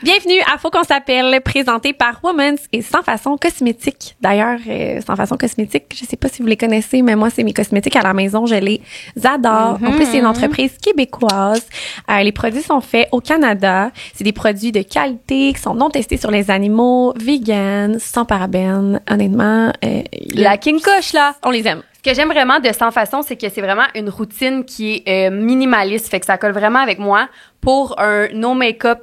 Bienvenue à Faut qu'on s'appelle, présenté par Women's et Sans Façon Cosmétique. D'ailleurs, Sans Façon Cosmétique, je sais pas si vous les connaissez, mais moi, c'est mes cosmétiques à la maison. Je les adore. En plus, c'est une entreprise québécoise. Les produits sont faits au Canada. C'est des produits de qualité qui sont non testés sur les animaux, vegan, sans parabènes. Honnêtement, la King Kush, là. On les aime. Ce que j'aime vraiment de Sans Façon, c'est que c'est vraiment une routine qui est minimaliste. Fait que ça colle vraiment avec moi pour un no make-up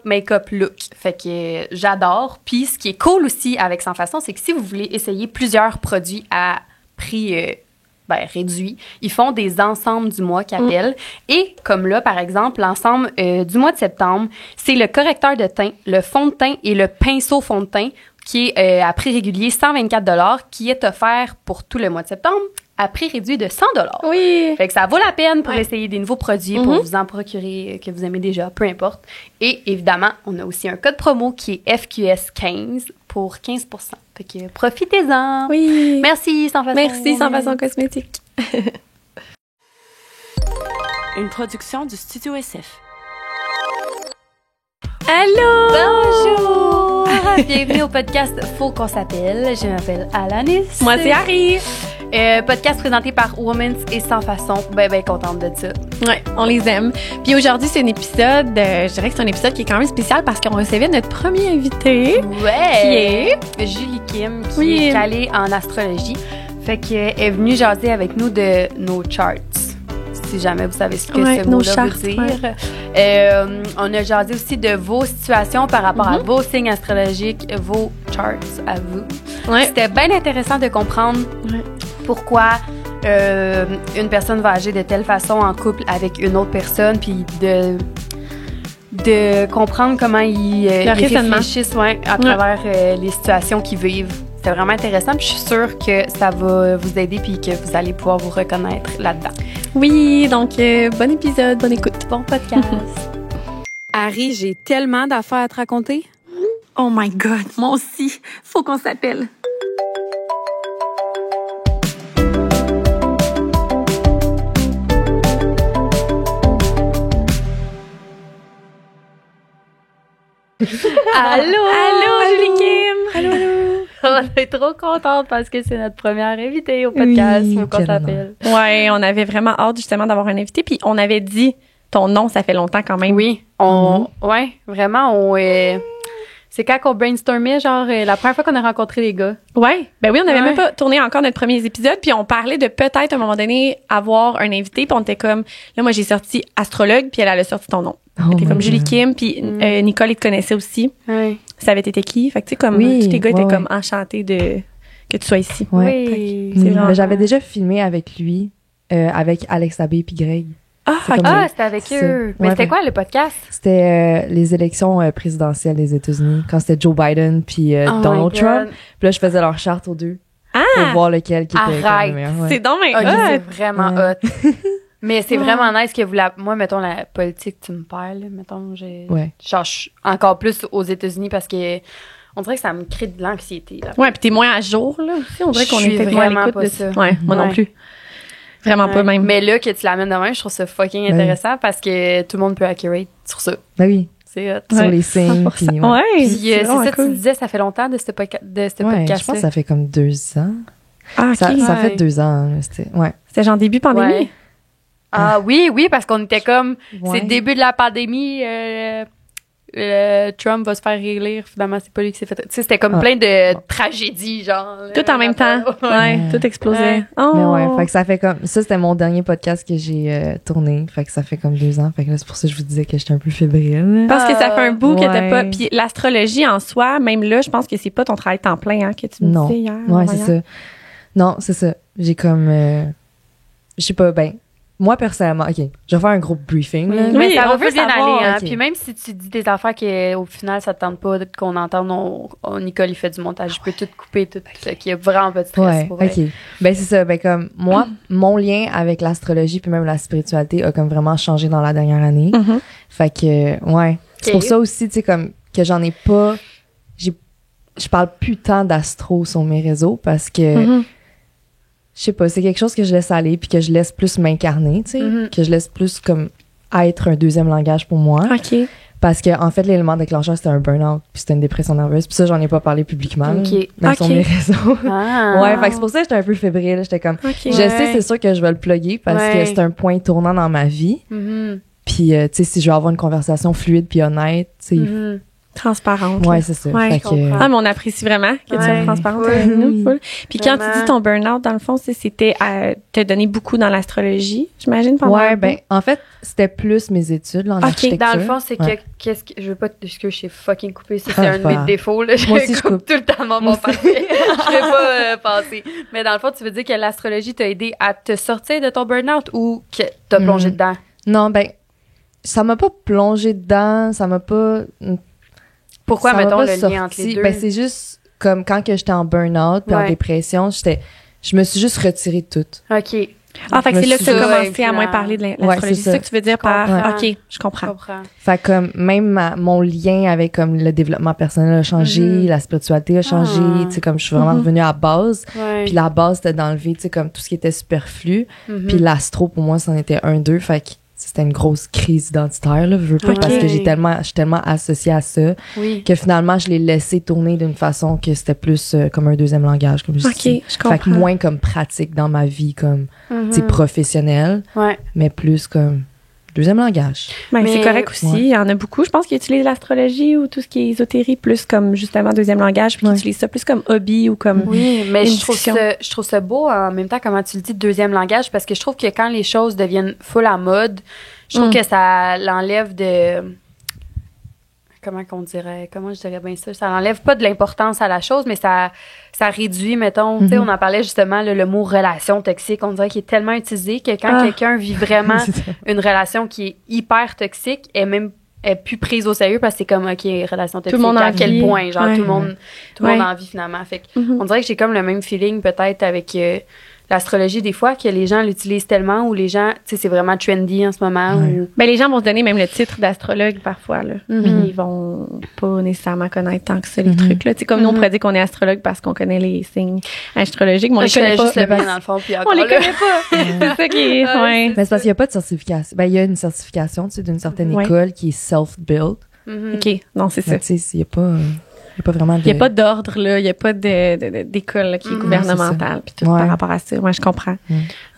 look. Fait que j'adore. Puis ce qui est cool aussi avec Sans Façon, c'est que si vous voulez essayer plusieurs produits à prix réduit, ils font des ensembles du mois qu'ils appellent. Et comme là, par exemple, l'ensemble du mois de septembre, c'est le correcteur de teint, le fond de teint et le pinceau fond de teint qui est à prix régulier 124 $, qui est offert pour tout le mois de septembre à prix réduit de 100 $. Oui. Fait que ça vaut la peine pour essayer des nouveaux produits, pour vous en procurer que vous aimez déjà, peu importe. Et évidemment, on a aussi un code promo qui est FQS15 pour 15 %. Fait que profitez-en. Oui. Merci, Sans Façon. Merci, Sans Façon Cosmétique. Une production du Studio SF. Allô! Bonjour! Bienvenue au podcast Faut qu'on s'appelle. Je m'appelle Alanis. Moi, c'est Harry. Podcast présenté par Women's et Sans Façon. Ben contente de ça. Ouais, on les aime. Puis aujourd'hui, c'est un épisode, je dirais que c'est un épisode qui est quand même spécial parce qu'on recevait notre premier invité. Ouais! Qui est Julie Kim, qui est calée en astrologie. Fait qu'elle est venue jaser avec nous de nos charts. Si jamais vous savez ce que ce mot-là veut dire. Ouais. On a jasé aussi de vos situations par rapport à vos signes astrologiques, vos charts à vous. Ouais. C'était bien intéressant de comprendre pourquoi une personne va agir de telle façon en couple avec une autre personne, puis de comprendre comment ils réfléchissent à travers les situations qu'ils vivent. C'était vraiment intéressant, puis je suis sûre que ça va vous aider puis que vous allez pouvoir vous reconnaître là-dedans. Oui, donc bon épisode, bonne écoute. Bon podcast. Harry, j'ai tellement d'affaires à te raconter. Oh my God, moi aussi. Faut qu'on s'appelle. Allô, Julie Kim. Allô. On est trop contente parce que c'est notre première invitée au podcast. Faut qu'on s'appelle. Ouais, on avait vraiment hâte justement d'avoir un invité, puis on avait dit ton nom, ça fait longtemps quand même. Oui, vraiment, c'est quand qu'on brainstormait, genre la première fois qu'on a rencontré les gars. Ouais, ben oui, on n'avait même pas tourné encore notre premier épisode, puis on parlait de peut-être à un moment donné avoir un invité, puis on était comme, là moi j'ai sorti astrologue, puis elle a sorti ton nom. C'était comme Julie Kim, puis Nicole, il te connaissait aussi. Oui. Ça avait été qui? Fait que tu sais, comme tous les gars étaient comme enchantés que tu sois ici. Ouais. Oui. Mais j'avais déjà filmé avec lui, avec Alex Abbé puis Greg. C'était avec eux. Mais c'était quoi le podcast? C'était les élections présidentielles des États-Unis, quand c'était Joe Biden puis Donald Trump. Puis là, je faisais leur charte aux deux pour voir lequel qui était le meilleur. Ouais. C'est donc c'est vraiment hot. Mais c'est vraiment nice que moi, mettons, la politique, tu me perds, là, mettons, genre, je suis encore plus aux États-Unis parce que on dirait que ça me crée de l'anxiété, là. Ouais, puis t'es moins à jour, là, aussi. On dirait qu'on est peut-être moins à l'écoute de ça. Ouais, moi non plus. Vraiment pas même. Mais là, que tu l'amènes de même, je trouve ça fucking intéressant parce que tout le monde peut accurate sur ça. Ben oui. C'est hot. Sur les signes. Puis c'est ça, cool. Tu disais, ça fait longtemps de ce podcast-là. Je pense que ça fait comme 2 ans. Ah, OK. Ça fait 2 ans. C'était genre début pandémie? Ouais. Ah oui, parce qu'on était comme, c'est le début de la pandémie, Trump va se faire réélire, finalement, c'est pas lui qui s'est fait... Tu sais, c'était comme plein de tragédies, genre. Tout en même temps. Ouais, tout explosait. Mais fait que ça fait comme... Ça, c'était mon dernier podcast que j'ai tourné, fait que ça fait comme 2 ans. Fait que là, c'est pour ça que je vous disais que j'étais un peu fébrile. Parce que ça fait un bout que t'as pas... Puis l'astrologie en soi, même là, je pense que c'est pas ton travail temps plein, que tu me disais hier. Ouais, c'est ça. Non, c'est ça. J'ai comme... je sais pas, moi, personnellement, OK, je vais faire un gros briefing. Oui, mais ça va bien aller. Hein? Okay. Puis même si tu dis des affaires qu'au final, ça te tente pas qu'on entende, Nicole, il fait du montage. Je peux tout couper, tout. Fait qu'il y a vraiment pas de stress pour OK. C'est ça. Comme moi, mon lien avec l'astrologie puis même la spiritualité a comme vraiment changé dans la dernière année. Fait que, c'est pour ça aussi, tu sais, comme que j'en ai pas... Je parle plus tant d'astro sur mes réseaux parce que... Je sais pas, c'est quelque chose que je laisse aller puis que je laisse plus m'incarner, tu sais, que je laisse plus comme être un deuxième langage pour moi. OK. Parce que, en fait, l'élément déclencheur, c'était un burn-out, puis c'était une dépression nerveuse. Puis ça, j'en ai pas parlé publiquement. Ok. Là, mais sur mes réseaux. Ah. Ouais, fait que c'est pour ça que j'étais un peu fébrile. J'étais comme, OK. je sais, c'est sûr que je vais le plugger parce que Ouais. c'est un point tournant dans ma vie. Mhm. Puis, tu sais, si je veux avoir une conversation fluide puis honnête, tu sais, Mhm. Transparente. ouais, là. c'est ça. Ouais, Fait je comprends. Ah, mais on apprécie vraiment que tu sois Ouais. transparente Oui. avec nous. Oui. Full. Puis quand tu Vraiment. dis ton burn-out, dans le fond, c'était te donner beaucoup dans l'astrologie, j'imagine, pendant un ouais, bout. ben, en fait, c'était plus mes études, là, en Ok, architecture. Dans le fond, c'est Ouais. que qu'est-ce que je veux pas excuse, je suis fucking coupée, ça, Ah, c'est un de pas mes grave. défauts là, Moi aussi, je coupe coupe. tout le temps mon Moi passé. Je vais pas passer. Mais dans le fond, tu veux dire que l'astrologie t'a aidé à te sortir de ton burn-out ou que t'as plongé dedans? Non, ben, ça m'a pas plongé dedans, ça m'a pas... Pourquoi, ça m'a mettons, pas le sorti. lien entre les deux? Ben, c'est juste comme quand que j'étais en burn-out puis en Ouais. dépression, je me suis juste retirée de tout. OK. Ah, fait que Je c'est là me que tu as suis- commencé à Ouais, moins parler de l'astrologie. Ouais, c'est c'est ça ça. que tu veux dire par... comprends. OK, je Je comprends. comprends. Fait comme même mon lien avec comme le développement personnel a changé, Mhm. la spiritualité a changé, Ah. tu sais comme je suis vraiment Mhm. revenue à la base. Ouais. Puis la base c'était d'enlever tu sais comme tout ce qui était superflu, Mhm. puis l'astro pour moi c'en était un deux, fait que c'était une grosse crise identitaire là, je veux pas Ok. parce que je suis tellement associée à ça Oui. que finalement je l'ai laissé tourner d'une façon que c'était plus comme un deuxième langage comme je OK, dis. je comprends. Fait que moins comme pratique dans ma vie comme Mhm. tu sais professionnelle, Ouais. mais plus comme deuxième langage. Ben, Mais- c'est correct aussi. Ouais. Il y en a beaucoup, je pense, qui utilisent l'astrologie ou tout ce qui est ésotérie plus comme, justement, deuxième langage, puis qui Ouais. utilisent ça plus comme hobby ou comme... Oui, mais Une je trouve, discussion. ça, je trouve ça beau en même temps, comment tu le dis, deuxième langage, parce que je trouve que quand les choses deviennent full à mode, je trouve Mm. que ça l'enlève de... Comment je dirais bien ça? Ça n'enlève pas de l'importance à la chose, mais ça réduit, mettons, tu sais, on en parlait justement, le mot relation toxique, on dirait qu'il est tellement utilisé que quand Ah. quelqu'un vit vraiment une relation qui est hyper toxique, elle est plus prise au sérieux parce que c'est comme, OK, relation toxique, le monde à en quel vit. point? Genre, Ouais. tout le monde Ouais. en vit finalement. Fait que Mhm. on dirait que j'ai comme le même feeling peut-être avec l'astrologie des fois, que les gens l'utilisent tellement ou les gens, tu sais, c'est vraiment trendy en ce moment. Ouais. Ou... Ben, les gens vont se donner même le titre d'astrologue parfois, là. Mhm. Puis ils vont pas nécessairement connaître tant que ça les Mhm. trucs, là. Tu sais, comme nous, on Mhm. pourrait dire qu'on est astrologue parce qu'on connaît les signes astrologiques, mais on les je connais connaît pas. juste le bien dans le fond, puis On encore les là. connaît pas. C'est ça qui est, Ouais. ouais. Mais c'est parce qu'il n'y a pas de certification. Ben, il y a une certification, tu sais, d'une certaine Ouais. école qui est self-built. Mhm. OK, non, c'est ça. Mais tu sais, il n'y a pas vraiment de... Il n'y a pas d'ordre, là. Il n'y a pas d'école là, qui est Mhm. gouvernementale, puis tout Ouais. par rapport à ça. Moi, je comprends.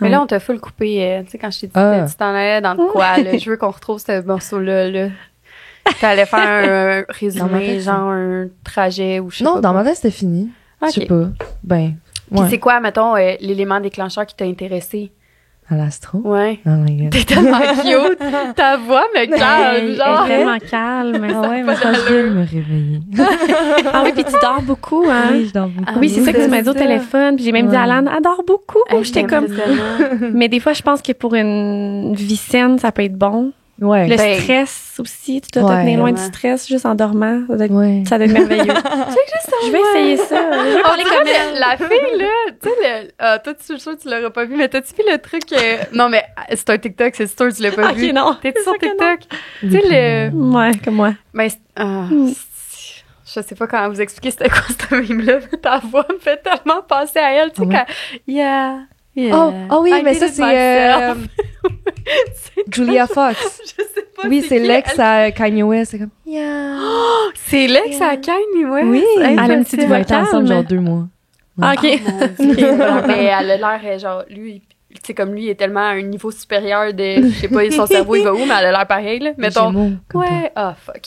Mais là, on t'a full coupé, tu sais, quand je t'ai dit Ah. que tu t'en allais dans de quoi, là, je veux qu'on retrouve ce morceau-là, là. T'allais faire un Dans ma résumé, tête, genre un trajet ou je sais pas. Non, dans ma tête, c'était fini. Ok. Je sais pas. Ben, Puis ouais. c'est quoi, mettons, l'élément déclencheur qui t'a intéressé? À l'astro. Ouais. Oh my God. T'es tellement cute. Ta voix me calme, Elle est genre. vraiment calme. Ah ouais, mais ça, je viens de me réveiller. Ah oui, puis tu dors beaucoup, hein? Oui, je dors beaucoup. Oui, c'est ça que tu m'as dit au ça. téléphone. Puis j'ai même dit à Ouais. Alan, elle dort beaucoup. Hey, J'étais c'est comme... impressionnant. Mais des fois, je pense que pour une vie saine, ça peut être bon. Ouais. Le Ben, stress aussi, tu dois te ouais, tenir loin du ouais. stress juste en dormant. Ouais. Ça doit être merveilleux. Je vais essayer ça. Je vais On parler dirait comme elle. la fille, là, tu sais, toi, je suis sûre que tu l'auras pas vu, mais t'as-tu vu le truc... non, mais c'est un TikTok, c'est sûr que tu l'as pas vu. Ok, non. T'es-tu C'est sur sûr que TikTok? Tu Oui, sais, le... Ouais, comme moi. Ben, je sais pas comment vous expliquer c'était quoi ce meme-là, mais ta voix me fait tellement penser à elle, tu sais, Ah ouais? quand... Yeah, Oh oui, I mais did ça, it c'est myself. Julia Fox. Je sais pas Oui, c'est qui l'ex elle. à Kanye West. C'est comme, yeah. C'est l'ex à Kanye West. Oui, Hey, elle a une petite Ils voix ont été ensemble calme. genre 2 mois. Ah, OK. Mon Dieu. Mais elle a l'air, genre, lui, tu sais, comme lui, il est tellement à un niveau supérieur de, je sais pas, son cerveau, il va où, mais elle a l'air pareil, là. Mettons. Gémeaux, comme Ouais, ah, fuck.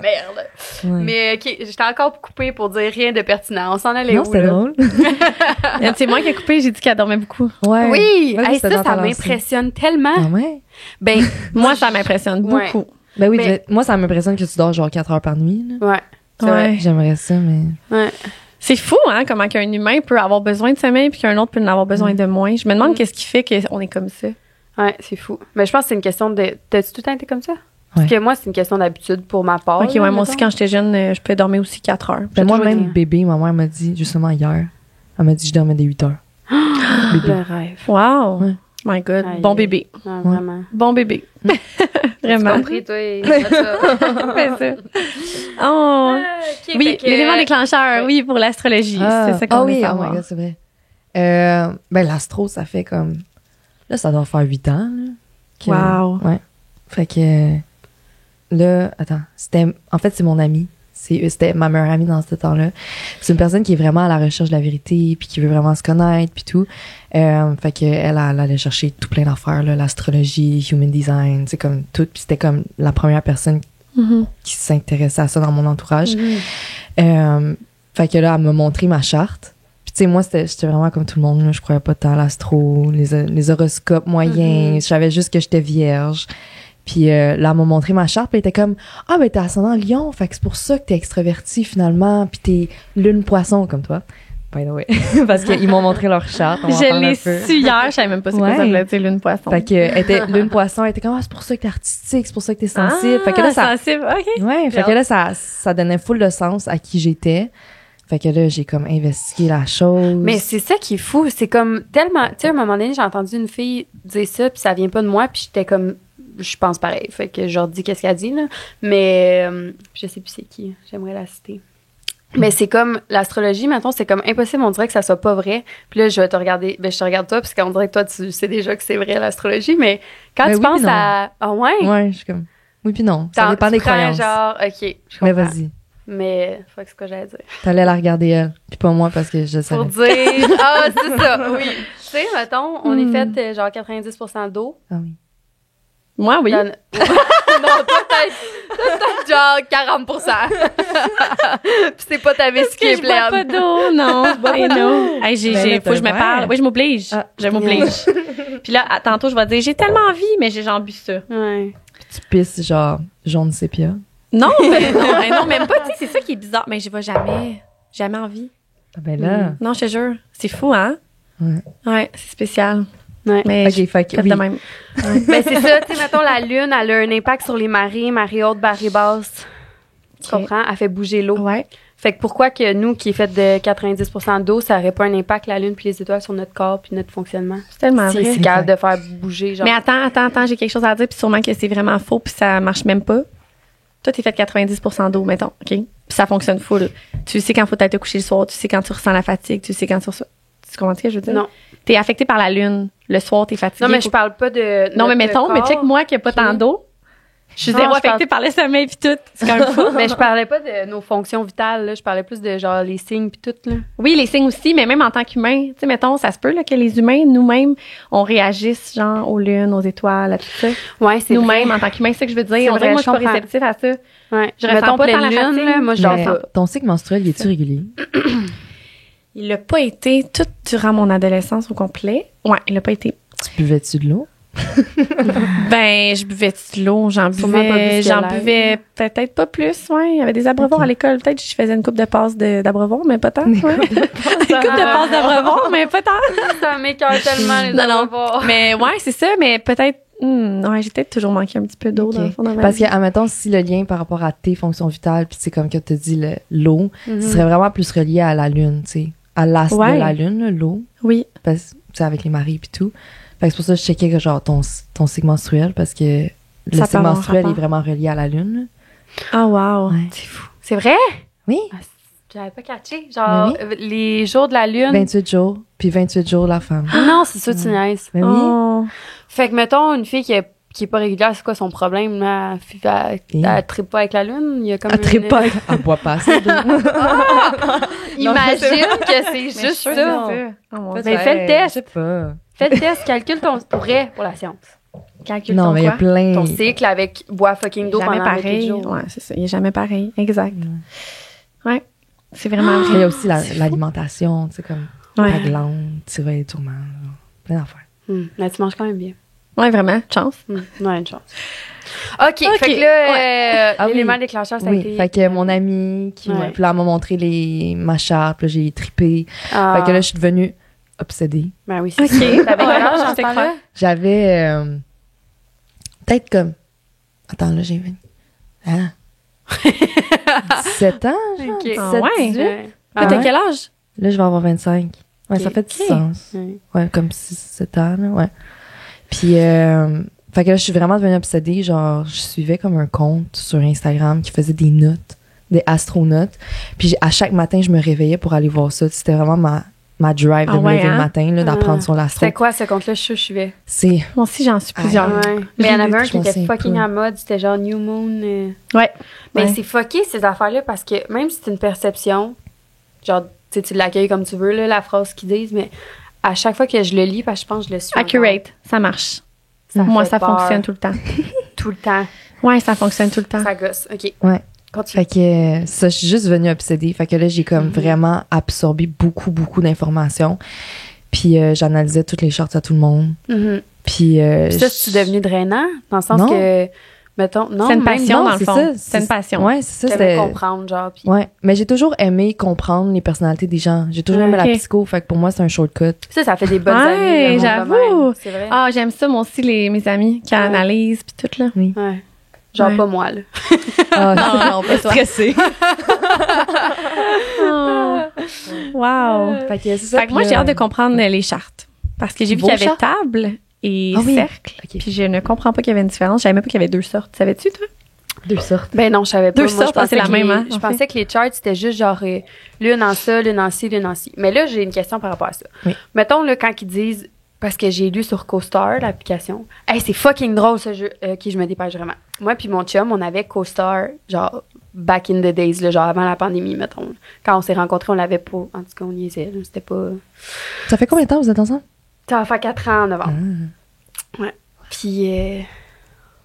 Merde. toi. Ouais. Mais, OK, j'étais encore coupée pour dire rien de pertinent. On s'en allait Non, où, c'était là? drôle. C'est moi qui ai coupé, j'ai dit qu'elle dormait beaucoup. Ouais. Oui, Vas-y, hey, c'était dans ça ta lancée. m'impressionne tellement. Ah ouais? Ben, Moi, ça m'impressionne Ouais. beaucoup. Ben oui, Mais- moi, ça m'impressionne que tu dors genre 4 heures par nuit. Là. ouais. C'est vrai. Ouais. J'aimerais ça, mais... Ouais. C'est fou, hein, comment qu'un humain peut avoir besoin de sommeil puis qu'un autre peut en avoir besoin de moins. Je me demande Mm. qu'est-ce qui fait qu'on est comme ça. Ouais, c'est fou. Mais je pense que c'est une question de. T'as-tu tout le temps été comme ça? Ouais. Parce que moi, c'est une question d'habitude pour ma part. OK, ouais, là, moi aussi, mettons. quand j'étais jeune, je pouvais dormir aussi 4 heures. Ben moi, toujours même dit. bébé, ma mère m'a dit, justement hier, elle m'a dit je dormais des 8 heures. Bébé. Le rêve. Wow! Ouais. My God. Aïe. Bon bébé. Ouais, vraiment. Bon bébé. T'as Vraiment. compris, toi? Fais ça. Oh! Oui, l'élément déclencheur, oui. oui, pour l'astrologie. C'est ça qu'on Ah veut oui, oh savoir. my God, c'est vrai. Ben l'astro, ça fait comme... Là, ça doit faire 8 ans. Là, que- Wow. Ouais. Fait que... là, attends, en fait, c'est mon amie. C'était ma meilleure amie dans ce temps-là. C'est une personne qui est vraiment à la recherche de la vérité, puis qui veut vraiment se connaître, puis tout. Fait qu'elle allait chercher tout plein d'affaires, là, l'astrologie, human design, c'est comme tout. Puis c'était comme la première personne qui s'intéressait à ça dans mon entourage. Fait que là, elle m'a montré ma charte. Puis tu sais, moi, j'étais vraiment comme tout le monde. Là, je croyais pas tant à l'astro, les horoscopes moyens. Je savais juste que j'étais vierge. Puis là, elle m'a montré ma charte, puis elle était comme « Ah, ben t'es ascendant Lion, fait que c'est pour ça que t'es extraverti finalement, puis t'es lune poisson comme toi. » By the way. Parce qu'ils m'ont montré leur charte. Je l'ai su hier, je savais même pas c'est quoi ça voulait dire lune poisson. Fait que elle était lune poisson, elle était comme « Ah, c'est pour ça que t'es artistique, c'est pour ça que t'es sensible. » Fait que là, sensible, OK. Ouais, fait que là, ça donnait full de sens à qui j'étais. Fait que là, j'ai comme investigué la chose. Mais c'est ça qui est fou, c'est comme tellement... Tu sais, à un moment donné, j'ai entendu une fille dire ça, puis ça vient pas de moi, puis j'étais comme... Je pense pareil. Fait que je leur dis qu'est-ce qu'elle dit, là. Mais je sais plus c'est qui. J'aimerais la citer. Mais c'est comme l'astrologie, maintenant, c'est comme impossible. On dirait que ça soit pas vrai. Puis là, je vais te regarder. Ben, je te regarde toi, parce qu'on dirait que toi, tu sais déjà que c'est vrai, l'astrologie. Mais quand tu penses à. Ah, ouais? Ouais, je suis comme. Oui, puis non. Ça dépend des croyances. Genre, OK. Je comprends. Mais vas-y. Mais, faut que c'est ce que j'allais dire. T'allais la regarder, elle. Puis pas moi, parce que je savais. Pour dire. Ah, c'est ça, oui. Tu sais, mettons, on est fait genre 90% d'eau. Ah oui. Moi, oui. Non, toi, peut-être genre 40%. Puis c'est pas ta vessie qui est pleine. Je bois pas d'eau, non. Je bois pas d'eau. Hey, faut que je me parle. Oui, je m'oblige. Je m'oblige. Puis là, tantôt, je vais dire, j'ai tellement envie, mais j'ai genre bu ça. Ouais. Puis tu pisses genre jaune sépia. Non, non, même pas. Tu sais, c'est ça qui est bizarre. Mais je vais jamais envie. Ah ben là. Non, je te jure. C'est fou, hein? Ouais, c'est spécial. Ouais. Mais OK, fait que, oui. de même. Ouais. Ben c'est ça, tu sais, mettons, la Lune, elle a un impact sur les marées hautes, marées basses. Tu comprends? Elle fait bouger l'eau. Ouais. Fait que pourquoi que nous, qui est fait de 90% d'eau, ça aurait pas un impact, la Lune puis les étoiles, sur notre corps puis notre fonctionnement? C'est tellement Si vrai. c'est capable de faire bouger, genre. Mais attends, j'ai quelque chose à dire, puis sûrement que c'est vraiment faux, puis ça marche même pas. Toi, t'es fait 90% d'eau, mettons, OK? Puis ça fonctionne full. Tu sais quand faut aller te coucher le soir, tu sais quand tu ressens la fatigue, tu sais quand tu ressens... Tu comprends ce que je veux dire? Non. T'es affecté par la Lune. Le soir, t'es fatigué. Non, mais je parle pas de. Non, mais mettons, mais check moi qui a pas tant d'eau. Je suis zéro affectée par le sommeil puis tout. C'est quand même fou. Mais je parlais pas de nos fonctions vitales, là. Je parlais plus de genre les signes puis tout, là. Oui, les signes aussi, mais même en tant qu'humain. Tu sais, mettons, ça se peut là, que les humains, nous-mêmes, on réagisse genre aux lunes, aux étoiles, à tout ça. Ouais, c'est nous-mêmes, en tant qu'humains, c'est ça que je veux dire. C'est On dirait que moi, je suis pas comprends. réceptif à ça. Ouais. Je ressens Mettons pas pleine tant la lune, fatigue. là, moi, je dors Mais pas. ton cycle menstruel, est-tu régulier? Il l'a pas été tout durant mon adolescence au complet. Ouais, il l'a pas été. Tu buvais-tu de l'eau? Ben, je buvais de l'eau, j'en Sûrement pas plus que l'air. buvais peut-être pas plus, ouais. Il y avait des abrevoirs à l'école. Peut-être que je faisais une coupe de passes d'abrevoirs, mais pas tant. Ouais. Une coupe de passes d'abrevoirs, mais pas tant. Ça m'écoeure tellement, les Non, non. abrevoirs. Mais ouais, c'est ça, mais peut-être, ouais, j'ai peut-être toujours manqué un petit peu d'eau Ok. dans le fond de ma Parce vie. que, admettons, si le lien par rapport à tes fonctions vitales, puis c'est comme que tu dis l'eau, Mhm. ce serait vraiment plus relié à la lune, tu sais. À l'astre Ouais. de la lune, là, l'eau. Oui. Parce que, tu sais, avec les maris puis tout. Fait que c'est pour ça que je checkais que, genre, ton cycle menstruel, parce que le Ça peut cycle avoir menstruel rapport. est vraiment relié à la lune. Ah, wow. Ouais. C'est fou. C'est vrai? Oui. J'avais pas catché. Genre, les jours de la lune. 28 jours, puis 28 jours la femme. Non, c'est ça, tu niaises. Mais oui. Oh. Fait que, mettons, une fille qui est pas régulière, c'est quoi son problème, là? Elle trippe pas avec la lune? Il y a comme Elle trippe pas, elle boit pas assez d'eau. Imagine que c'est juste ça. Oh, mon Ben, Dieu. fais le test. Je sais pas. Fais le test, calcule ton... Pour la science. Calcule Non, ton mais il y a quoi? plein. Ton cycle avec bois fucking d'eau Jamais pendant 28 pareil. jours. Ouais, c'est ça. Il est jamais pareil. Exact. Ouais. C'est vraiment Il y vrai. a aussi l'alimentation, tu sais, comme Ouais. la glande, tirer les tourments, plein d'affaires. Là, tu manges quand même bien. Ouais, vraiment. Chance. Ouais, une chance. OK, fait que là, Ah oui. l'élément déclencheur, ça a Oui, été... fait que mon ami Ouais. puis là, elle m'a montré ma charte, puis là, j'ai trippé. Ah. Fait que là, je suis devenue obsédée. Ben oui, c'est OK. ça. T'avais quel Ouais, âge je à te ce temps-là? crois. J'avais peut-être comme... Attends, là, j'ai 20... Hein? 17 ans, genre? OK. 17, Ah ouais? 18? Ouais. Toi, Ah t'as ouais. quel âge? Là, je vais avoir 25. Ouais, ça Ok. fait du Ok. sens. Ouais. Ouais, comme 6-7 ans, là, ouais. Puis, fait que là, je suis vraiment devenue obsédée. Genre, je suivais comme un compte sur Instagram qui faisait des notes, des astronautes. Puis, à chaque matin, je me réveillais pour aller voir ça. C'était vraiment ma drive de me ouais, lever le hein? matin, là, d'apprendre sur l'astro. C'était quoi ce compte-là? Je suivais. C'est... Moi aussi, j'en suis plusieurs. Ouais. Mais il y en avait un je qui pense était que c'est fucking peu. en mode, c'était genre New Moon. Ouais. Mais Ouais. c'est fucké, ces affaires-là, parce que même si c'est une perception, genre, tu sais, tu l'accueilles comme tu veux, là, la phrase qu'ils disent, mais à chaque fois que je le lis, parce que je pense que je le suis Accurate, ça marche. encore, Moi, fait ça peur fonctionne tout le temps. tout le temps. Ouais, ça fonctionne tout le temps. Ça gosse. OK. Ouais. Continue. Fait que ça, je suis juste venue obsédée. Fait que là, j'ai comme vraiment absorbé beaucoup, beaucoup d'informations. Puis j'analysais toutes les shorts à tout le monde. Mhm. Puis... Puis ça, c'est devenu drainant? Dans le sens Non. que, mettons, non, C'est une même passion, non, dans le c'est fond. ça, C'est une passion. Ouais, c'est ça. t'aimais C'était... comprendre, genre, puis Ouais, mais j'ai toujours aimé comprendre les personnalités des gens. J'ai toujours aimé Ok. la psycho, fait que pour moi, c'est un shortcut. ça fait des bonnes Ouais, années. le monde de j'avoue. même. C'est vrai. Ah, j'aime ça, moi aussi, mes amis qui Ouais. analysent puis tout, là. Ouais. Genre Ouais. pas moi, là. Ah, non, pas toi. stressé. Oh. Wow. Fait que c'est ça. Fait que moi, puis j'ai là- hâte de comprendre les chartes. Parce que j'ai vu Vos qu'il y avait chartes? table et Ah oui. cercle. Ok. Puis je ne comprends pas qu'il y avait une différence. Je savais même pas qu'il y avait 2 sortes. Savais-tu, toi? Deux sortes. Ben non, je savais pas. Deux Moi, sortes, c'est la même, hein, Je en pensais que les charts, c'était juste genre l'une en ça, l'une en ci, l'une en ci. Mais là, j'ai une question par rapport à ça. Oui. Mettons, là, quand ils disent, parce que j'ai lu sur CoStar, l'application, hey, c'est fucking drôle ce jeu. Ok, je me dépêche vraiment. Moi puis mon chum, on avait CoStar, genre, back in the days, là, genre avant la pandémie, mettons. Quand on s'est rencontrés, on l'avait pas. En tout cas, on niaisait, là, c'était pas. Ça fait combien de temps vous êtes ensemble? Ça va faire 4 ans en novembre. Ah. Ouais. Puis,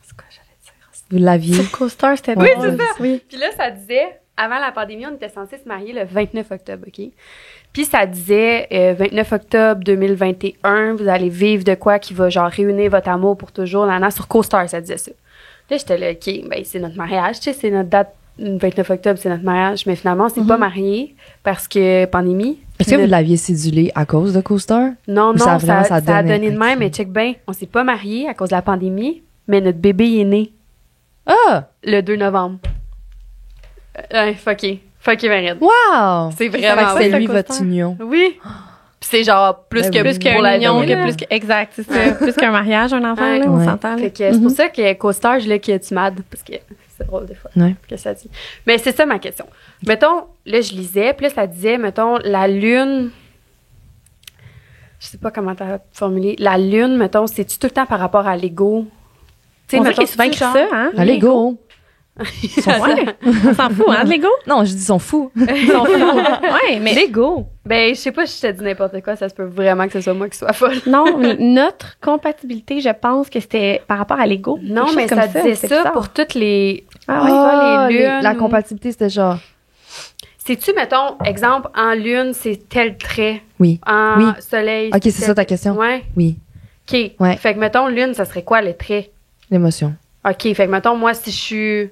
c'est quoi j'allais dire? Vous l'aviez? Sur CoStar, c'était Oui, drôle. c'est ça. Oui. Puis là, ça disait, avant la pandémie, on était censé se marier le 29 octobre, OK? Puis ça disait, 29 octobre 2021, vous allez vivre de quoi qui va, genre, réunir votre amour pour toujours. Là, sur CoStar, ça disait ça. Là, j'étais là, OK, ben c'est notre mariage, tu sais, c'est notre date, le 29 octobre, c'est notre mariage. Mais finalement, on s'est pas mariés parce que pandémie. Est-ce que vous l'aviez cédulé à cause de CoStar? Non, Ou non, ça a vraiment- ça a donnait- donné de même, ok. mais check bien, on s'est pas mariés à cause de la pandémie, mais notre bébé est né Ah! le 2 novembre. Fucké Marine. Wow! C'est Fait que vraiment c'est ouais. lui Ça votre coste, union. Oui. Puis c'est genre plus Ben que oui. Plus pour qu'un la mignon, vie, que là. plus que. Exact, c'est ça. Plus qu'un mariage, un enfant, Ouais. là, on Ouais. s'entend, là. Fait que c'est pour ça que CoStar, je l'ai que tu m'aides, parce que c'est drôle des fois. Ouais. Que ça dit. Mais c'est ça ma question. Mettons, là, je lisais, puis là, ça disait, mettons, la lune. Je sais pas comment t'as formulé. La lune, mettons, c'est-tu tout le temps par rapport à l'ego? Tu sais, On dirait mettons, qu'il est souvent c'est-tu écrit genre- ça, hein? Allez, go! Ouais. On s'en fout, hein, de l'ego? Non, je dis ils sont fous. Ils sont fous. Ouais, mais. Lego! Ben, je sais pas si je te dis n'importe quoi, ça se peut vraiment que ce soit moi qui sois folle. Non, mais notre compatibilité, je pense que c'était par rapport à l'ego. Non, Quelque mais chose comme ça disait c'est ça bizarre. pour toutes les. Ah ouais. toi, les lunes La ou- compatibilité, c'était genre... C'est-tu, mettons, exemple, en lune, c'est tel trait. Oui. En Oui. soleil. Ok, c'est tel- ça ta question? Ouais. Oui. OK. Ouais. Fait que, mettons, lune, ça serait quoi le trait? L'émotion. OK. Fait que, mettons, moi, si je suis.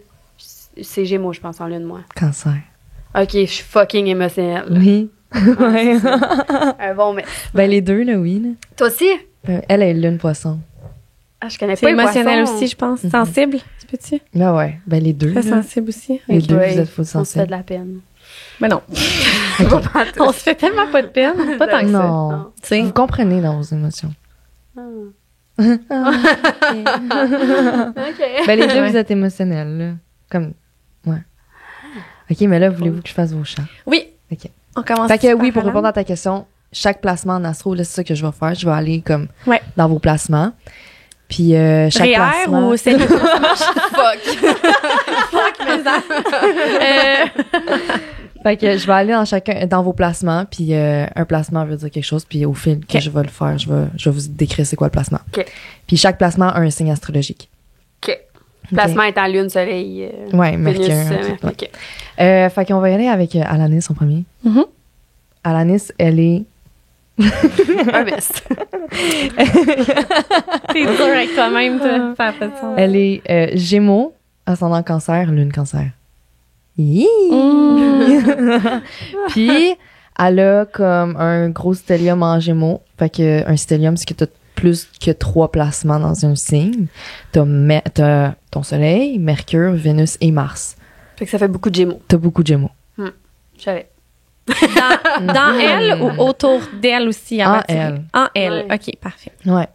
C'est Gémeaux, je pense, en lune, moi. Cancer. OK, je suis fucking émotionnelle. Oui. Ouais. Un bon, mais. Ben, les deux, là, oui. Là. Toi aussi? Elle est lune poisson. Ah, je connais C'est pas les émotionnel poissons. aussi, je pense. Sensible, tu peux-tu? Ben ouais. Ben, les deux. Très là. sensible aussi. Les deux, Ouais, vous êtes full On se fait sensibles. de la peine. Mais non. Ok. On se fait tellement pas de peine. Pas tant que ça. Non. Tu sais. Vous comprenez dans vos émotions. OK. Ben, les deux, Ouais. vous êtes émotionnels, là. Comme... Ouais. OK, mais là, voulez-vous que je fasse vos chats? Oui. OK. On commence. Fait que oui, par pour Alan. répondre à ta question, chaque placement en astro, là, c'est ça que je vais faire. Je vais aller comme Ouais. dans vos placements. Puis chaque REER placement... ou c'est Fuck. Fait que je vais aller dans vos placements, puis un placement veut dire quelque chose, puis au fil que Ok. je vais le faire, je vais vous décrire c'est quoi le placement. OK. Puis chaque placement a un signe astrologique. OK. Placement est en lune, soleil. Ouais, Vénus, Mercure. Ouais. OK. Fait qu'on va y aller avec Alanis en premier. Mhm. Alanis, elle est... Un best. T'es dur avec toi-même, toi. Ça a pas de sens. Elle est Gémeaux, ascendant Cancer, Lune Cancer. Hi! Puis, elle a comme un gros stellium en Gémeaux. Fait que un stellium, c'est que t'as plus que 3 placements dans un signe. T'as ton Soleil, Mercure, Vénus et Mars. Fait que ça fait beaucoup de Gémeaux. T'as beaucoup de Gémeaux. Je savais. Dans elle ou autour d'elle aussi? En avant de tirer? elle. En elle. Ouais. OK, parfait. Ouais.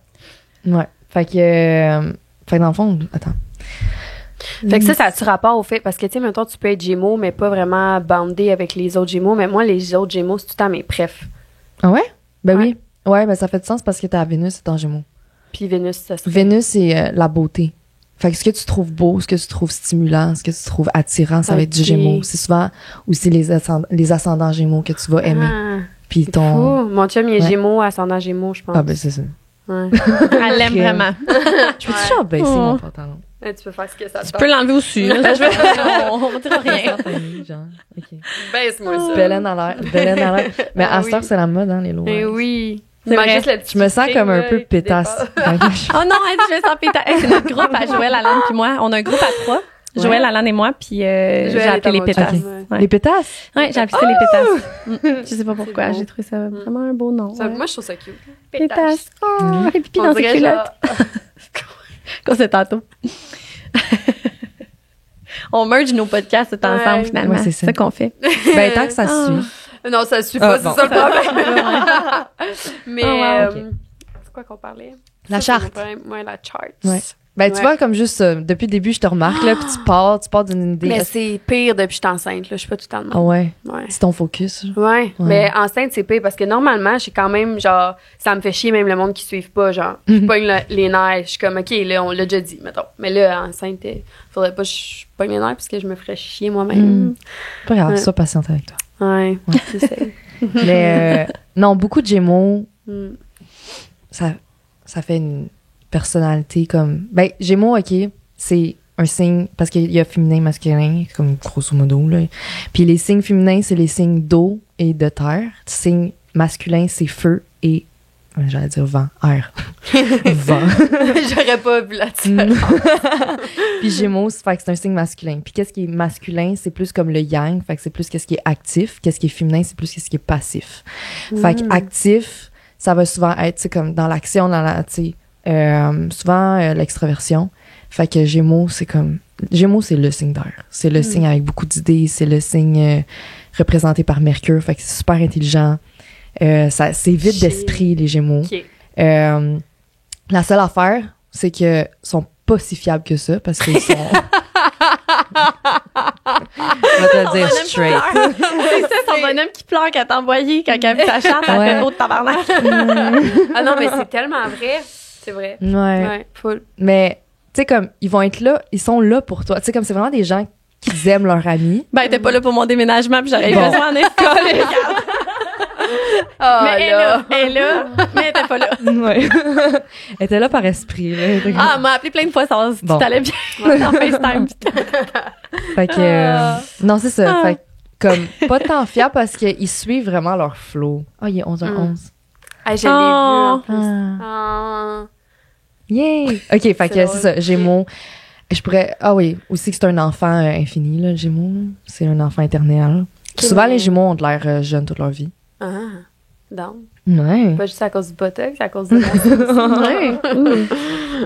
Ouais. Fait que dans le fond, attends. Fait que ça a-tu rapport au fait, parce que, tu sais, mettons, tu peux être Gémeaux, mais pas vraiment bandé avec les autres Gémeaux, mais moi, les autres Gémeaux, c'est tout le temps mes préfs. Ah ouais? Ben oui. Ouais, ben ça fait du sens parce que t'as Vénus, c'est en Gémeaux. Puis Vénus, ça serait... Vénus, c'est la beauté. Fait que ce que tu trouves beau, ce que tu trouves stimulant, ce que tu trouves attirant, ça va être du Gémeaux. C'est souvent aussi les ascendants Gémeaux que tu vas aimer. Puis ton... Mon chum, il est Gémeaux, ascendant Gémeaux, je pense. Ah ben c'est ça. Ouais. Elle l'aime vraiment. Je peux toujours baisser mon pantalon. Tu peux faire ce que ça te Tu peux l'enlever aussi. On dira rien. Genre, ok. Baisse-moi ça. Belen à l'air. Mais à cette heure, c'est la mode, hein, les lois. Eh oui. C'est vrai. Je me sens comme un peu pétasse. Oh non, je me sens pétasse. C'est notre groupe à Joël, Alan puis moi. On a un groupe à 3. Joël, Alan et moi, puis j'ai appelé les pétasses. Okay. Ouais. Les pétasses? Ouais, j'ai appelé ça les pétasses. Je sais pas pourquoi, j'ai trouvé ça vraiment un beau nom. Ça, moi, je trouve ça cute. Pétasses. Oh, elle fait pipi dans ses culottes. Comme c'est tantôt. On merge nos podcasts tout ensemble, finalement. Ouais, c'est ça qu'on fait. Ben, tant que ça suit. Non, ça suit pas, c'est ça le problème. Mais, okay. c'est quoi qu'on parlait? La charte. Ouais, la charte. Ouais. Ben, tu vois, comme juste, depuis le début, je te remarque, là, puis tu pars d'une idée. Mais c'est pire depuis que je suis enceinte, là. Je suis pas tout le temps de même. Ah ouais? Ouais. C'est ton focus. Ouais. Mais enceinte, c'est pire parce que normalement, je suis quand même, genre, ça me fait chier même le monde qui suive pas, genre, je pogne les nerfs, je suis comme, OK, là, on l'a déjà dit, mettons. Mais là, enceinte, faudrait pas que je pogne les nerfs parce que je me ferais chier moi-même. Pas grave, sois patiente avec toi. Ouais, je sais. Mais, non, beaucoup de Gémeaux, ça fait une personnalité comme... Ben, Gémeaux, OK, c'est un signe... Parce qu'il y a féminin, masculin, comme grosso modo, là. Puis les signes féminins, c'est les signes d'eau et de terre. Signe masculin, c'est feu et... J'allais dire vent, air. Vent. J'aurais pas vu là-dessus. Puis Gémeaux, fait que c'est un signe masculin. Puis qu'est-ce qui est masculin, c'est plus comme le yang. Fait que c'est plus qu'est-ce qui est actif. Qu'est-ce qui est féminin, c'est plus qu'est-ce qui est passif. Fait que actif, ça va souvent être, tu sais, comme dans l'action, dans la... Tu sais, souvent l'extraversion. Fait que Gémeaux, c'est comme... Gémeaux, c'est le signe d'air. C'est le signe avec beaucoup d'idées. C'est le signe représenté par Mercure. Fait que c'est super intelligent. C'est vide d'esprit, les Gémeaux. Okay. La seule affaire, c'est que sont pas si fiables que ça parce qu'ils sont... Je vais te le dire straight. C'est ça, son bonhomme qui pleure quand t'as envoyé, quand elle a vu ta charte, elle fait l'autre tabarnak. Ah non, mais c'est tellement vrai. C'est vrai. Ouais. Full. Mais, tu sais, comme, ils vont être là, ils sont là pour toi. Tu sais, comme, c'est vraiment des gens qui aiment leur ami. Ben, t'es pas là pour mon déménagement, puis j'aurais eu besoin en école. Mais elle est là, mais elle était pas là. Ouais. Elle était là par esprit. Là. Elle m'a appelé plein de fois, ça t'allait bien en FaceTime. Fait que, non, c'est ça. Fait que, comme, pas tant fiable parce qu'ils suivent vraiment leur flow. Ah, il est 11h11. Ah, je l'ai vu en plus. Yay! OK, fait que c'est ça, Gémeaux. Je pourrais... Ah oui, aussi que c'est un enfant infini, là, le Gémeaux. C'est un enfant éternel. Souvent, les Gémeaux ont de l'air jeunes toute leur vie. Ah, donc. Ouais. Pas juste à cause du botox, à cause de la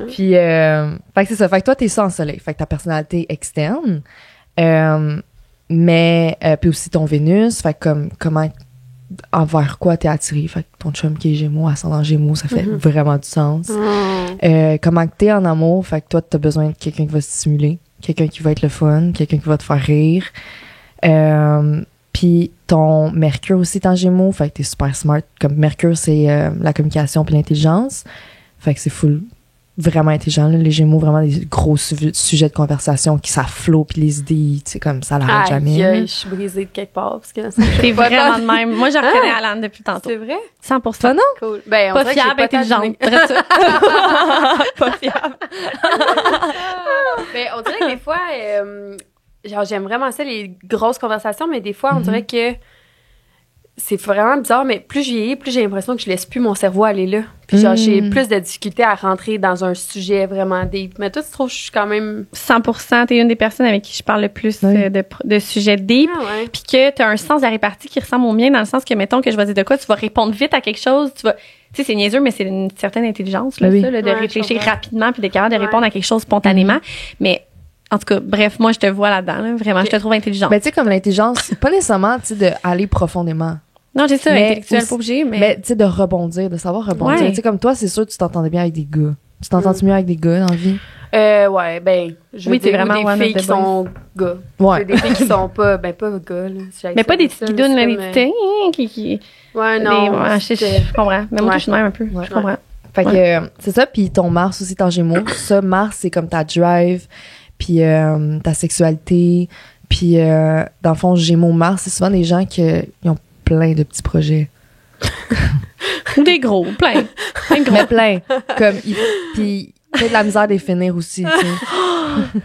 Puis, fait que c'est ça. Fait que toi, t'es ça en soleil. Fait que ta personnalité externe. Mais, puis aussi ton Vénus. Fait que comment, envers quoi t'es attiré. Fait que ton chum qui est Gémeaux, ascendant Gémeaux, ça fait vraiment du sens. Comment t'es en amour. Fait que toi, t'as besoin de quelqu'un qui va te stimuler. Quelqu'un qui va être le fun. Quelqu'un qui va te faire rire. Puis ton Mercure aussi est en Gémeaux, fait que t'es super smart. Comme Mercure, c'est la communication puis l'intelligence. Fait que c'est full, vraiment intelligent. Là. Les Gémeaux, vraiment des gros sujets de conversation qui s'afflot puis les idées, tu sais, comme ça l'arrête jamais. Je suis brisée de quelque part. Parce que c'est vraiment de même. Moi, je reconnais Alan depuis tantôt. C'est vrai? 100%. Toi, non? Cool. Ben, pas fiable, intelligente. Pas fiable. Ben, on dirait que des fois... genre, j'aime vraiment ça, les grosses conversations, mais des fois, on dirait que c'est vraiment bizarre, mais plus je vieillis, plus j'ai l'impression que je laisse plus mon cerveau aller là. Puis genre, j'ai plus de difficulté à rentrer dans un sujet vraiment deep. Mais toi, tu trouves que je suis quand même... 100%, t'es une des personnes avec qui je parle le plus de sujets deep. Ah ouais. Puis que t'as un sens de la répartie qui ressemble au mien, dans le sens que, mettons, que je vais dire de quoi, tu vas répondre vite à quelque chose, tu vas... Tu sais, c'est niaiseux, mais c'est une certaine intelligence, là, ça, là, de réfléchir rapidement puis d'être capable de répondre à quelque chose spontanément. Mais... En tout cas, bref, moi, je te vois là-dedans. Là. Vraiment, je te trouve intelligente. Ben, tu sais, comme l'intelligence, pas nécessairement, tu sais, d'aller profondément. Non, j'ai ça, mais intellectuel, aussi, pas obligé, mais... Mais, tu sais, de rebondir, de savoir rebondir. Ouais. Tu sais, comme toi, c'est sûr que tu t'entendais bien avec des gars. Tu t'entends-tu mieux avec des gars dans la vie? Ouais, je veux Oui, t'es dire, vraiment ou one des of filles the qui sont gars. Ouais. Des filles qui sont pas gars, là. Mais pas des petites guidounes, là, des petites... petites... qui... Ouais, non. Ouais, je comprends. Mais moi, je suis de même un peu. Ouais. Je comprends. Fait que c'est ça, puis ton Mars aussi, ton Gémeaux. Ça, Mars, c'est comme ta drive, puis ta sexualité. Puis, dans le fond, Gémeaux, Mars, c'est souvent des gens qui ont plein de petits projets. Ou des gros, plein. Plein de gros. Mais plein. Comme, puis, peut-être de la misère de les finir aussi, tu sais.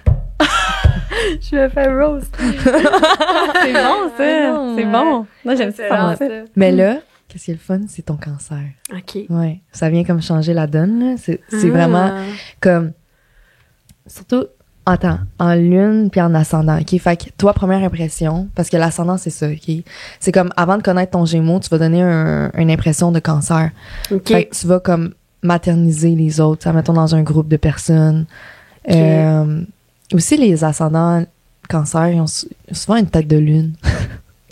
Je me fais rose. C'est bon, ça. non, C'est bon. Moi, j'aime ça. Mais là, qu'est-ce qui est le fun? C'est ton cancer. OK. Ouais. Ça vient comme changer la donne, là. C'est vraiment comme... Surtout, attends, en lune puis en ascendant, OK? Fait que toi, première impression, parce que l'ascendant, c'est ça, OK? C'est comme, avant de connaître ton Gémeaux, tu vas donner une impression de cancer. OK. Fait que tu vas comme materniser les autres, ça, mettons dans un groupe de personnes. Aussi, les ascendants cancer, ils ont souvent une tête de lune.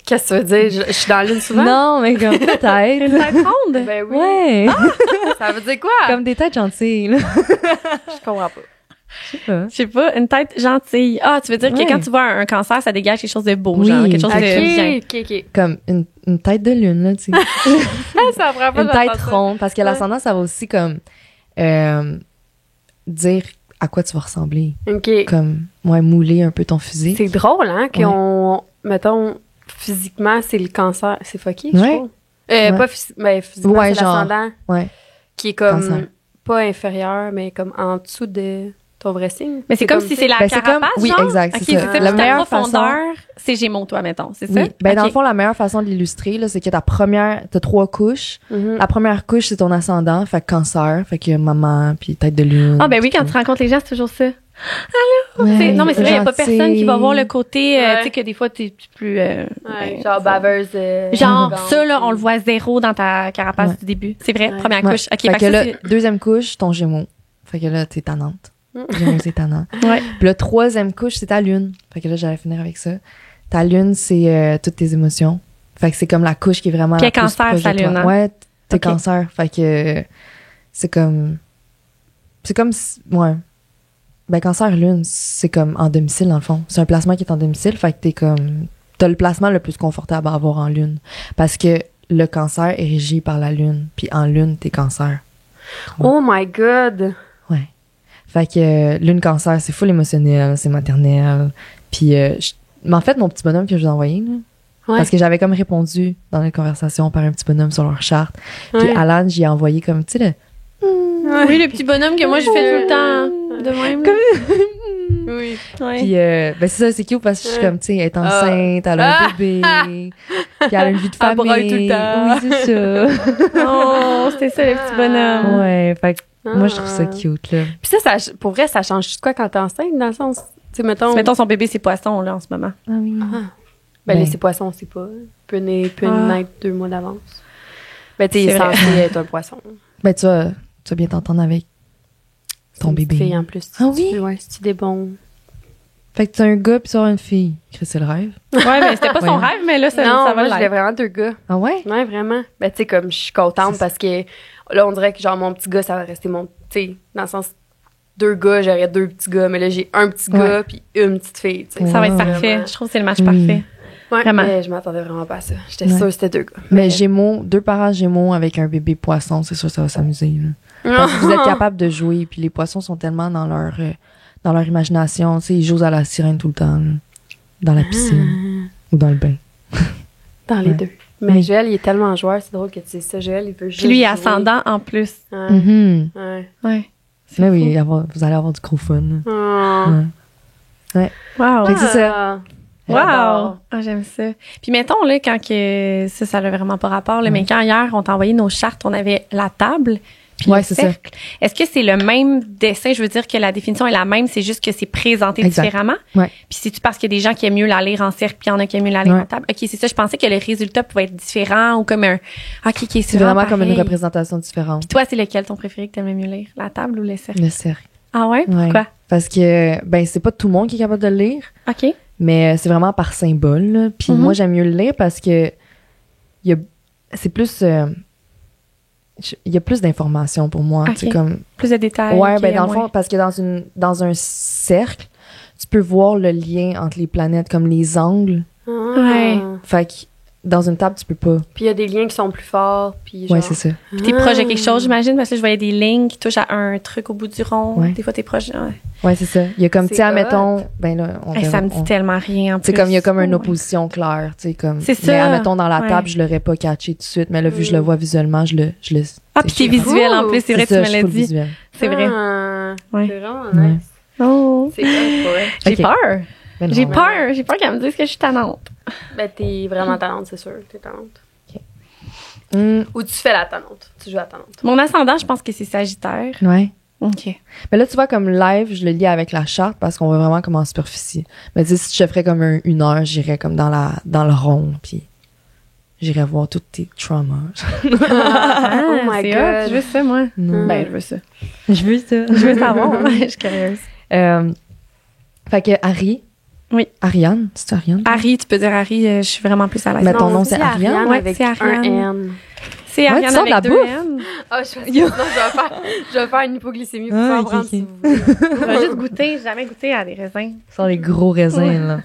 Qu'est-ce que ça veut dire? Je suis dans la lune souvent? Non, mais comme peut-être. Une tête ronde? Ben oui. Ouais. Ça veut dire quoi? Comme des têtes gentilles, là. Je comprends pas. Je sais pas. Je sais pas, une tête gentille. Ah, tu veux dire Ouais. que quand tu vois un cancer, ça dégage quelque chose de beau, Oui. genre, quelque chose de bien. OK. Comme une tête de lune, là, tu sais. Ça prend pas Une tête ronde, parce que l'ascendant, ça va aussi comme dire à quoi tu vas ressembler. OK. Comme, mouler un peu ton physique. C'est drôle, hein, qu'on... Mettons, physiquement, c'est le cancer. C'est fucké, je Ouais. trouve. Ouais. Pas physiquement, Ouais, c'est genre. l'ascendant Ouais. qui est comme... Cancer. Pas inférieur, mais comme en dessous de ton vrai signe. Mais c'est comme si c'est la Ben, c'est comme- carapace, oui, genre? exact, c'est Ok, ça. c'est La ta meilleure profondeur, c'est Gémeaux, toi, mettons, c'est ça? Oui. Ben, dans Ok. le fond, la meilleure façon de l'illustrer, là, c'est que t'as 3 couches. Mhm. La première couche, c'est ton ascendant, fait que cancer, fait que maman, puis tête de lune. Ah, ben oui, quand tu rencontres les gens, c'est toujours ça. Ouais, Non, mais c'est vrai, il n'y a pas gentil. personne qui va voir le côté, Ouais. tu sais, que des fois, t'es plus... Ouais, ouais, genre baveuse. genre, arrogante. ça, là, on le voit zéro dans ta carapace Ouais. du début. C'est vrai, Ouais. première Ouais. couche. OK, Fait que ça, là, c'est- deuxième couche, ton Gémeaux. Fait que là, t'es tannante. Gémeaux, c'est tannant. Ouais. Puis là, troisième couche, c'est ta lune. Fait que là, j'allais finir avec ça. Ta lune, c'est toutes tes émotions. Fait que c'est comme la couche qui est vraiment Puis la elle plus cancer, proche sa de toi. lune, hein? Ouais, t'es Ok. cancer. Fait que c'est comme... Ouais. Ben, cancer lune, c'est comme en domicile, dans le fond. C'est un placement qui est en domicile. Fait que t'es comme... T'as le placement le plus confortable à avoir en lune. Parce que le cancer est régi par la lune. Puis en lune, t'es cancer. Oh my God! Ouais. Fait que lune cancer, c'est full émotionnel, c'est maternel. Puis, mais en fait, mon petit bonhomme que je vous ai envoyé, là, Ouais. parce que j'avais comme répondu dans la conversation par un petit bonhomme sur leur charte. Puis Ouais. Alan, j'y ai envoyé comme, tu sais, le... Oui, le petit bonhomme que moi, je fais tout le temps de même. Oui. Ouais. Puis, ben c'est ça, c'est cute parce que je suis comme, tu sais, elle est enceinte, elle a un bébé, puis elle a une vie de Elle famille. braille tout le temps. Oui, c'est ça. Oh, c'était ça, le petit bonhomme. Ouais, fait que moi, je trouve ça Ah. cute, là. Puis ça, pour vrai, ça change de quoi quand t'es enceinte, dans le sens... Tu sais, mettons... Mettons son bébé, c'est poisson, là, en ce moment. Ah oui. Ben, Ben. les poissons, c'est pas... Peut Ah. naître 2 mois d'avance. Ben, tu sais, il est C'est vrai. censé être un poisson. Ben, tu vas bien t'entendre avec ton C'est une bébé. petite fille, en plus. Ah oui? Ouais, c'est des bons... Fait que tu as un gars puis tu as une fille. Chris, c'est le rêve. Ouais, mais c'était pas son Voyons. rêve, mais là, ça, non, ça va moi, je voulais l'être. vraiment 2 gars. Ah ouais? Ouais, vraiment. Ben, tu sais, comme je suis contente C'est ça. parce que là, on dirait que, genre, mon petit gars, ça va rester mon... Tu sais, dans le sens... 2 gars, j'aurais 2 petits gars, mais là, j'ai un petit gars puis une petite fille, tu sais. Ouais. Ça va être Vraiment. parfait. Je trouve que c'est le match Oui. parfait. Ouais, Vraiment. mais je m'attendais vraiment pas à ça. J'étais Ouais. sûre que c'était 2 gars. Mais Gémeaux, 2 parents Gémeaux avec un bébé poisson, c'est sûr ça va s'amuser. Là. Parce que vous êtes capable de jouer, puis les poissons sont tellement dans leur imagination. Tu sais, ils jouent à la sirène tout le temps, là. Dans la piscine ou dans le bain. Dans les Ouais. 2. Mais Oui. Joël, il est tellement joueur, c'est drôle que tu sais ça. Joël, il veut juste Puis lui, il est jouer. ascendant en plus. Ouais. Mhm. Ouais. Ouais. Mais oui, vous allez avoir du gros fun. là. Oh. Ouais. Wow. Fait que c'est ça. Ah. Wow! J'adore. Ah, j'aime ça. Puis mettons, là, quand que ça n'a vraiment pas rapport, là, mais quand hier, on t'a envoyé nos chartes, on avait la table, puis Ouais, le c'est ça. cercle. Est-ce que c'est le même dessin? Je veux dire que la définition est la même, c'est juste que c'est présenté Exact. différemment. Ouais. Puis c'est-tu parce qu'il y a des gens qui aiment mieux la lire en cercle, puis il y en a qui aiment mieux la lire Ouais. en table? OK, c'est ça. Je pensais que le résultat pouvait être différent ou comme un... OK, C'est vraiment comme une pareil. représentation différente. Puis toi, c'est lequel ton préféré que t'aimes le mieux lire? La table ou le cercle? Le cercle. Ah ouais? Ouais. Pourquoi? Parce que, ben, c'est pas tout le monde qui est capable de le lire. OK. Mais c'est vraiment par symbole. Là. Puis Mhm. moi, j'aime mieux le lire parce que c'est plus il y a plus d'informations pour moi. Ok. Tu sais, comme, Plus de détails. ouais, ok, ben dans le ouais. fond, parce que dans un cercle, tu peux voir le lien entre les planètes, comme les angles. Ouais. Fait que dans une table, tu peux pas. Puis il y a des liens qui sont plus forts. Puis genre... Ouais, c'est ça. Puis t'es proche de quelque chose, j'imagine, parce que je voyais des lignes qui touchent à un truc au bout du rond. Ouais. Des fois, t'es proche. Ouais. Ouais, c'est ça. Il y a comme, C'est tu sais, hot. admettons, ben là, on Hey, ça me dit tellement rien, en plus. C'est comme, il y a comme une Ouais. opposition claire, tu sais, comme. C'est ça. Mais admettons, dans la Ouais. table, je l'aurais pas catché tout de suite, mais là, vu que je le vois visuellement, je le. Ah, puis tu sais, t'es je suis visuel, en plus, c'est vrai, tu ça, me je l'as suis full dit. visuel. C'est vrai. C'est Ouais. vraiment nice. Oh. C'est cool pour vrai. J'ai Ok. peur. Mais non. J'ai peur. J'ai peur qu'elle me dise que je suis tannante. Ben, t'es vraiment talente, c'est sûr. T'es talente. Hum, Ou tu fais la talente. Tu joues la talente. Mon ascendant, je pense que c'est Sagittaire. ouais. OK. Mais là, tu vois, comme live, je le lis avec la charte parce qu'on va vraiment comme en superficie. Mais tu sais, si je ferais comme une heure, j'irais comme dans le rond, puis j'irais voir tous tes traumas. Ah, Oh my c'est God. hot. Je veux ça, moi. Non. Ben, je veux ça. Je veux ça. Je veux savoir. Je suis curieuse. Fait que Harry. Oui. Ariane. C'est Ariane? Harry, tu peux dire Harry, je suis vraiment plus à l'aise. Mais ton Non, nom, c'est c'est Ariane? Ouais, avec c'est Ariane. un N. C'est Ouais, Ariane tu sors de avec la 2 bouffe. N. Ah, je vais faire une hypoglycémie pour Ah, en ok, prendre ok. si vous voulez. On va juste goûter. J'ai jamais goûté à des raisins. Ce sont les gros raisins, là.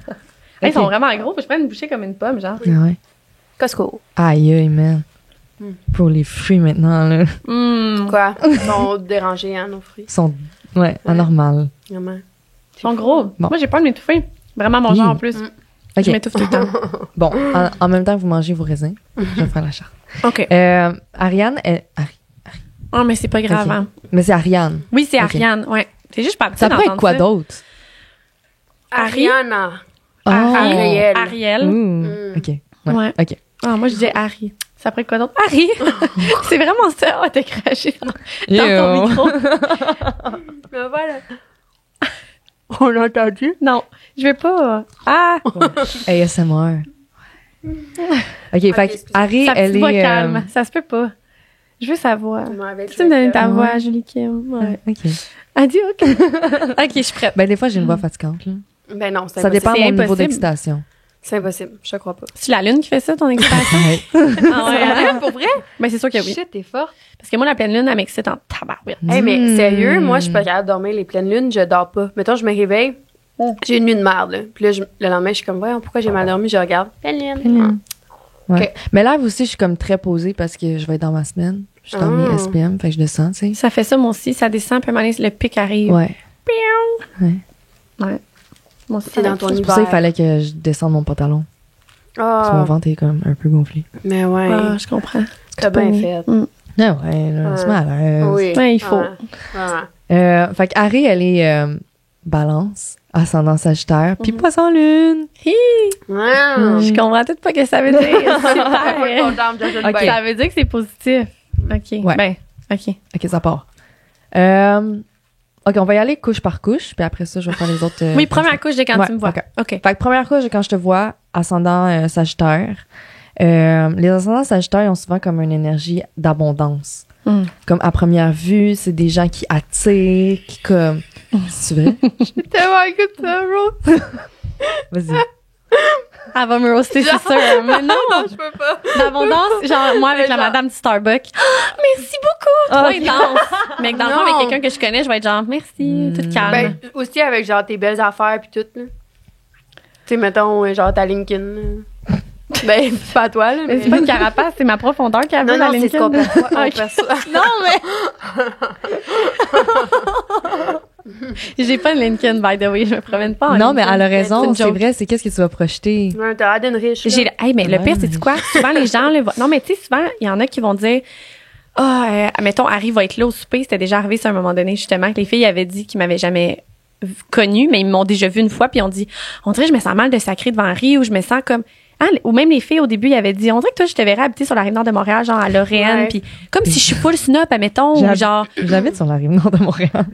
Ils sont Ok. vraiment gros. Faut que je prenne une bouchée comme une pomme, genre. Ah ouais. Costco. Aïe, aïe, man. Pour les fruits maintenant, là. Quoi? Ils sont dérangés, hein, nos fruits. Ils sont, ouais, anormales. Vraiment. Ils sont gros. Bon. Moi, j'ai peur de m'étouffer. Vraiment mon genre en plus. OK. Je m'étouffe tout le temps. Bon, en même temps que vous mangez vos raisins, je vais faire la charte. OK. Ariane, Oh, mais c'est pas grave. Ok. Hein. mais c'est Ariane. Oui, c'est Ok. Ariane. Ouais. C'est juste pas Ça pourrait être quoi d'autre? Ariana. Oh. Ariel. Ariel. Ouh, OK. Ouais. Ouais. OK. Ah, moi, je disais Harry. Ça pourrait être quoi d'autre? Harry! C'est vraiment ça. Oh, t'as craché dans ton Ew. micro. Mais voilà. On l'a entendu? Non, je vais pas. Ah! ASMR. OK, fait que excuse-moi. Harry, Sa petite elle voix est... calme. Ça se peut pas. Je veux sa voix. Avec Tu me donnes ta Ouais. voix, Julie Kim. Ouais. OK. Elle dit OK. OK, je suis prête. Ben, des fois, j'ai une voix fatigante, là. Ben non, c'est Ça impossible. dépend de C'est mon niveau impossible. d'excitation. C'est impossible. Je crois pas. C'est la lune qui fait ça, ton excitation? Ouais. Ah ouais, hein? Pour vrai? Ben, c'est sûr que oui. Shit, t'es forte. Parce que moi, la pleine lune, elle m'excite en tabarouette. Hey, mais sérieux, moi, je suis pas Hmm. capable de dormir les pleines lunes, je dors pas. Mettons, je me réveille, j'ai une nuit de merde, là. Puis là, le lendemain, je suis comme, voyons, pourquoi j'ai mal dormi? Je regarde. Pleine lune. Ouais. Ok. Mais là aussi, je suis comme très posée parce que je vais être dans ma semaine. Je suis dans mes Ah. SPM, fait que je le sens, tu sais. Ça fait ça, moi aussi. Ça descend, puis à un moment donné, le pic arrive. Ouais. Ouais. Moi aussi, T'es dans ton C'est hiver. pour ça qu'il fallait que je descende mon pantalon. Parce que mon Ah, ventre est comme un peu gonflé. mais ouais. Ah, je comprends. T'as bien fait. Ah ouais, là, c'est malade. Oui. Ouais, il faut. Ouais. Fait que Harry, elle est balance, ascendant sagittaire, puis Mhm. poisson lune. Ouais. Je comprends tout pas ce que ça veut dire. Super. Ok. Ça veut dire que c'est positif. OK. Ouais. Ben, OK. OK, ça part. OK, on va y aller couche par couche, puis après ça, je vais faire les autres. Oui, première couche de quand Ouais, tu me vois. ok. OK. Fait que première couche de quand je te vois, ascendant sagittaire. Les ascendants sagittaires ils ont souvent comme une énergie d'abondance. Mm. Comme à première vue, c'est des gens qui attirent, qui comme... C'est vrai? Tellement good, ça, bro. Vas-y. Elle va me roaster, c'est Genre- sûr. Mais non, je peux pas. l'abondance, genre, moi, avec la Genre- madame du Starbucks. Ah, merci beaucoup! Trop Ok. intense. Mais que dans le fond, Non. avec quelqu'un que je connais, je vais être genre, merci, toute calme. Ben, aussi avec genre tes belles affaires puis tout, là. Tu sais, mettons, genre ta Lincoln. là. Ben, c'est pas à toi, là. Mais c'est pas une carapace, c'est ma profondeur qui a Non, non, la c'est ce qu'on Lincoln. perçoit. On Ok. perçoit. Non, mais. J'ai pas une Lincoln, by the way. Je me promène pas en Non, mais Lincoln. elle a C'est raison, une c'est joke. vrai, c'est qu'est-ce que tu vas projeter. Ouais, t'as l'air d'une riche. là. Hey, mais le Ouais, pire, mais- c'est quoi? Souvent, les gens, là, non, mais tu sais, souvent, il y en a qui vont dire, mettons, Harry va être là au souper. C'était déjà arrivé sur un moment donné, justement, que les filles avaient dit qu'ils m'avaient jamais connu, mais ils m'ont déjà vu une fois, puis ils ont dit, on dirait que je me sens mal de sacrer devant Harry, ou je me sens comme, ou même les filles, au début, ils avaient dit, on dirait que toi, je te verrais habiter sur la rive nord de Montréal, genre à Lorraine, Ouais. puis comme si je suis full snob, admettons, ou J'hab- genre, J'habite sur la rive nord de Montréal.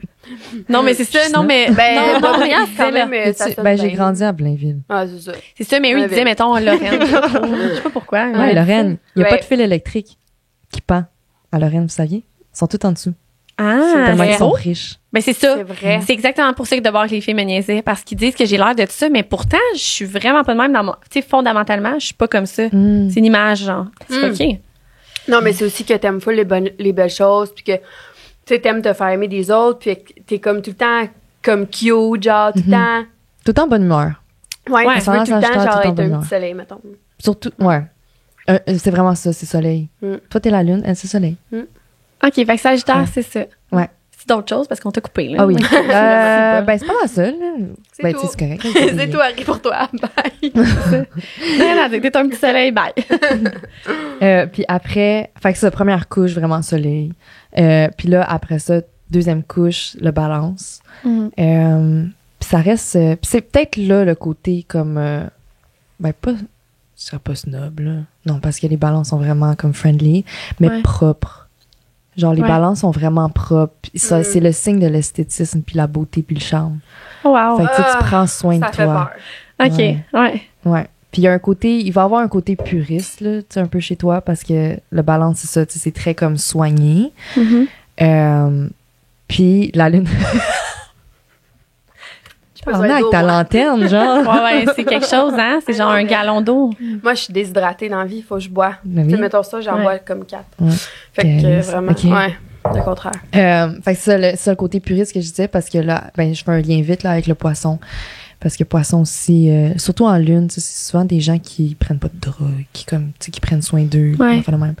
non, mais c'est ça, non, mais, Ben, non, non, Montréal, mais quand là. même, ça sonne Ben, j'ai bien. grandi à Blainville. Ah, c'est ça. C'est ça, mais eux, Ouais, ils disaient, ben. mettons, Lorraine. Je sais pas pourquoi. Ouais, Lorraine. Il n'y a Ouais. pas de fil électrique qui pend à Lorraine, vous saviez? Ils sont tous en dessous. Ah, Tellement c'est ils sont beau. riches. Ben c'est ça. C'est vrai. C'est exactement pour ça que d'abord que les filles me niaisaient parce qu'ils disent que j'ai l'air de ça, mais pourtant je suis vraiment pas de même dans mon, tu sais, fondamentalement je suis pas comme ça. Mm. C'est une image genre. C'est Mm. ok. Non, mais c'est aussi que t'aimes full les belles choses, puis que, tu sais, t'aimes te faire aimer des autres, puis que t'es comme tout le temps comme cute, genre, tout le temps. Tout le temps bonne humeur. Ouais, tu veux tout le temps, Sagittaire, genre, tout le temps être un bonne petit soleil, mettons. Surtout, ouais. C'est vraiment ça, c'est soleil. Toi, t'es la lune, elle, c'est soleil. OK, fait que Sagittaire, c'est ça. Ouais. C'est d'autres choses parce qu'on t'a coupé, là. Ah oui. Ouais. Ben, c'est pas la seule. C'est Ben, tout. tu sais, c'est correct. C'est tout, Harry, pour toi. Bye. Rien à dire, t'es un petit soleil, bye. Puis après, fait que ça, première couche, vraiment soleil. Puis là, après ça, deuxième couche, le balance. Puis ça reste... puis c'est peut-être là le côté comme... ben, pas... Je dirais pas snob, là. Non, parce que les balances sont vraiment comme friendly, mais propres. Genre, les balances sont vraiment propres. Ça, c'est le signe de l'esthétisme, puis la beauté, puis le charme. Oh, wow. Fait que tu prends soin de Ça fait toi. peur. OK, ouais. Ouais. Puis il y a un côté, il va avoir un côté puriste, là, tu sais, un peu chez toi, parce que le balance, c'est ça, tu sais, c'est très comme soigné. Puis la lune. On est avec ta lanterne, genre. Ouais, c'est quelque chose, hein? C'est genre un gallon d'eau. Moi, je suis déshydratée dans la vie, il faut que je bois. Ben Tu oui. sais, mettons ça, j'en bois comme 4. Ouais. Fait que Yes. vraiment, Ok. ouais, le contraire. Fait que ça, le côté puriste que je disais, parce que là, ben, je fais un lien vite là, avec le poisson. Parce que poisson aussi, surtout en lune, tu sais, c'est souvent des gens qui prennent pas de drogue, qui comme, tu sais, qui prennent soin d'eux. Ouais. Enfin, le même.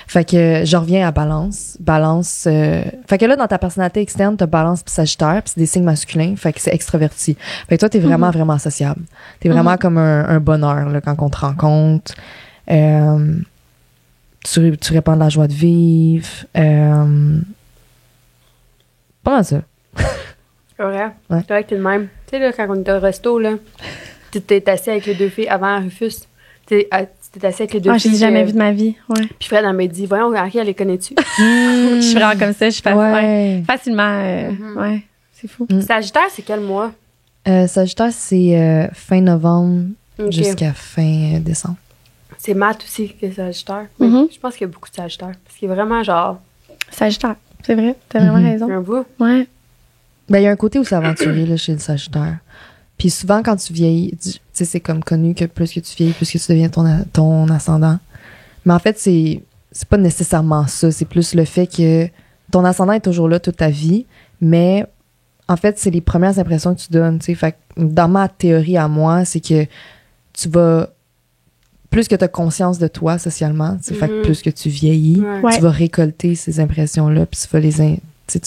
Fait que je reviens à balance. Balance. Fait que là, dans ta personnalité externe, t'as balance pis sagittaire, pis c'est des signes masculins. Fait que c'est extraverti. Fait que toi, t'es vraiment, vraiment sociable. T'es vraiment comme un bonheur, là, quand on te rencontre. Tu répands de la joie de vivre. Pas mal ça. C'est vrai. Ouais. C'est vrai que t'es le même. Tu sais, là, quand on était au resto, là, tu t'es assis avec les deux filles avant Rufus. Tu t'es assis avec les deux Ah, filles. j'ai jamais vu de ma vie. Ouais. Puis Fred, elle m'a dit, voyons, Henri, elle les connaît-tu? Je suis vraiment comme ça. Je suis Ouais. facilement. Ouais, c'est fou. Sagittaire, c'est quel mois? Sagittaire, c'est fin novembre Ok. jusqu'à fin décembre. C'est Matt aussi que Sagittaire. Mais je pense qu'il y a beaucoup de Sagittaire. Parce qu'il est vraiment genre Sagittaire. C'est vrai. T'as vraiment raison. un bout. Ouais. Ben, il y a un côté où c'est aventurier là, chez le Sagittaire. Puis souvent, quand tu vieillis, tu sais, c'est comme connu que plus que tu vieillis, plus que tu deviens ton ascendant. Mais en fait, c'est pas nécessairement ça. C'est plus le fait que ton ascendant est toujours là toute ta vie, mais en fait, c'est les premières impressions que tu donnes. Tu sais, fait que dans ma théorie à moi, c'est que tu vas plus que tu as conscience de toi socialement, tu sais, fait que plus que tu vieillis, Ouais. tu vas récolter ces impressions-là, puis tu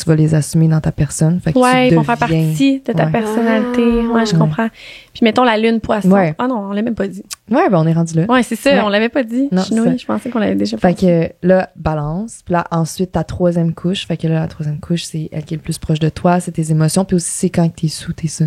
vas les assumer dans ta personne. Fait que Ouais, tu ils vont faire deviens- partie de ta Ouais. personnalité. Ouais, je comprends. Puis mettons la lune poisson. Ouais. Ah non, on l'a même pas dit. Ouais, ben on est rendu là. Ouais, c'est ça, Ouais. on l'avait pas dit. Non, Chinouille, ça. je pensais qu'on l'avait déjà Fait fait. que là, balance. Puis là, ensuite, ta troisième couche. Fait que là, la troisième couche, c'est elle qui est le plus proche de toi, c'est tes émotions. Puis aussi, c'est quand t'es sous, t'es ça.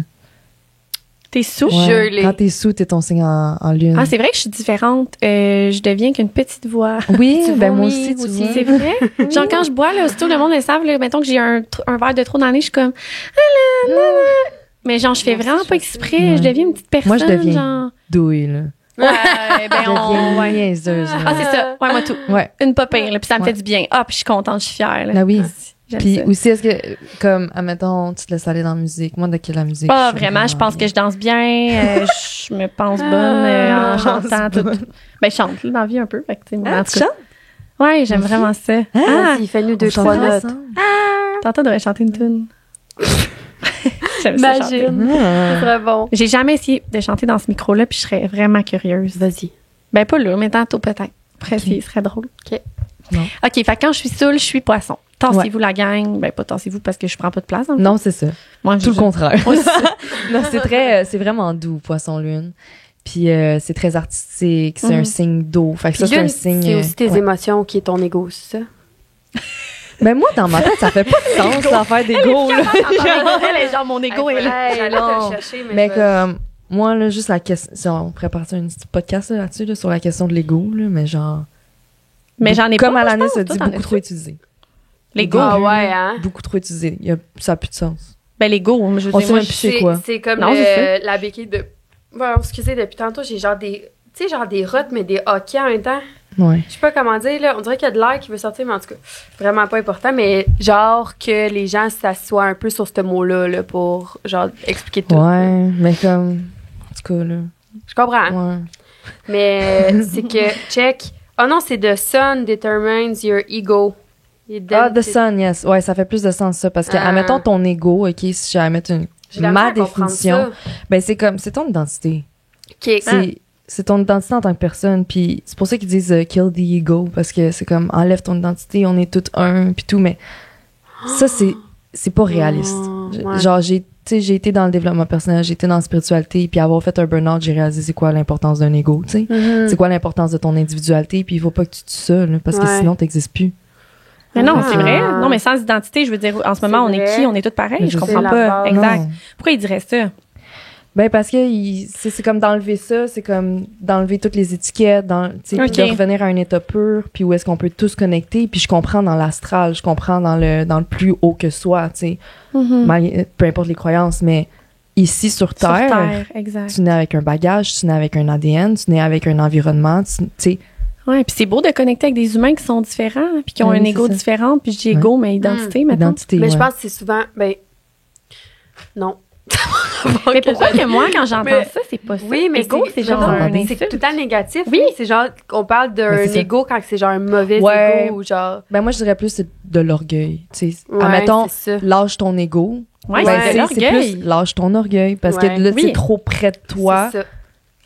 T'es sous? Ouais. Gelé. Quand t'es sous, t'es ton signe en lune. Ah, c'est vrai que je suis différente. Je deviens qu'une petite voix. Oui, Tu ben moi vomis aussi, tu aussi. vois. C'est vrai? Genre, quand je bois, là, aussitôt, le monde le savent, là, mettons que j'ai un verre de trop dans le nez, je suis comme, ah là, là, là. Mais genre, je fais vraiment pas exprès. Je deviens une petite personne. Moi, je deviens genre. douille, là. Ouais, ben, Je deviens ouais. niaiseuse, là. Ah, c'est ça. Ouais, moi, tout. Ouais. Une pas pire, là, puis ça me Ouais. fait du bien. Ah, puis je suis contente, je suis fière, là. Ah oui. J'aime Puis ça. aussi, est-ce que, comme, admettons, tu te laisses aller dans la musique. Moi, de quelle la musique? Ah, je suis vraiment, je pense que bien. je danse bien. Je me pense bonne en chantant tout. Ben, je chante, là, dans la vie un peu. Fait que, tu sais, mais en tout tu cas. chantes? Ouais, j'aime vraiment ça. Ah, Vas-y, fais-nous On 2-3 chante notes. ensemble. tantôt, on devrait chanter une tune. J'aime ça chanter. Imagine. Ah. C'est très bon. J'ai jamais essayé de chanter dans ce micro-là, puis je serais vraiment curieuse. Vas-y. Ben, pas là, mais tantôt peut-être. Après, ce serait drôle. OK. Non. OK, fait que quand je suis saoule, je suis poisson. Tassez-vous la gang. Ben, pas tassez-vous parce que je prends pas de place. Dans le fond. Non, c'est ça. Moi, Tout le je- contraire. Moi aussi. Non, c'est vraiment doux, poisson lune. Puis c'est très artistique, c'est un signe d'eau. Fait que ça, c'est un Lune, signe. c'est aussi tes ouais. émotions qui est ton ego, c'est ça? Ben moi, dans ma tête, ça fait pas de sens l'affaire d'ego, là. Elle est genre, mon ego est là. J'allais non. te le chercher, Mais je- comme, moi, là, juste la question. On pourrait partir un petit podcast là, là-dessus, là, sur la question de l'ego, là, mais genre. Mais j'en ai comme pas. Alanis je pense. a Toi, dit, t'en beaucoup as-tu? trop utilisé. L'ego. Ah ouais, hein? Beaucoup trop utilisé. Ça n'a plus de sens. Ben, l'ego, je veux On dire, sait moi, même plus c'est quoi. C'est comme Non, c'est la béquille de... Bon, excusez, depuis tantôt, j'ai genre des... Tu sais, genre des rottes, mais des hockey en même temps. Ouais. Je sais pas comment dire, là. On dirait qu'il y a de l'air qui veut sortir, mais en tout cas, vraiment pas important. Mais genre que les gens s'assoient un peu sur ce mot-là, là, pour, genre, expliquer tout. Ouais, mais comme. En tout cas, là. Je comprends. Ouais. Mais c'est que, check, Oh non, c'est The Sun determines your ego. The Sun, yes. Ouais, ça fait plus de sens, ça. Parce que, admettons ton ego, OK, si j'ai à mettre ma définition, ben c'est ton identité. OK. C'est ton identité en tant que personne. Puis c'est pour ça qu'ils disent kill the ego. Parce que c'est comme, enlève ton identité, on est tout un, puis tout. Mais ça, c'est pas réaliste. Ouais. Genre, j'ai été dans le développement personnel, j'ai été dans la spiritualité, puis avoir fait un burn-out, j'ai réalisé c'est quoi l'importance d'un ego, tu sais. C'est quoi l'importance de ton individualité, puis il faut pas que tu tues ça, là, parce que sinon, t'existes plus. Mais non, c'est vrai. Non, mais sans identité, je veux dire, en ce moment, on est qui? On est tous pareils. Je comprends pas. Exact. Non. Pourquoi il dirait ça? Ben, parce que c'est comme d'enlever ça, c'est comme d'enlever toutes les étiquettes, puis de revenir à un état pur, puis où est-ce qu'on peut tous connecter, puis je comprends dans l'astral, je comprends dans le plus haut que soi, tu sais. Peu importe les croyances, mais ici sur Terre, exact. Tu nais avec un bagage, tu nais avec un ADN, tu nais avec un environnement, tu sais. Ouais, puis c'est beau de connecter avec des humains qui sont différents, puis qui ont un ego différent, puis je dis ego, mais identité, maintenant. Identité, mais je pense que c'est souvent, non. Mais pourquoi que moi, quand j'entends ça, c'est pas ça? Oui, mais ego, c'est genre un insulte. C'est tout le temps négatif. Oui. C'est genre, on parle d'un ego quand c'est genre un mauvais ego ou genre. Ben, moi, je dirais plus c'est de l'orgueil. Tu sais, ouais, admettons, lâche ton ego. Ouais, c'est plus lâche ton orgueil. Parce que là, c'est trop près de toi. C'est ça.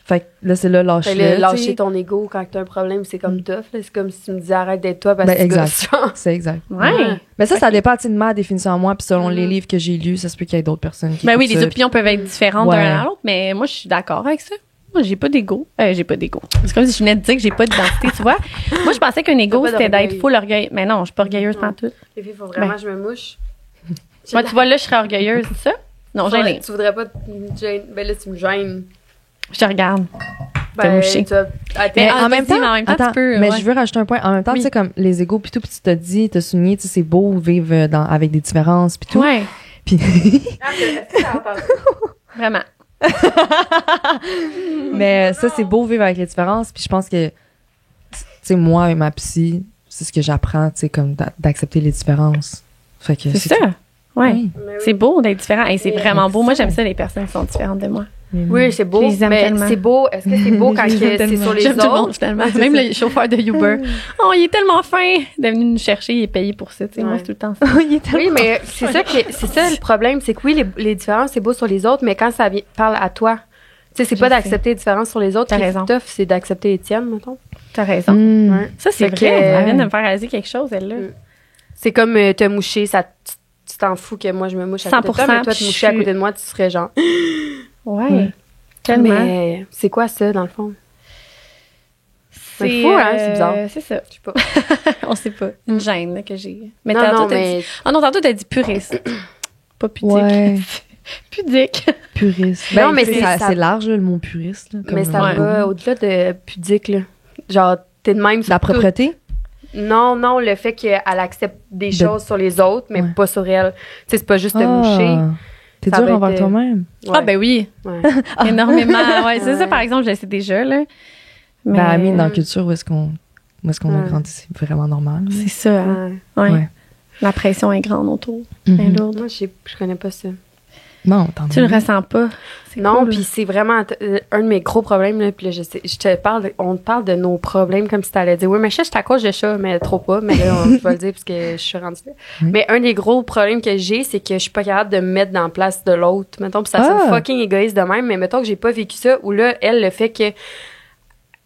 Fait que là, c'est là, lâche-le. Lâcher ton ego quand t'as un problème, c'est comme tough. Là. C'est comme si tu me disais arrête d'être toi parce que exact. C'est exact. Ouais. Mais ça dépend de ma définition à moi. Puis selon les livres que j'ai lus, ça se peut qu'il y ait d'autres personnes qui. Ben oui, les opinions peuvent être différentes d'un à l'autre, mais moi, je suis d'accord avec ça. Moi, j'ai pas d'ego. J'ai pas d'ego. C'est comme si je venais de dire que j'ai pas d'identité, tu vois. Moi, je pensais qu'un ego, c'était d'être full orgueil. Mais non, je suis pas orgueilleuse pantoute. Les filles, faut vraiment que je me mouche. Moi, tu vois, là, je serais orgueilleuse, c'est ça? Non, gênée. Tu voudrais pas te gêner. Ben là, tu me gênes. Je te regarde. Ben, mais en même temps, attends, tu peux, mais je veux rajouter un point. En même temps, tu sais, comme les égos, puis tout, puis tu t'as souligné, tu sais, c'est beau vivre avec des différences, puis tout. Ouais. Puis. Vraiment. Mais ça, c'est beau vivre avec les différences, puis je pense que, tu sais, moi, avec ma psy, c'est ce que j'apprends, tu sais, comme d'accepter les différences. Fait que c'est ça. Ouais. Oui. C'est beau d'être différent. Et c'est vraiment beau. Moi, j'aime ça, les personnes qui sont différentes de moi. Oui, c'est beau. Mais c'est beau. Est-ce que c'est beau quand c'est sur les autres? Tout le monde, finalement. Même le chauffeur de Uber. Oh, il est tellement fin d'être venu nous chercher. Il est payé pour ça. Tu sais, moi, c'est tout le temps ça. Oui, mais c'est ça le problème. C'est que oui, les différences, c'est beau sur les autres, mais quand ça parle à toi, tu sais, c'est pas d'accepter les différences sur les autres. T'as raison. Tough, c'est d'accepter les tiennes, mettons. T'as raison. Ouais. Ça, c'est vrai. Elle vient de me faire réaliser quelque chose, elle, là. C'est comme te moucher, ça, tu t'en fous que moi, je me mouche à côté de toi, mais toi, te moucher à côté de moi, tu serais genre... Ouais. Tellement. Mais c'est quoi ça, dans le fond? C'est fou, hein? C'est bizarre. C'est ça. Je sais pas. On sait pas. Une gêne là, que j'ai. Mais tantôt, mais... tantôt, t'as dit puriste. Pas pudique. Ouais. Pudique. Puriste. Non, mais c'est assez large, le mot puriste. Là, mais ça va au-delà de pudique, là. Genre, t'es de même... La propreté? Non, le fait qu'elle accepte des choses sur les autres, mais pas sur elle. Tu sais, c'est pas juste te moucher. T'es dur envers toi-même. Ouais. Ah, ben oui. Ouais. Énormément. Ouais, c'est ça, par exemple, je le sais déjà, là. Mais... Ben, dans la culture, où est-ce qu'on a grandi, c'est vraiment normal. C'est ça. Hein? Ouais. La pression est grande autour. Elle est lourde. Moi, je connais pas ça. Non, tu le ressens pas. Non, puis c'est vraiment un de mes gros problèmes, là. Puis là, on te parle de nos problèmes comme si t'allais dire, oui, mais je suis à cause de ça, mais trop pas. Mais là, je vais le dire parce que je suis rendue là. Mais un des gros problèmes que j'ai, c'est que je suis pas capable de me mettre dans la place de l'autre. Mettons, puis ça sonne fucking égoïste de même, mais mettons que j'ai pas vécu ça, ou là, elle, le fait que,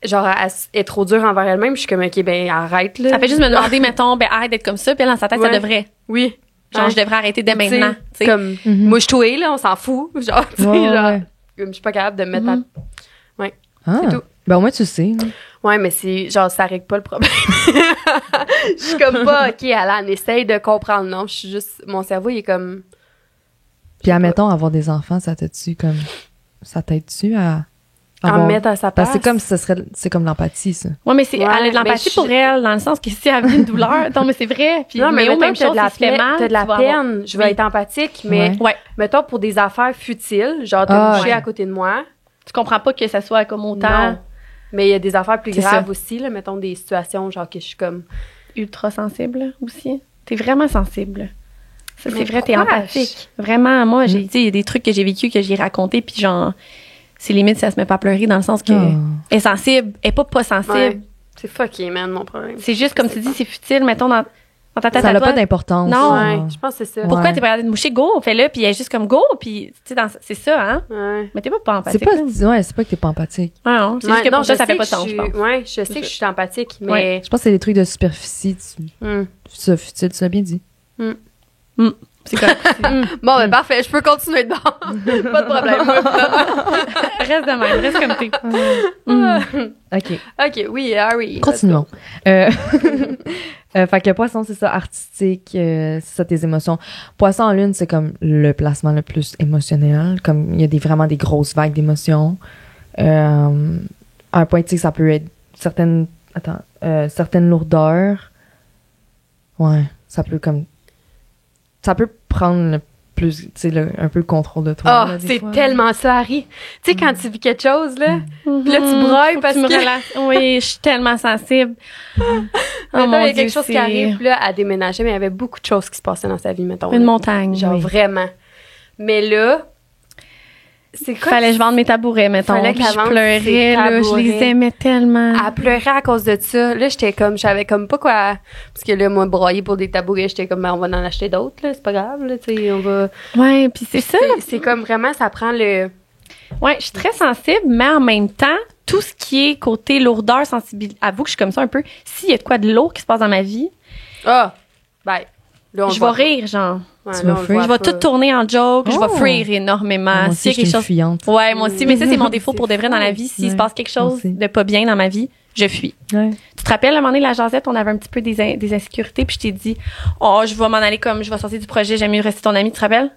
genre, elle est trop dure envers elle-même, je suis comme, OK, ben, arrête, là. Ça fait juste me demander, mettons, ben, arrête d'être comme ça, puis elle, dans sa tête, ça devrait. Oui. Genre, je devrais arrêter dès maintenant. T'sais. Comme, mouche-toi, là, on s'en fout. Genre, tu sais, genre, je suis pas capable de me mettre à... Ouais. C'est tout. Ben, au moins, tu sais. Ouais, mais c'est, genre, ça règle pas le problème. Je suis comme pas, OK, Alan, essaye de comprendre. Non, je suis juste, mon cerveau, il est comme... Puis, admettons, avoir des enfants, ça t'aide-tu à... En mettre à sa place. Parce que c'est comme l'empathie, ça. Ouais, mais elle a de l'empathie pour elle, dans le sens que si elle vit une douleur, non, mais c'est vrai. Puis, non, mais au même chose, t'as de la peine, je vais être empathique, mais mettons pour des affaires futiles, genre te coucher à côté de moi. Tu comprends pas que ça soit comme autant. Non. Mais il y a des affaires plus graves aussi, là, mettons des situations genre que je suis comme ultra sensible aussi. T'es vraiment sensible. Ça, c'est vrai, t'es empathique. Vraiment, moi, il y a des trucs que j'ai vécu, que j'ai raconté, puis genre, c'est limite si elle se met pas à pleurer dans le sens que elle est sensible, elle est pas sensible. C'est fucké, man, mon problème. C'est juste, comme tu dis, c'est futile. Mettons, dans ta tête Ça à n'a toi. pas d'importance. Non. Ouais, je pense que c'est ça. Pourquoi Ouais. t'es pas regardé de moucher? Go, fais-le, puis elle est juste comme go, puis tu sais, c'est ça, hein? Ouais. Mais t'es pas empathique. C'est pas, là. ouais, c'est pas que t'es pas empathique. Ouais, non, c'est juste Ouais, que non, pour ça, je ça fait sais pas que de sens, je pense. Ouais, je sais que je suis empathique, mais. Ouais. Je pense que c'est des trucs de superficie. Hmm. Ça, tu l'as bien dit. C'est correct. Bon, ben parfait, je peux continuer dedans. Pas de problème. Reste de même, reste comme t'es. OK. OK, oui, Harry. Continuons. Fait que poisson, c'est ça, artistique, c'est ça, tes émotions. Poisson en lune, c'est comme le placement le plus émotionnel. Comme il y a vraiment des grosses vagues d'émotions. À un point, tu sais, ça peut être certaines lourdeurs. Ouais, ça peut prendre le plus, tu sais, un peu le contrôle de toi. Ah, là, des c'est fois. tellement ça, Harry. Tu sais, quand tu vis quelque chose, là, puis là, tu brailles parce que. Oui, je suis tellement sensible. Oh Mettons, mon il y a Dieu, quelque chose qui arrive, puis là, à déménager, mais il y avait beaucoup de choses qui se passaient dans sa vie, mettons. Une là. montagne. Genre, oui. vraiment. Mais là, c'est quoi? Fallait que je vende mes tabourets, mettons. Fallait Puis qu'elle je vende pleurais, ses là, je tabourets. les aimais tellement. Elle pleurait à cause de ça. Là, j'avais comme pas quoi. Parce que là, moi, broyer pour des tabourets, j'étais comme, ben, on va en acheter d'autres, là, c'est pas grave, là, tu sais, on va. Ouais, puis c'est ça. C'est comme vraiment, ça prend le. Ouais, je suis très sensible, mais en même temps, tout ce qui est côté lourdeur, sensibilité, avoue que je suis comme ça un peu. S'il y a de quoi de lourd qui se passe dans ma vie, Ah! Ben, là, on je le vais voit rire, genre. pas. Ouais, Tu là, vas on le fuir. voit Je vais pas. tout tourner en joke, je vais Oh. fuir énormément. Moi S'il aussi, y a je suis quelque une chose. fuyante. Ouais, moi aussi, mais ça, c'est mon défaut C'est pour de vrai fou. dans la vie. S'il Ouais, se passe quelque moi chose aussi. de pas bien dans ma vie, je fuis. Ouais. Tu te rappelles, à un moment donné, la jasette, on avait un petit peu des insécurités, puis je t'ai dit, oh, je vais m'en aller comme, je vais sortir du projet, j'aime mieux rester ton ami, tu te rappelles?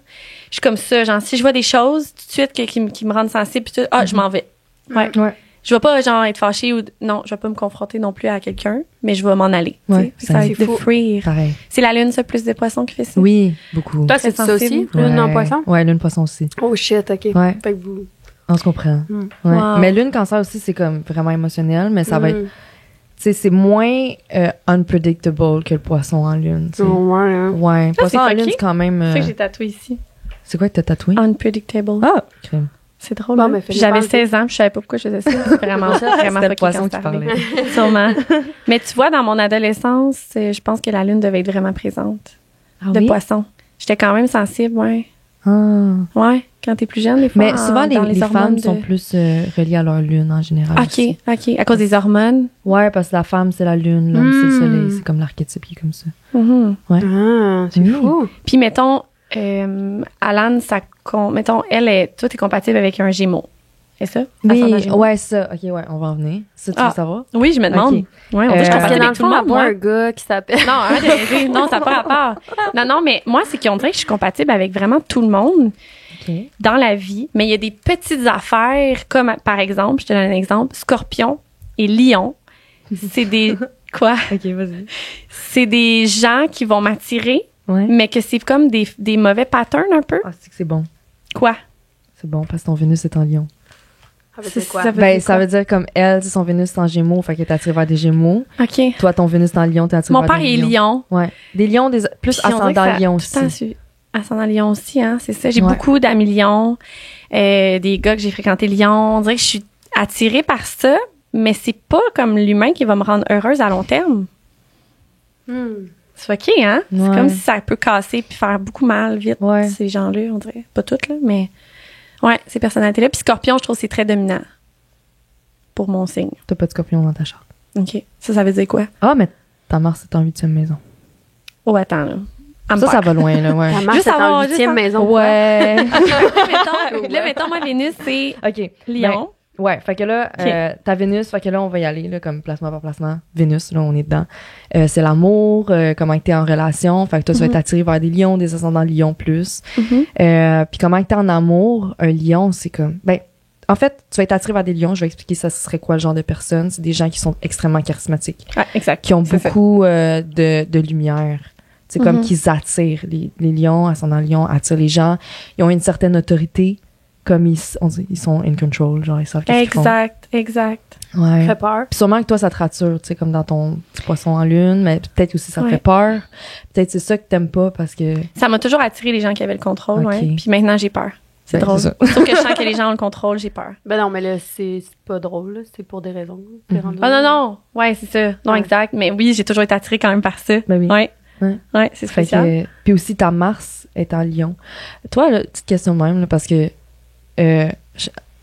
Je suis comme ça, genre, si je vois des choses, tout de suite, qui me rendent sensible, puis tout, je m'en vais. Ouais. Ouais. Je vais pas, genre, être fâchée ou, non, je vais pas me confronter non plus à quelqu'un, mais je vais m'en aller. Ouais, tu sais. Ça va c'est être de fou. fuir. Pareil. C'est la lune, ça, plus de poissons qui fait ça? Oui, beaucoup. Toi, c'est ça aussi? sensible. Lune en Ouais. poisson? Ouais, lune poisson aussi. Oh shit, OK. Ouais. Fait que vous. On se comprend. Mm. Ouais. Wow. Mais lune cancer aussi, c'est comme vraiment émotionnel, mais ça va être, Mm. tu sais, c'est moins unpredictable que le poisson en lune. Tu sais. Oh, ouais, hein. Ouais, poisson c'est en lune, fucké. c'est quand même. C'est ça que j'ai tatoué ici. C'est quoi que t'as tatoué? Unpredictable. Ah, crème. C'est drôle. Bon, hein? mais fais-les J'avais pas 16 ans, puis je savais pas pourquoi je faisais ça. C'est vraiment, vraiment C'était le fucké poisson quand qui c'est arrivé. parlait. Sûrement. Mais tu vois, dans mon adolescence, je pense que la lune devait être vraiment présente. Ah De oui? poisson. J'étais quand même sensible, ouais. Ah. Ouais, quand t'es plus jeune, des fois. Mais souvent, dans les hormones femmes sont plus reliées à leur lune en général. aussi. OK. À cause des hormones. Ouais, parce que la femme, c'est la lune, l'homme, c'est le soleil. C'est comme l'archétype qui est comme ça. Mhm. Ah, c'est Mm. fou. Puis, mettons, Alan, mettons, toi, t'es compatible avec un Gémeaux. C'est ça? Ascendant Oui, Gémeaux. ouais, ça. OK, ouais, on va en venir. Ça, tu veux savoir? Oui, je me demande. Ok. Ouais, on dirait que je suis Parce que compatible dans le avec tout fond, le monde, avoir moi. un gars qui s'appelle. Non, arrête de rêver. Non, ça n'a pas rapport. Non, mais moi, c'est qu'on dirait que je suis compatible avec vraiment tout le monde OK. dans la vie. Mais il y a des petites affaires, comme par exemple, je te donne un exemple, Scorpion et Lion. C'est des. Quoi? OK, vas-y. C'est des gens qui vont m'attirer, Ouais. mais que c'est comme des mauvais patterns un peu. Ah, c'est bon. Quoi? C'est bon, parce que ton Vénus est en lion. Ça veut dire quoi? Ça veut Ben, dire ça quoi? veut dire comme elle, son Vénus est en Gémeaux, fait qu'elle est attirée vers des Gémeaux. OK. Toi, ton Vénus est en Lion, t'es attirée Mon vers père des est lions. Lion. Ouais. Des lions, plus Puis on dirait que ascendant ça- Lion tout le temps aussi. Ascendant Lion aussi, hein, c'est ça. J'ai Ouais. beaucoup d'amis Lion, des gars que j'ai fréquenté Lion. On dirait que je suis attirée par ça, mais c'est pas comme l'humain qui va me rendre heureuse à long terme. Hmm. C'est OK, hein? C'est Ouais. comme si ça peut casser puis faire beaucoup mal vite, Ouais. ces gens-là, on dirait. Pas toutes, là, mais ouais, ces personnalités-là. Puis Scorpion, je trouve que c'est très dominant pour mon signe. T'as pas de scorpion dans ta charte. OK. Ça veut dire quoi? Ah, mais ta Mars est en 8e maison. Oh, attends, là. Ça va loin, là, ouais. Ta mère, Juste c'est en avoir- 8e juste maison. Ouais. Là, mettons, moi, Vénus, c'est OK. Lion. Ben, ouais, fait que là, Ok. ta Vénus, fait que là, on va y aller, là, comme placement par placement. Vénus, là, on est dedans. C'est l'amour, comment t'es en relation. Fait que toi, tu vas être attiré vers des lions, des ascendants lions plus. Mhm. Puis comment t'es en amour, un lion, c'est comme... Ben, en fait, tu vas être attiré vers des lions. Je vais expliquer ça, ce serait quoi le genre de personne. C'est des gens qui sont extrêmement charismatiques, Ouais, exact. qui ont C'est ça. beaucoup de lumière. C'est comme qu'ils attirent. Les lions, ascendant lion, attirent les gens. Ils ont une certaine autorité. Comme ils sont in control, genre ils savent qu'est-ce qu'ils font. Exact. Ouais. Ça fait peur. Puis sûrement que toi, ça te rassure, tu sais, comme dans ton petit poisson en lune, mais peut-être aussi ça te Ouais. fait peur. Peut-être c'est ça que t'aimes pas parce que... Ça m'a toujours attiré les gens qui avaient le contrôle, Ok. ouais. Puis maintenant, j'ai peur. C'est drôle. ça. Sauf que je sens que les gens ont le contrôle, j'ai peur. Ben non, mais là, c'est pas drôle, là. C'est pour des raisons. T'es rendu Ah là. non. Ouais, c'est ça. Non, Ouais. exact. Mais oui, j'ai toujours été attirée quand même par ça. Ben oui. Ouais. Ouais. Ouais, c'est Fait spécial. que, puis aussi, ta Mars est en Lion. Toi, là, petite question de même, là, parce que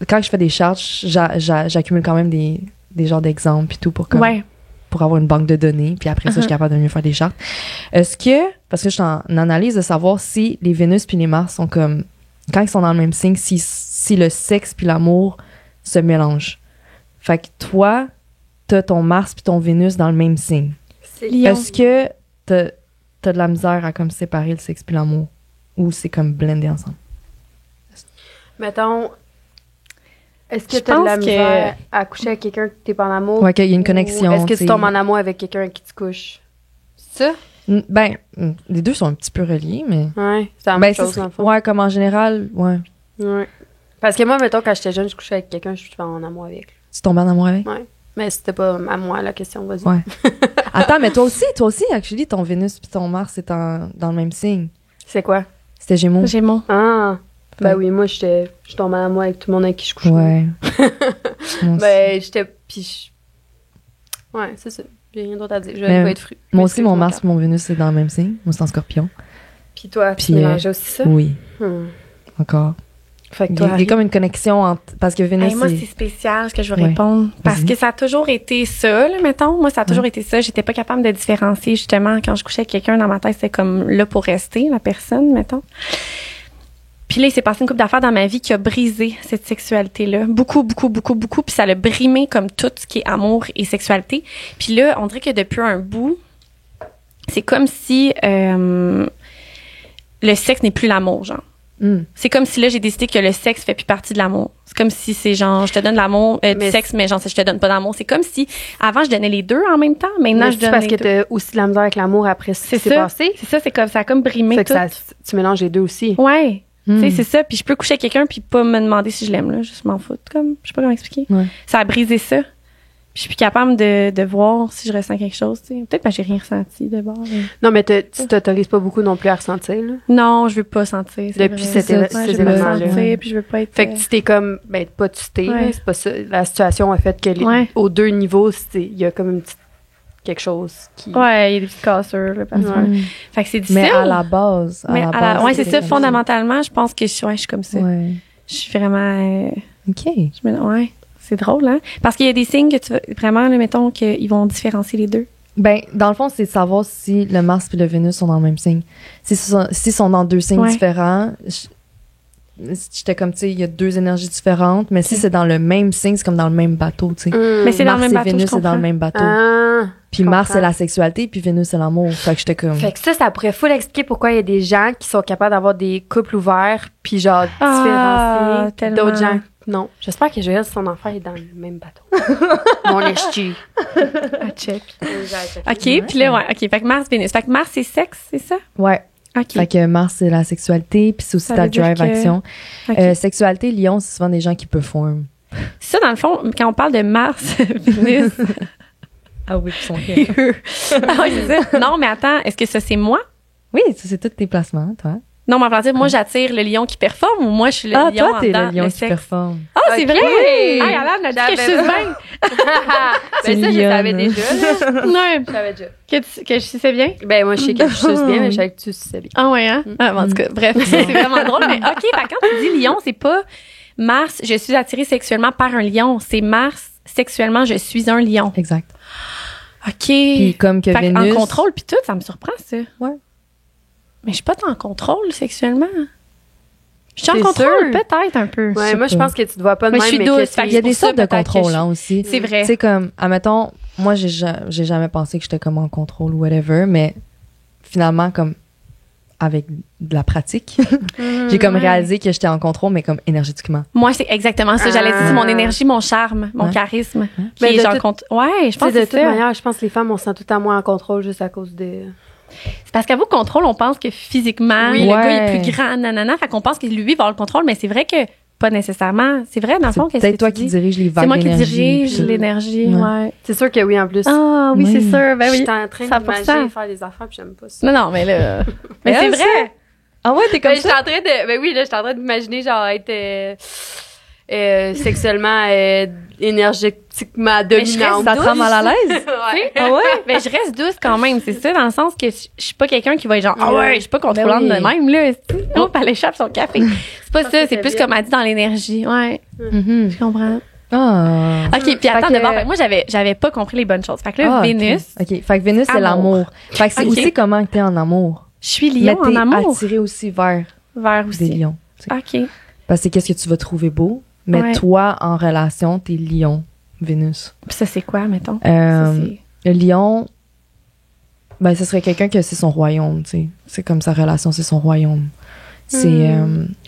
quand je fais des chartes, j'accumule quand même des genres d'exemples puis tout pour comme Ouais. pour avoir une banque de données, puis après ça, je suis capable de mieux faire des chartes. Est-ce que, parce que je suis en analyse de savoir si les Vénus puis les Mars sont comme, quand ils sont dans le même signe, si le sexe puis l'amour se mélangent. Fait que toi, t'as ton Mars puis ton Vénus dans le même signe. C'est Lion. Est-ce que t'as de la misère à comme séparer le sexe puis l'amour? Ou c'est comme blendé ensemble? Mettons, est-ce que Je t'as de la pense misère à coucher avec quelqu'un que t'es pas en amour? Ouais, qu'il y a une Ou connexion. est-ce que tu t'sais. tombes en amour avec quelqu'un avec qui tu couches? Ça? Ben, les deux sont un petit peu reliés, mais... Ouais, c'est la Ben, même ça chose, dans serait- le fond. ouais, comme en général, ouais. Ouais. Parce que moi, mettons, quand j'étais jeune, je couchais avec quelqu'un, je suis pas en amour avec. Tu tombes en amour avec? Ouais. Mais c'était pas à moi la question, vas-y. Ouais. Attends, mais toi aussi, actually, ton Vénus puis ton Mars est dans le même signe. C'est quoi? C'était Gémeaux. Gémeaux. Ah! Ben Ouais. oui, moi, je tombais en amour avec tout le monde avec qui je couchais. Ouais. Moi aussi. Ben, ouais, c'est ça. J'ai rien d'autre à dire. Je vais Mais pas être fru. Moi aussi, mon Mars Mars. et mon Vénus, c'est dans le même signe. Moi, c'est en Scorpion. Puis toi, Puis, tu mélangeais aussi ça? Oui, Hmm. encore. Fait que Il y toi, a Harry, comme une connexion entre... Parce que Vénus, Hey, moi, c'est... c'est spécial ce que je veux Ouais. répondre. Parce Vas-y. que ça a toujours été ça, là, mettons. Moi, ça a toujours été ça. J'étais pas capable de différencier, justement, quand je couchais avec quelqu'un dans ma tête, c'était comme là pour rester, la personne, mettons. Puis là, il s'est passé une couple d'affaires dans ma vie qui a brisé cette sexualité-là. Beaucoup, beaucoup, beaucoup, beaucoup. Puis ça l'a brimé comme tout ce qui est amour et sexualité. Puis là, on dirait que depuis un bout, c'est comme si le sexe n'est plus l'amour, genre. Hmm. C'est comme si là, j'ai décidé que le sexe fait plus partie de l'amour. C'est comme si c'est genre, je te donne l'amour, du Mais sexe, mais genre, je te donne pas d'amour. C'est comme si, avant, je donnais les deux en même temps. Maintenant, mais je c'est donne parce les que deux. t'as aussi de la misère avec l'amour après ce qui C'est s'est ça. passé. C'est ça, c'est comme, ça a comme brimé Fait que tout. tu mélanges les deux aussi. Ouais. Hmm. Tu sais, c'est ça. Puis je peux coucher avec quelqu'un puis pas me demander si je l'aime, là. Juste m'en foutre, comme. Je sais pas comment expliquer. Ouais. Ça a brisé ça. Puis je suis plus capable de voir si je ressens quelque chose, tu sais. Peut-être que j'ai rien ressenti de bord. mais- Non, mais tu t'autorises pas beaucoup non plus à ressentir, là. Non, je veux pas sentir. c'est Depuis vrai. cet Ouais, ces je veux pas événements-là. sentir, puis je veux pas être. Fait que tu t'es comme, ben, pas tu t'es, Ouais. là, c'est pas ça. La situation a fait que Ouais. aux deux niveaux, il y a comme une petite, quelque chose qui. Ouais, il y a des petites cassures, là, parce que- Ouais. Fait que c'est difficile. Mais à la base... Mais ouais, c'est ça, comme fondamentalement, je pense que je suis comme ça. Ouais. Je suis vraiment. OK. Ouais, c'est drôle, hein? Parce qu'il y a des signes que tu vas. Vraiment, là, mettons, qu'ils vont différencier les deux. Ben, dans le fond, c'est de savoir si le Mars et le Vénus sont dans le même signe. S'ils sont dans deux signes Ouais. différents, j'étais comme, tu sais, il y a deux énergies différentes, mais si c'est dans le même signe, c'est comme dans le même bateau, tu sais. Hmm. Mais c'est dans Mars le même et bateau, Vénus, je c'est dans comprends. le même bateau. Ah. Puis je Mars, comprends. c'est la sexualité, puis Vénus, c'est l'amour. Fait que j'étais comme... Fait que ça pourrait full expliquer pourquoi il y a des gens qui sont capables d'avoir des couples ouverts, puis genre Ah, différenciés tellement. d'autres gens. Non. J'espère que Joël, son enfant, est dans le même bateau. Mon esti. Ah, check. OK, puis là, ouais. OK, fait que Mars, Vénus. Fait que Mars, c'est sexe, c'est ça? Ouais. OK. Fait que Mars, c'est la sexualité, puis c'est aussi Ça ta veut dire drive que- action. OK. Sexualité, Lion, c'est souvent des gens qui performent. Ça, dans le fond, quand on parle de Mars, Vénus. Ah oui, ils sont Ah oui, c'est ça. Non, mais attends, est-ce que ça, c'est moi? Oui, ça, c'est tous tes placements, toi. Non, mais en dire, moi, j'attire le lion qui performe ou moi, je suis le lion toi, t'es en dedans, le lion qui sexe? performe. Ah, c'est Ok. vrai! Ah, Alain a dit que je suis bien. Ben ça, je lionne. savais déjà, là. Non, Je savais déjà. que je sais bien. Ben moi, je sais que je suce bien, mais je savais que tu suçais bien. Ah ouais, hein? Ah, bon, en tout cas, bref, c'est vraiment drôle. Mais OK, par quand tu dis lion, c'est pas Mars, je suis attirée sexuellement par un lion. C'est Mars, sexuellement, je suis un lion. Exact. OK. Puis comme que Fait Vénus... en contrôle, puis tout, ça me surprend, ça. Ouais. Mais je suis pas en contrôle sexuellement. Je suis en T'es contrôle, sûre? peut-être un peu. Ouais, sais moi, je pas. pense que tu te vois pas de Mais même, je suis mais douce, que fait que Il y a pour des ça, sortes de peut-être que contrôle, je- hein, aussi. C'est vrai. Tu sais, comme, admettons, moi, j'ai jamais pensé que j'étais comme en contrôle ou whatever, mais finalement, comme, avec de la pratique, j'ai comme réalisé que j'étais en contrôle, mais comme énergétiquement. Moi, c'est exactement ça. J'allais dire, c'est mon énergie, mon charme, mon Ouais. charisme. Qui Mais est de genre toute- Ouais, je pense Tu sais, que de c'est toute ça. manière, je pense que les femmes, on se sent tout à moins en contrôle juste à cause de... C'est parce qu'à vous, contrôle, on pense que physiquement, Oui. le gars Ouais. est plus grand, nanana. Fait qu'on pense que lui va avoir le contrôle, mais c'est vrai que pas nécessairement. C'est vrai, dans le C'est fond, qu'est-ce peut-être que toi tu qui dis? dirige les vagues C'est moi qui d'énergie, dirige puis- l'énergie, Ouais. ouais. C'est sûr que oui, en plus. Ah, oui, Oui. c'est sûr. Ben Je oui. suis en train 100%. d'imaginer faire des affaires, puis j'aime pas ça. Non, non, mais là. mais c'est Elle, vrai. Ah ouais, t'es comme ça? J'étais en train d'imaginer, genre, être sexuellement, énergétiquement dominante. Ça te rend mal à l'aise? Ouais. Ah ouais? Ben, je reste douce quand même, c'est ça, dans le sens que je suis pas quelqu'un qui va être genre, ah ouais, je suis pas contrôlante Ben oui. de même, là. Oh, elle échappe son café. C'est pas ça, c'est plus bien. comme elle dit dans l'énergie. Ouais, Mhm. je comprends. Ah. OK, puis attends, que- d'abord, moi, j'avais pas compris les bonnes choses. Fait que là, Ah, ok. Vénus, OK. Fait que Vénus, c'est Amour. l'amour. Fait que c'est Ok. aussi comment que t'es en amour. je suis Mais lion t'es en amour. attiré aussi vers Vers des aussi. lions. tu sais. OK. Parce que c'est qu'est-ce que tu vas trouver beau. Mais Ouais. toi, en relation, t'es lion, Vénus. Puis ça, c'est quoi, mettons? Ça, c'est- Le lion, ben, ce serait quelqu'un que c'est son royaume, tu sais. C'est comme sa relation, c'est son royaume. C'est...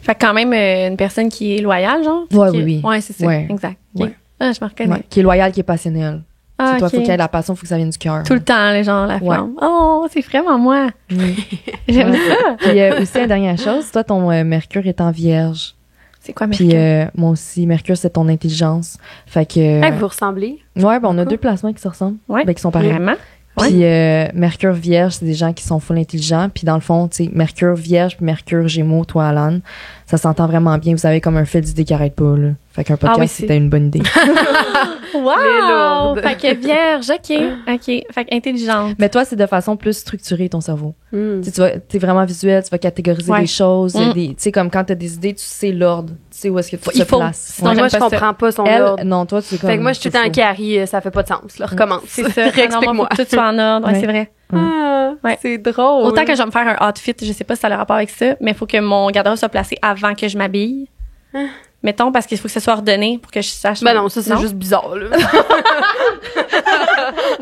Fait que quand même une personne qui est loyale, genre? Ouais, Qui- oui. Ouais, c'est ça. Ouais. Exact. OK. Ouais. Ah, je me reconnais. ouais, qui est loyal, qui est passionnel. Ah, C'est toi, OK. faut qu'il y ait de la passion, faut que ça vienne du cœur. Tout le temps, les gens, la Ouais. flamme. Oh, c'est vraiment moi. Oui. J'aime Ouais. ça. Puis aussi, la dernière chose, toi, ton Mercure est en vierge. C'est quoi, Puis Mercure? moi aussi, Mercure, c'est ton intelligence. Fait que... Vous ressemblez. ouais, ben on a deux placements qui se ressemblent. Ouais. Ben, qui sont pareils. Vraiment? Puis Mercure Vierge, c'est des gens qui sont full intelligents. Puis dans le fond, tu sais, Mercure Vierge puis Mercure Gémeaux, toi, Alan, ça s'entend vraiment bien. Vous avez comme un fil d'idées qui arrête pas, là. Fait qu'un podcast, Ah oui, c'est- c'était une bonne idée. Les Wow! lourdes. Fait que vierge, OK. Fait que intelligente. Mais toi, c'est de façon plus structurée, ton cerveau. Mm. Tu sais, t'es vraiment visuel, tu vas catégoriser Ouais. les choses. Il y a Mm. des, tu sais, comme quand t'as des idées, tu sais l'ordre. Tu sais où est-ce que tu Il te faut. places. Sinon, Moi, j'aime je pas ça. comprends pas son Elle, ordre. non, toi, tu es comme... Fait que moi, je suis tout le temps Carrie, ça fait pas de sens. Là, recommence. C'est ça. Non, moi, faut Explique-moi. que tout soit en ordre. Ouais, Ouais. c'est vrai. Ah, Ouais. c'est drôle. Autant que je vais me faire un outfit, je sais pas si ça a le rapport avec ça, mais il faut que mon garde-robe soit placé avant que je m'habille. Mettons, parce qu'il faut que ce soit ordonné pour que je sache. Ben non, ça, c'est juste bizarre, là.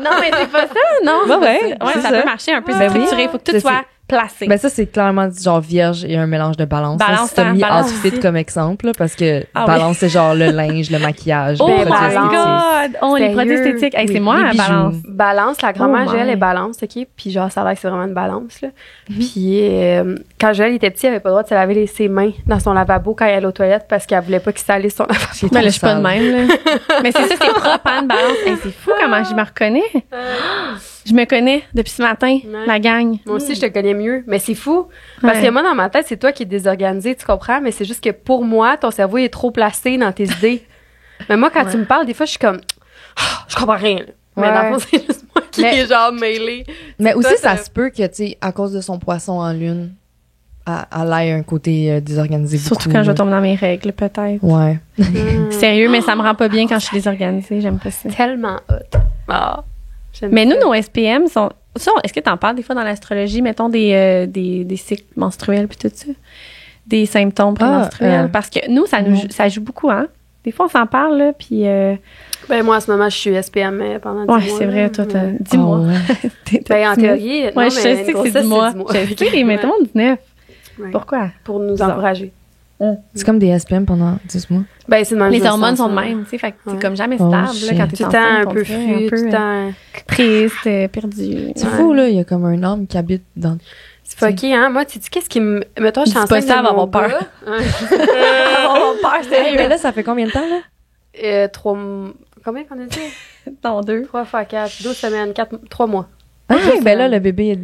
Non, mais c'est pas ça, non. Ouais, ouais, Ouais, c'est ça ça. peut marcher un peu Ben oui. structuré. Il faut que tout C'est- soit placé. Ben ça, c'est clairement genre vierge et un mélange de balance. Balance, Là, si t'as hein, mis balance outfit aussi. comme exemple, là, parce que Ah balance, c'est genre le linge, le maquillage, Oh les my produits balance. esthétiques. God! Oh, les produits Sérieux? esthétiques. Hey, Oui, c'est moi, les la bijoux. balance. Balance, la grand-mère Oh Joël my. est balance, OK? Puis genre, ça a l'air que c'est vraiment une balance, là. Puis quand Joël était petit, elle avait pas le droit de se laver ses mains dans son lavabo quand elle allait aux toilettes parce qu'elle voulait pas qu'il salisse son lavabo. Mais là, je suis pas de même, là. Mais c'est ça, c'est propre, hein, une balance. Hey, c'est fou comment je me reconnais. Je me connais depuis ce matin, Ouais. la gang. Moi aussi, je te connais mieux. Mais c'est fou. Parce Ouais. que moi, dans ma tête, c'est toi qui es désorganisé, tu comprends? Mais c'est juste que pour moi, ton cerveau est trop placé dans tes idées. Mais moi, quand tu me parles, des fois, je suis comme, ah, je comprends rien, là. Mais Ouais. dans le fond, c'est juste moi qui Mais- est genre mêlée. Mais C'est aussi, toi, ça ça- se peut que, tu sais, à cause de son poisson en lune, elle ait un côté désorganisé Surtout beaucoup, quand je là. tombe dans mes règles, peut-être. Ouais. Sérieux, mais ça me rend pas bien quand je suis désorganisée. J'aime pas ça. Tellement hot. Ah, j'aime Mais nous, ça. nos SPM sont. Ça, est-ce que t'en parles des fois dans l'astrologie, mettons des cycles menstruels puis tout ça? Des symptômes prémenstruels? Parce que nous, ça joue beaucoup, hein? Des fois, on s'en parle, là, puis... Ben, moi, en ce moment, je suis SPM pendant 10 mois. ouais, c'est vrai, là. toi, Ouais. 10 mois. Oh, ouais. Ben, en théorie, non, Ouais, mais je sais une que grossesse, c'est 10 mois. Je sais, mais tout le monde 19. Ouais. Pourquoi? Pour nous Bizarre. encourager. C'est comme des SPM pendant 10 mois. Ben, c'est de même, je Les me hormones sens sont de ça. même, tu sais, fait que t'es Ouais. comme jamais Oh, stable, là, shit. quand t'es Tout le temps un enceinte, on peu dirait, fluide, tout le temps. triste, perdu. C'est Ouais. fou, là, il y a comme un homme qui habite dans... C'est fucké, hein? Moi, tu sais, qu'est-ce qui me. Mettons, je suis Dis pas enceinte. ça, de elle va mon avoir peur. gars. Ouais. On peur, Hey, mais là, ça fait combien de temps, là? 3 Combien qu'on a dit? Dans 2. 3 fois 4, 12 semaines, 3 mois. OK, ça- ben là, le bébé,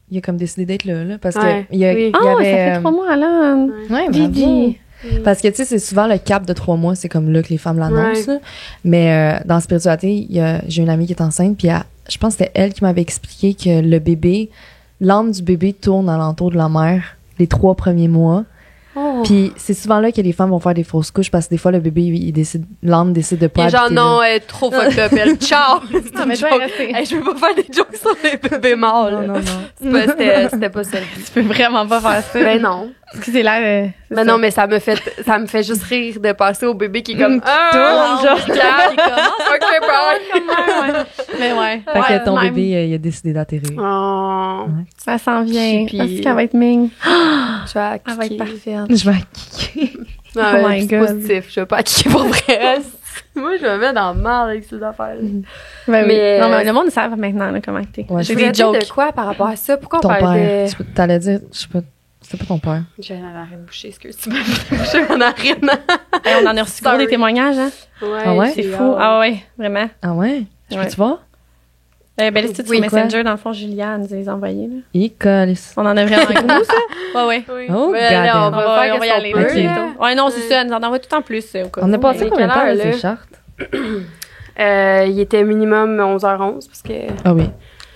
il a comme décidé d'être là, parce Ouais, que il y a, oui. il y Ah, avait... ça fait 3 mois, là. Ouais, Didi. bravo. Parce que, tu sais, c'est souvent le cap de 3 mois, c'est comme là que les femmes l'annoncent. Ouais. là. Mais dans la spiritualité, j'ai une amie qui est enceinte, puis je pense que c'était elle qui m'avait expliqué que le bébé, l'âme du bébé tourne alentour de la mère les 3 premiers mois. Oh. Puis c'est souvent là que les femmes vont faire des fausses couches parce que des fois, le bébé, l'âme décide de Il pas est genre, habiter non, là. elle est trop fucked up, elle. Ciao! C'est Non, une mais toi, joke. restez. Hey, je veux pas faire des jokes sur les bébés morts, là. Non, non, non. C'était pas ça le but. Tu peux vraiment pas faire ça. Ben non. Excusez là. Mais non, mais ça me fait juste rire de passer au bébé qui est comme, tourne, genre. il commence, ok, bye. Mais ouais. Fait que ton même. bébé, il a décidé d'atterrir. Oh, Ça s'en vient. Puis- Parce qu'elle va être ming. je vais à Elle va être kicker. parfaite. Je vais kicker. Non, Oh my c'est God. positif. Je vais pas à kicker pour vrai. Moi, je me mets dans le mal avec ces affaires-là. Ben oui. Mais- Non, mais le monde savent maintenant là, comment t'es. Ouais, J'ai Je des voulais dire jokes. de quoi par rapport à ça? Pourquoi on Ton parlait père. de... T'allais dire, je sais pas, c'était pas ton père. J'ai la narine bouchée, excuse. Tu m'as bouché mon narine. Hey, on en a reçu gros des Sorry. témoignages, hein? Ah ouais? C'est fou. Ah ouais, vraiment. Ah ouais? Je Ouais. peux-tu voir? Ben, là, c'est Oui, sur Messenger, dans le fond, Julia nous les a envoyés, là. École. On en a vraiment gros, ça? Ouais. Oui. Oh, Mais là, goddamn. on va faire on va y qu'est-ce aller. qu'on peut, Ok. là. Ouais, non, c'est ça. Elle nous en envoie tout en plus, au cas On a où, passé mais- combien de temps quelle avec heure, ces là? chartes? Il était minimum 11h11 parce que Ah oui.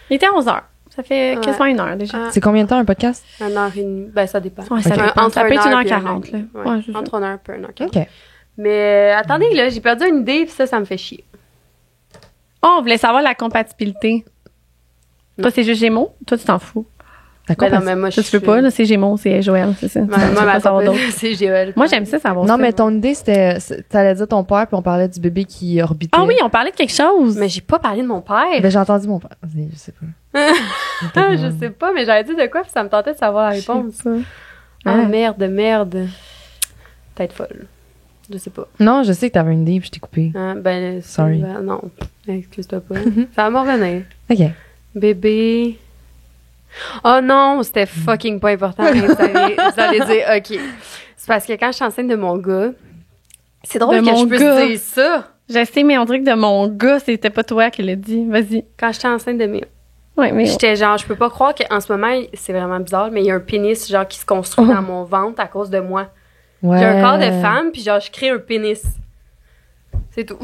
Il était 11h. Ça fait Ouais. quasiment 1 heure, déjà. Ah, C'est combien de temps un podcast? 1h30. Ben, ça dépend. Ouais, ça Ok. dépend. Ça peut être 1h et 1h40, là. Ouais, Ouais, c'est ça. entre 1h et 1h40. OK. Mais attendez, là, j'ai perdu une idée, puis ça me fait chier. Oh, on voulait savoir la compatibilité. Toi, c'est juste Gémeaux? Toi, tu t'en fous. D'accord. Ben non, mais moi, Toi, tu veux pas, là, c'est Gémeaux, c'est Joël, c'est ça. Tu veux Moi, pas ma savoir d'autres. c'est Joël. Moi, j'aime ça savoir Non, ça. mais ton idée, t'allais dire ton père, puis on parlait du bébé qui orbitait. Ah oui, on parlait de quelque chose. Mais j'ai pas parlé de mon père. Ben, j'ai entendu mon père. Je sais pas. Ah, je sais pas, mais j'avais dit de quoi, puis ça me tentait de savoir la réponse. Je sais pas. Ah, Ah. merde. Peut-être folle. Je sais pas. Non, je sais que t'avais une idée, puis je t'ai coupé. Hein, ben, Sorry. ben, non, excuse-toi pas. Ça va m'en revenir. OK. Bébé. Oh non, c'était fucking pas important. Vous allez dire, OK. C'est parce que quand je suis enceinte de mon gars, c'est drôle De que mon je puisse gars. dire ça. Je sais, mais on dirait que de mon gars, c'était pas toi qui l'as dit. Vas-y. Quand j'étais enceinte de mes... Ouais, mais. J'étais genre, je peux pas croire qu'en ce moment, c'est vraiment bizarre, mais il y a un pénis genre qui se construit dans mon ventre à cause de moi. Ouais. J'ai un corps de femme, puis genre, je crée un pénis. C'est tout.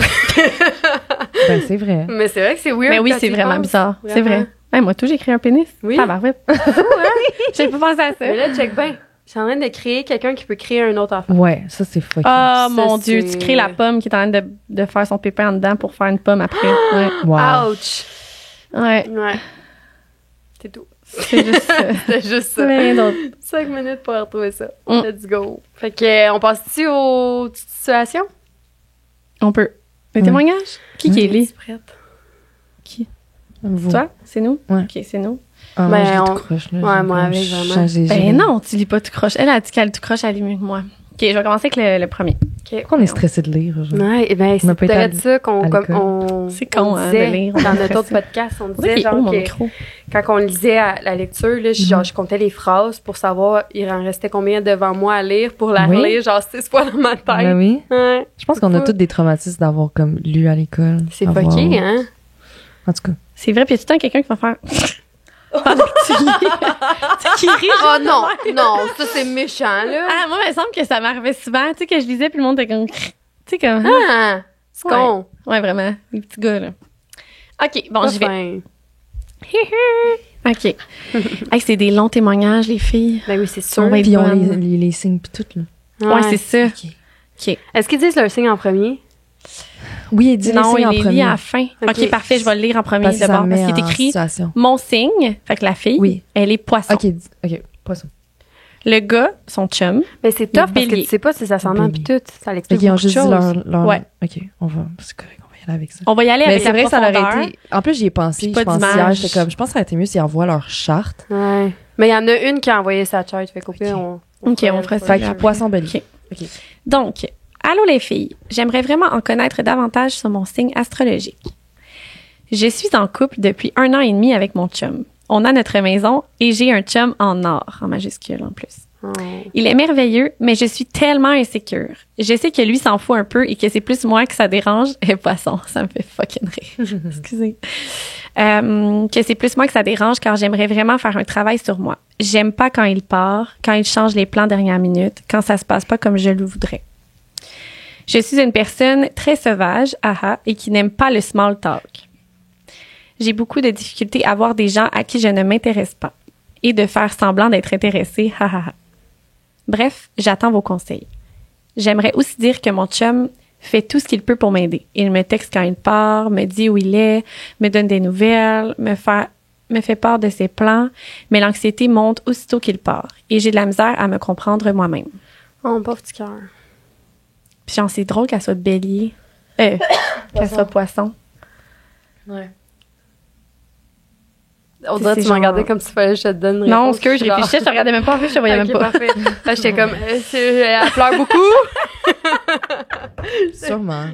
Ben, c'est vrai. Mais c'est vrai que c'est weird. Mais oui, quand c'est tu y vraiment penses. bizarre. C'est Vraiment. vrai. Hey, moi, tout, j'ai créé un pénis. Oui. Ah, bah, ouais. J'ai pas pensé à ça. Mais là, check bien. Je suis en train de créer quelqu'un qui peut créer un autre enfant. Ouais, ça, c'est fucking. Oh Ça, mon Dieu, c'est- tu crées la pomme qui est en train de faire son pépin en dedans pour faire une pomme après. Ouais. Wow. Ouch! Ouais. Ouais. C'est tout. C'est juste ça. C'était juste ça. Rien d'autre. 5 minutes pour retrouver ça. Mm. Let's go. Fait que, on passe-tu aux petites situations? On peut. Les Ouais. témoignages? Qui est Es-tu les? prête? Qui? Vous. Toi? C'est nous? Ouais. OK, c'est nous. Ah, Ben, je lis on- tout croche, là. Ouais, J'ai moi, comme avec, vraiment. changé- j'ai- Ben non, tu lis pas tout croche. Elle a dit qu'elle tout croche, elle lit mieux que moi. OK, je vais commencer avec le premier. Pourquoi on est stressé de lire? Genre? Ouais, et ben, On n'a c'est pas été peut-être ça qu'on à comme, l'école. on, C'est con, on hein, disait de lire, on dans devrait notre autre ça. podcast. On Oui, disait il est genre haut, mon que micro. quand on lisait à la lecture, là, genre, je comptais les phrases pour savoir il en restait combien devant moi à lire pour la Oui. relire, genre 6 fois dans ma tête. Ben oui. Ouais. Je pense qu'on a fou. tous des traumatismes d'avoir comme lu à l'école. C'est Avoir- fucké, hein? En tout cas. C'est vrai, puis il y a tout le temps quelqu'un qui va faire. Pendant que tu lis. Tu sais, qui rit. Oh non, non, ça c'est méchant, là. Ah, moi, il me semble que ça m'arrivait souvent. Tu sais, que je lisais, puis le monde était comme. Tu sais, comme. Ah, c'est con. Ouais, vraiment. Les petits gars, là. OK, bon, Pas j'y vais. fin. OK. Hey, c'est des longs témoignages, les filles. Ben oui, c'est sûr. On va être Puis on bonnes. les signes, puis tout, là. Ouais, c'est ça. OK. OK. Est-ce qu'ils disent leur signe en premier? Oui, il dit les Non, signes il en les premier. lit à la fin. OK. OK, parfait, je vais le lire en premier Parce que ça d'abord. met Parce qu'il est en écrit situation. mon signe, fait que la fille, Oui. elle est poisson. OK, poisson. Le gars, son chum. Mais c'est Le tough parce que bélier. tu sais pas si ça s'en pis tout. Ça Fait l'explique qu'ils ont beaucoup de juste dit choses. leur... Ouais. OK, on va... C'est correct, on va y aller avec ça. On va y aller Mais avec c'est la vrai que ça leur profondeur. a été... En plus, j'y ai pensé. Puis pas Je pense d'image. hier, j'étais comme... Je pense que ça aurait été mieux s'ils envoient leur charte. Ouais. Mais il y en a une qui a envoyé sa charte. Fait qu'au pire, OK. on fera ça. Fait que poisson bélier. OK. Donc, allô les filles, j'aimerais vraiment en connaître davantage sur mon signe astrologique. Je suis en couple depuis 1 an et demi avec mon chum. On a notre maison et j'ai un chum en or, en majuscule en plus. Oh. Il est merveilleux, mais je suis tellement insécure. Je sais que lui s'en fout un peu et que c'est plus moi que ça dérange. Et poisson, ça me fait fucking rire. Excusez. Que c'est plus moi que ça dérange car j'aimerais vraiment faire un travail sur moi. J'aime pas quand il part, quand il change les plans dernière minute, quand ça se passe pas comme je le voudrais. Je suis une personne très sauvage, et qui n'aime pas le small talk. J'ai beaucoup de difficultés à voir des gens à qui je ne m'intéresse pas et de faire semblant d'être intéressée, Bref, j'attends vos conseils. J'aimerais aussi dire que mon chum fait tout ce qu'il peut pour m'aider. Il me texte quand il part, me dit où il est, me donne des nouvelles, me fait part de ses plans, mais l'anxiété monte aussitôt qu'il part et j'ai de la misère à me comprendre moi-même. Oh, pauvre petit cœur. Puis genre, c'est drôle qu'elle soit bélier, qu'elle soit poisson. Ouais. On dirait que tu genre- m'as regardé comme si fallait que je te donne une Non, réponse. parce que je réfléchissais, je te regardais même pas, en fait, je te voyais Ok, même pas. parfait. Là, j'étais comme, elle pleure beaucoup. Sûrement.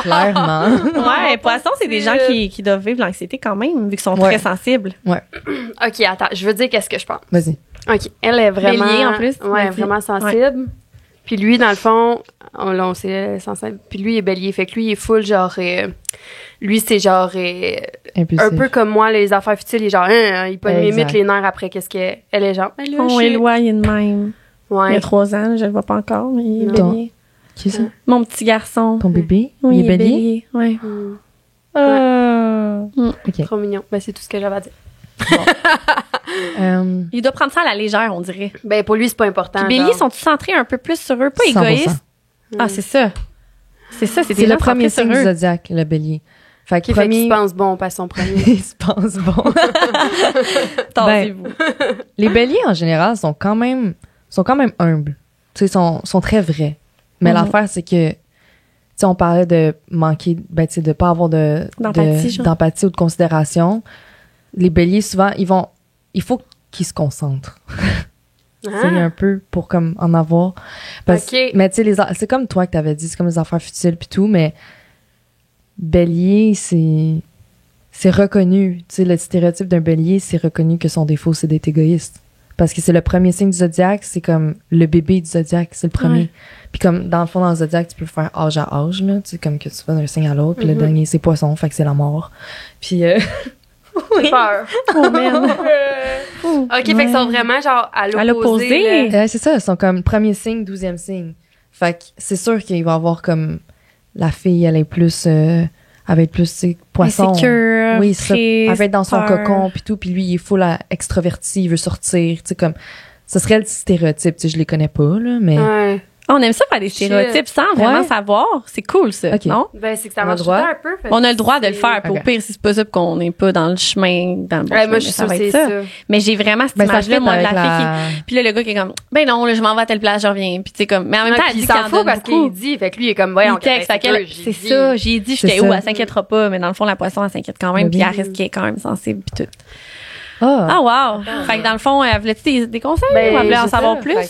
Clairement. Ouais, poisson, c'est des gens qui doivent vivre l'anxiété quand même, vu qu'ils sont Ouais. très sensibles. OK, attends, je veux dire qu'est-ce que je pense. Vas-y. OK, elle est vraiment... Bélier, en plus, tu Ouais, m'as dit. vraiment sensible. Puis lui, dans le fond, on sait sensible. Puis lui, il est bélier. Fait que lui, il est full, genre... lui, c'est genre... Impulsif. un peu comme moi, les affaires futiles, il est genre, il peut Exact. m'imiter les nerfs après qu'est-ce qu'elle est genre. Ben là, On je- Éloi, il est de même. Il y Ouais. a 3 ans, je le vois pas encore, mais il est Non. bélier. Qui ça? Mon petit garçon. Ton bébé? Oui, il est bélier? Ouais. Mm. OK. Trop mignon. Ben, c'est tout ce que j'avais à dire. Il doit prendre ça à la légère, on dirait. Ben, pour lui, c'est pas important. Les béliers genre. sont-ils centrés un peu plus sur eux, pas 100%. égoïstes? Ah, c'est ça. C'est ça, c'est des C'est le gens premier centrés signe sur du eux. zodiaque, le bélier. Fait que Qui fait qu'il premier... se pense bon, pas son premier. il se pense bon. Taisez-vous. Les béliers, en général, sont quand même humbles. Tu sais, sont très vrais. Mais Mhm. l'affaire, c'est que, tu sais, on parlait de manquer, ben, tu sais, de pas avoir d'empathie ou de considération. Les béliers, souvent, il faut qu'ils se concentrent. C'est Ah. un peu pour comme en avoir. Ok. Mais tu sais, c'est comme toi que t'avais dit, c'est comme les affaires futiles puis tout, mais bélier, c'est reconnu. Tu sais, le stéréotype d'un bélier, c'est reconnu que son défaut, c'est d'être égoïste. Parce que c'est le premier signe du zodiaque, c'est comme le bébé du zodiaque, c'est le premier. Ouais. Puis comme, dans le fond, dans le zodiaque, tu peux faire âge à âge, là. Tu sais, comme que tu vas d'un signe à l'autre. Puis le dernier, c'est poisson, fait que c'est la mort. Puis, J'ai peur. Oh, man. OK, fait qu'ils sont vraiment genre à À l'opposé. l'opposé. là. c'est ça, ils sont comme premier signe, 12e signe. Fait que c'est sûr qu'il va y avoir comme la fille, elle est plus, elle va être plus, tu sais, poisson. Insécure, Oui, ça. triste, Elle va être dans son peur. cocon puis tout, puis lui, il est full extraverti, il veut sortir, tu sais, comme, ce serait le stéréotype, tu sais, je les connais pas, là, mais. Ouais. On aime ça faire des stéréotypes sans vraiment Ouais. savoir. C'est cool, ça, Ok. non? Ben, c'est que ça On a marche le droit? tout le temps un peu. fait On a que le droit de le c'est- faire. Puis Ok. au pire, si c'est pas ça, puis qu'on n'est pas dans le chemin, dans le bon Ouais, chemin, moi, je suis ça sûre va que être c'est ça. ça. Mais j'ai vraiment cette Ben, ça image-là, fit moi, de avec la fille la... qui... Puis là, le gars qui est comme, ben non, là, je m'en vais à telle place, je reviens. Puis tu sais, comme... Mais en même Ouais, temps, puis elle dit il qu'il s'en en fout donne parce beaucoup. qu'il dit. Fait que lui, il est comme, voyons, Il texte à quel... C'est dit. ça, j'ai dit, j'étais C'est où, ça. elle s'inquiétera pas. Mais dans le fond, la poisson, elle s'inquiète quand même. Oui. Puis elle reste qui est quand même sensible, puis tout. Ah, Ah, wow! Fait que dans le fond, elle voulait-tu des conseils? Ben, ou elle voulait en c'est savoir ça. plus? Fait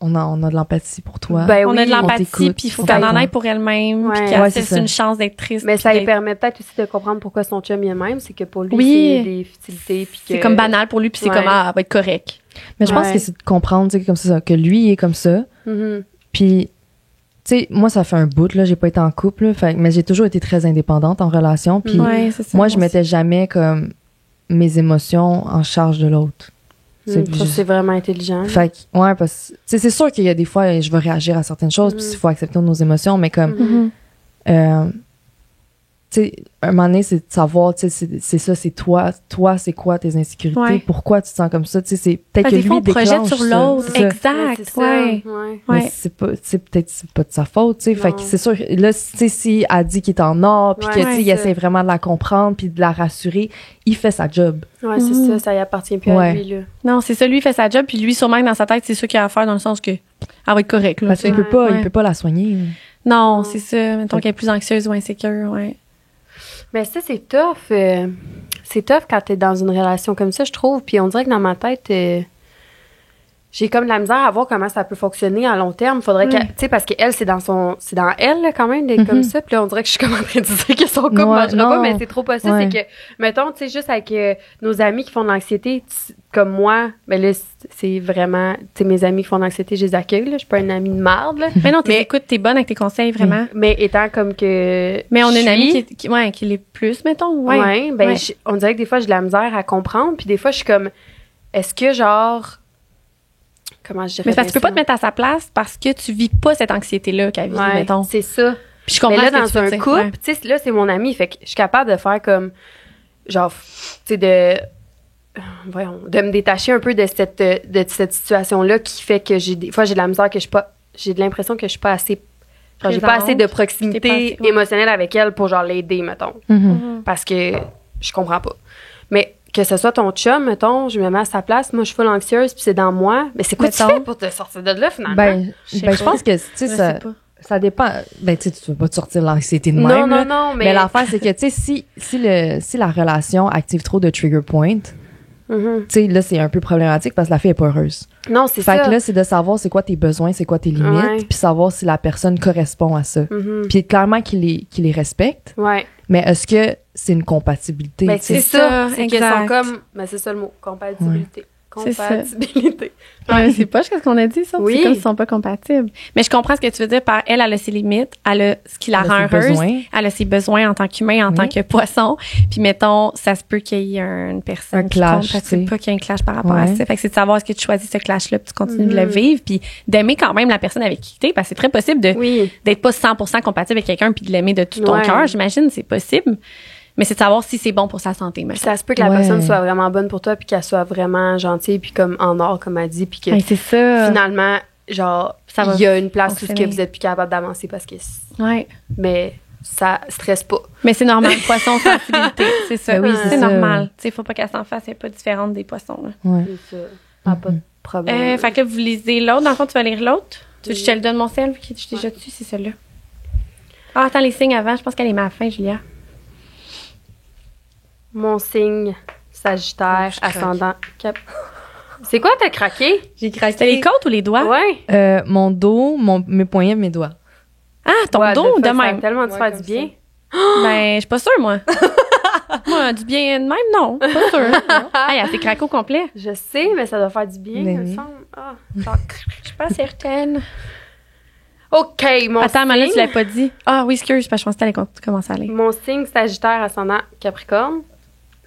on a de l'empathie pour toi. Ben On a oui, de l'empathie, t'écoute, puis il faut on qu'elle en t'aide. aille pour elle-même, Ouais. puis qu'elle Ouais, c'est c'est ça. une chance d'être triste. Mais puis ça lui d'être- permet peut-être aussi de comprendre pourquoi son chum est même. C'est que pour lui, Oui. c'est des futilités. Puis que... C'est comme banal pour lui, puis c'est Ouais. comme, ah, elle va être correct. Mais je pense Ouais. que c'est de comprendre, tu sais, comme ça, que lui, il est comme ça. Mhm. Puis, tu sais, moi, ça fait un bout, là, j'ai pas été en couple, là, mais j'ai toujours été très indépendante en relation. Puis, Ouais, c'est ça. moi, je aussi. mettais jamais comme mes émotions en charge de l'autre. Ça, c'est vraiment intelligent. Fait que, ouais, parce que, tu sais, c'est sûr qu'il y a des fois, je vais réagir à certaines choses, puis il faut accepter nos émotions, mais comme, Mhm. tu sais, un moment donné, c'est de savoir, tu sais, c'est ça, c'est toi. Toi, c'est quoi tes insécurités? Ouais. Pourquoi tu te sens comme ça? Tu sais, c'est peut-être que Des lui fois, on projette déclenche sur ça. l'autre. C'est ça. Exact, c'est ça. ouais. Ouais. Mais Ouais. c'est pas, peut-être c'est pas de sa faute, tu sais. Fait Non. que c'est sûr, là, tu sais, si elle dit qu'il est en or, puis Ouais, que, tu sais, c'est il ça. essaie vraiment de la comprendre, puis de la rassurer, il fait sa job. Ouais, c'est Mhm. ça. Ça y appartient plus à Ouais. lui, là. Non, c'est ça, lui, il fait sa job, puis lui, sûrement que dans sa tête, c'est ça qu'il a à faire, dans le sens que elle va être correcte, là. Parce qu'il tu peut sais. pas, Ouais. il peut pas la soigner. Non, c'est ça. Mettons qu'elle est plus anxieuse ou insécure, ouais. Mais ça, c'est tough. C'est tough quand t'es dans une relation comme ça, je trouve. Puis on dirait que dans ma tête, j'ai comme de la misère à voir comment ça peut fonctionner à long terme. Faudrait qu'elle, tu sais, parce qu'elle, c'est dans elle, là, quand même, d'être comme ça. Puis là, on dirait que je suis comme en train de dire que son couple Ouais, marchera pas, non. mais c'est trop pas ça. Ouais. C'est que, mettons, tu sais, juste avec nos amis qui font de l'anxiété, comme moi, ben là, c'est vraiment, tu sais, mes amis qui font de l'anxiété, je les accueille, là. Je suis pas une amie de marde, là. Mais non, Mais- écoute, t'es bonne avec tes conseils, vraiment. Mais étant comme que. Mais on a je une amie suis- qui l'est plus, mettons. Ouais. Ouais, ben, Ouais. on dirait que des fois, j'ai de la misère à comprendre. Puis des fois, je suis comme, est-ce que genre. Comment je dirais Mais parce que tu peux bien pas te mettre à sa place parce que tu vis pas cette anxiété-là qu'elle vit, ça? Ouais, mettons. c'est ça. Puis je comprends Mais là, ce que dans tu veux un dire, couple, ouais. tu sais, là, c'est mon ami. Fait que je suis capable de faire comme. Genre, tu sais, voyons, de me détacher un peu de cette situation-là qui fait que des fois, j'ai de la misère que je suis pas. J'ai de l'impression que je suis pas assez. Genre, j'ai pas Présente, assez de t'es proximité pas assez, ouais. émotionnelle avec elle pour, genre, l'aider, mettons. Parce que je comprends pas. Mais que ce soit ton chum, mettons, je me mets à sa place, moi je suis full anxieuse, puis c'est dans moi. Mais c'est quoi tu Mettons. fais pour te sortir de là, finalement? Ben, Je sais je pas. pense que, tu sais, Je ça, sais pas. ça dépend. Ben, tu sais, tu veux pas te sortir de l'anxiété de même. non, là. non, Mais l'affaire, c'est que, tu sais, si la relation active trop de trigger point, Mhm. tu sais, là, c'est un peu problématique parce que la fille est pas heureuse. Non, c'est Fait ça. que là, c'est de savoir c'est quoi tes besoins, c'est quoi tes limites, Ouais. puis savoir si la personne correspond à ça. Mhm. Puis clairement qu'il les respecte, Ouais. mais est-ce que c'est une compatibilité? Ben, tu sais? c'est ça. ça, C'est qu'ils exact. sont comme. Ben, c'est ça le mot, compatibilité. Compatibilité. Ouais, c'est pas ce qu'on a dit, ça. Oui. C'est comme s'ils sont pas compatibles. Mais je comprends ce que tu veux dire par elle a ses limites, elle a ce qui la rend ses heureuse, besoins. elle a ses besoins en tant qu'humain, en tant que poisson. Puis mettons, ça se peut qu'il y ait une personne Un qui clash, compte, parce que tu sais. pas qu'il y ait un clash par rapport à Ouais. ça. Fait que c'est de savoir est-ce que tu choisis ce clash-là, puis tu continues de le vivre, puis d'aimer quand même la personne avec qui t'es, parce que c'est très possible d'être pas 100% compatible avec quelqu'un puis de l'aimer de tout ton Ouais. cœur. J'imagine, c'est possible. Mais c'est de savoir si c'est bon pour sa santé, Puis maintenant. ça se peut que la Ouais. personne soit vraiment bonne pour toi puis qu'elle soit vraiment gentille puis comme en or, comme elle dit, puis que Ouais, c'est ça. finalement, genre, Ça va il y a une place où ce que fonctionner. vous êtes plus capable d'avancer parce que... Ouais. Mais ça stresse pas. Mais c'est normal, poisson sensibilité, c'est ça. Ben oui, c'est ça. normal. Tu sais, faut pas qu'elle s'en fasse, elle est pas différente des poissons. Là. Ouais. C'est ça. Ah, pas de problème. Fait que vous lisez l'autre. Dans le fond, tu vas lire l'autre. Tu veux que je te le donne mon sel, vu que je t'ai déjà dessus, c'est celui-là. Ah, attends, les signes avant. Je pense qu'elle est ma fin, Julia. Mon signe, Sagittaire, ascendant, Cap. C'est quoi, t'as craqué? J'ai craqué. C'était les côtes ou les doigts? Ouais. Mon dos, mes poignets, mes doigts. Ah, ton Ouais, dos fuck, de ça a même. tellement dû Ouais, faire comme du bien. Ben, je suis pas sûre, moi. Moi, du bien de même, non. Pas sûre. Ah, elle s'est craquée au complet. Je sais, mais ça doit faire du bien, Mais il me oui. semble. Ah, Je suis pas certaine. OK, mon Attends, mais là, tu signe. l'as pas dit. Ah, oui, excuse, parce que je pensais que t'allais commencer à lire. Mon signe, Sagittaire, ascendant, Capricorne.